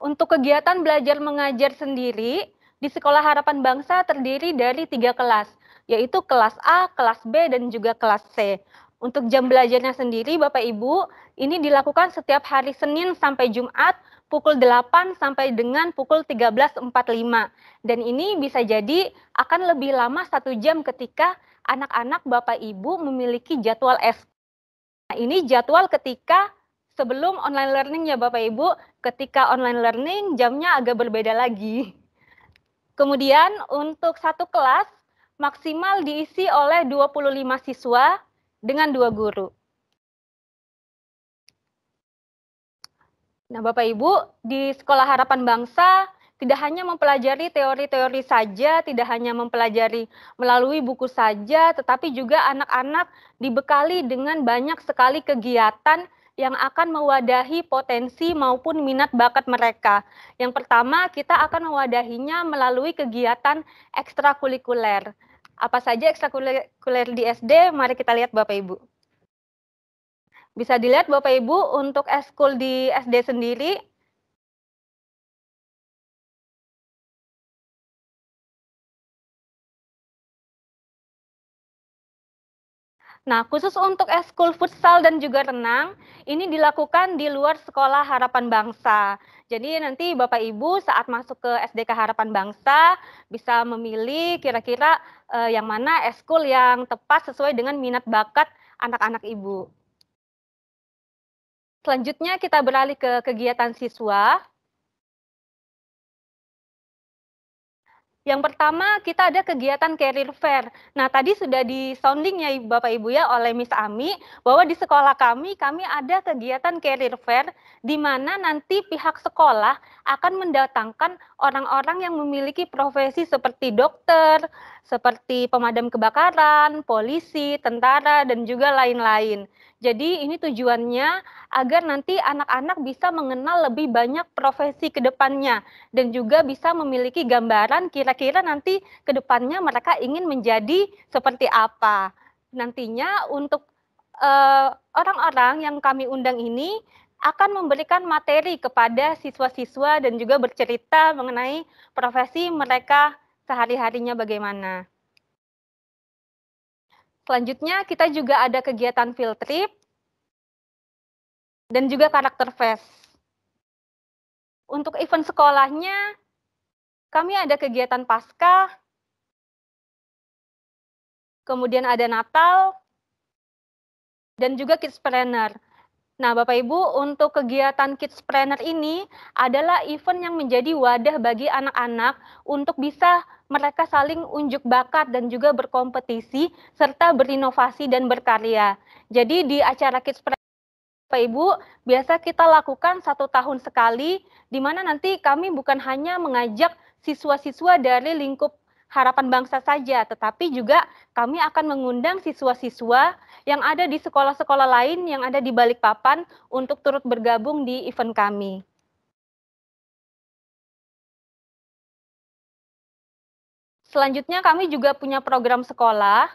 Untuk kegiatan belajar mengajar sendiri, di Sekolah Harapan Bangsa terdiri dari 3 kelas, yaitu kelas A, kelas B, dan juga kelas C. Untuk jam belajarnya sendiri, Bapak Ibu, ini dilakukan setiap hari Senin sampai Jumat, pukul 8 sampai dengan pukul 13.45. Dan ini bisa jadi akan lebih lama 1 jam ketika anak-anak Bapak Ibu memiliki jadwal Nah, ini jadwal ketika sebelum online learning ya Bapak Ibu, ketika online learning jamnya agak berbeda lagi. Kemudian untuk 1 kelas maksimal diisi oleh 25 siswa dengan 2 guru. Nah, Bapak Ibu, di Sekolah Harapan Bangsa tidak hanya mempelajari teori-teori saja, tidak hanya mempelajari melalui buku saja, tetapi juga anak-anak dibekali dengan banyak sekali kegiatan yang akan mewadahi potensi maupun minat bakat mereka. Yang pertama, kita akan mewadahinya melalui kegiatan ekstrakurikuler. Apa saja ekstrakurikuler di SD? Mari kita lihat Bapak Ibu. Bisa dilihat Bapak Ibu untuk eskul di SD sendiri. Nah, khusus untuk eskul futsal dan juga renang, ini dilakukan di luar Sekolah Harapan Bangsa. Jadi nanti Bapak Ibu saat masuk ke SDK Harapan Bangsa bisa memilih kira-kira yang mana eskul yang tepat sesuai dengan minat bakat anak-anak Ibu. Selanjutnya kita beralih ke kegiatan siswa. Yang pertama, kita ada kegiatan career fair. Nah, tadi sudah di sounding ya Bapak Ibu ya oleh Miss Ami, bahwa di sekolah kami ada kegiatan career fair, di mana nanti pihak sekolah akan mendatangkan orang-orang yang memiliki profesi seperti dokter, seperti pemadam kebakaran, polisi, tentara, dan juga lain-lain. Jadi ini tujuannya agar nanti anak-anak bisa mengenal lebih banyak profesi ke depannya dan juga bisa memiliki gambaran kira-kira nanti ke depannya mereka ingin menjadi seperti apa. Nantinya untuk orang-orang yang kami undang ini akan memberikan materi kepada siswa-siswa dan juga bercerita mengenai profesi mereka sehari-harinya bagaimana. Selanjutnya kita juga ada kegiatan field trip dan juga karakter fest. Untuk event sekolahnya, kami ada kegiatan Paskah, kemudian ada Natal, dan juga Kidspreneur. Nah, Bapak Ibu, untuk kegiatan Kidspreneur ini adalah event yang menjadi wadah bagi anak-anak untuk bisa mereka saling unjuk bakat dan juga berkompetisi serta berinovasi dan berkarya. Jadi di acara Kidspreneur Bapak Ibu, biasa kita lakukan 1 tahun sekali, di mana nanti kami bukan hanya mengajak siswa-siswa dari lingkup Harapan Bangsa saja, tetapi juga kami akan mengundang siswa-siswa yang ada di sekolah-sekolah lain yang ada di Balikpapan untuk turut bergabung di event kami. Selanjutnya kami juga punya program sekolah.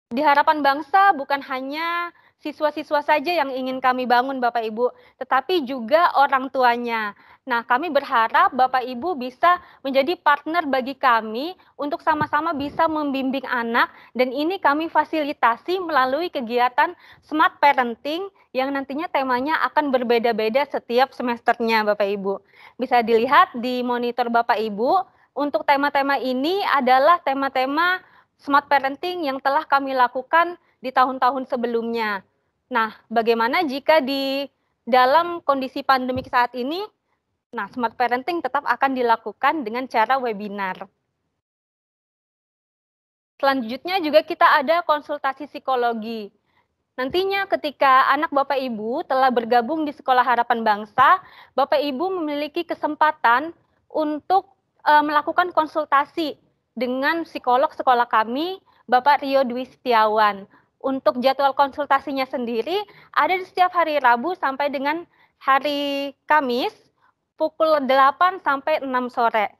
Di Harapan Bangsa bukan hanya siswa-siswa saja yang ingin kami bangun Bapak Ibu, tetapi juga orang tuanya. Nah, kami berharap Bapak Ibu bisa menjadi partner bagi kami untuk sama-sama bisa membimbing anak, dan ini kami fasilitasi melalui kegiatan Smart Parenting yang nantinya temanya akan berbeda-beda setiap semesternya Bapak Ibu. Bisa dilihat di monitor Bapak Ibu, untuk tema-tema ini adalah tema-tema Smart Parenting yang telah kami lakukan di tahun-tahun sebelumnya. Nah, bagaimana jika di dalam kondisi pandemik saat ini, nah, smart parenting tetap akan dilakukan dengan cara webinar. Selanjutnya juga kita ada konsultasi psikologi. Nantinya ketika anak Bapak Ibu telah bergabung di Sekolah Harapan Bangsa, Bapak Ibu memiliki kesempatan untuk melakukan konsultasi dengan psikolog sekolah kami, Bapak Rio Dwi Setiawan. Untuk jadwal konsultasinya sendiri ada di setiap hari Rabu sampai dengan hari Kamis pukul 8 sampai 6 sore.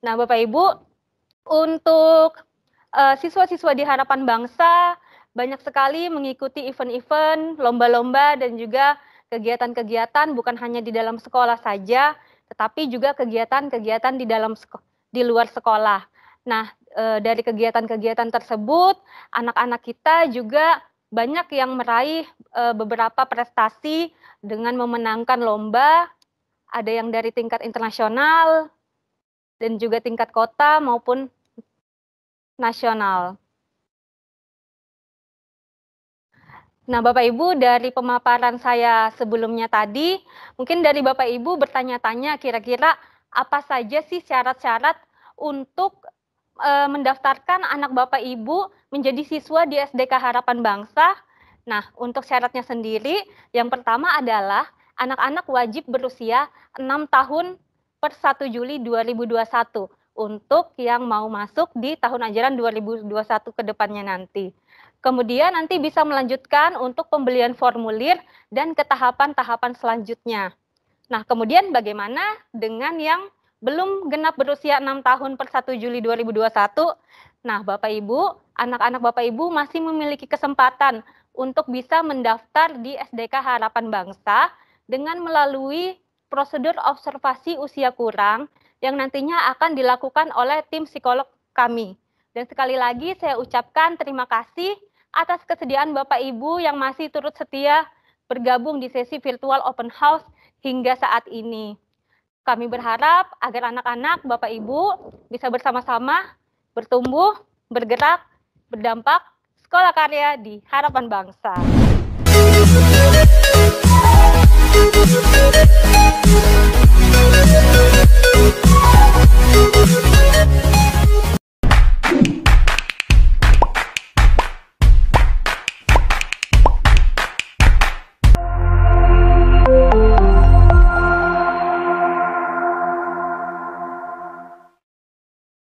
Nah, Bapak Ibu, untuk siswa-siswa di Harapan Bangsa banyak sekali mengikuti event-event, lomba-lomba, dan juga kegiatan-kegiatan bukan hanya di dalam sekolah saja, tetapi juga kegiatan-kegiatan di luar sekolah. Nah, dari kegiatan-kegiatan tersebut, anak-anak kita juga banyak yang meraih beberapa prestasi dengan memenangkan lomba, ada yang dari tingkat internasional, dan juga tingkat kota maupun nasional. Nah, Bapak Ibu, dari pemaparan saya sebelumnya tadi, mungkin dari Bapak Ibu bertanya-tanya kira-kira apa saja sih syarat-syarat untuk mendaftarkan anak Bapak Ibu menjadi siswa di SDK Harapan Bangsa. Nah, untuk syaratnya sendiri, yang pertama adalah anak-anak wajib berusia 6 tahun per 1 Juli 2021 untuk yang mau masuk di tahun ajaran 2021 ke depannya nanti. Kemudian nanti bisa melanjutkan untuk pembelian formulir dan ke tahapan-tahapan selanjutnya. Nah, kemudian bagaimana dengan yang belum genap berusia 6 tahun per 1 Juli 2021? Nah, Bapak Ibu, anak-anak Bapak Ibu masih memiliki kesempatan untuk bisa mendaftar di SDK Harapan Bangsa dengan melalui prosedur observasi usia kurang yang nantinya akan dilakukan oleh tim psikolog kami. Dan sekali lagi saya ucapkan terima kasih atas kesediaan Bapak Ibu yang masih turut setia bergabung di sesi virtual open house hingga saat ini. Kami berharap agar anak-anak Bapak Ibu bisa bersama-sama bertumbuh, bergerak, berdampak, sekolah karya di Harapan Bangsa.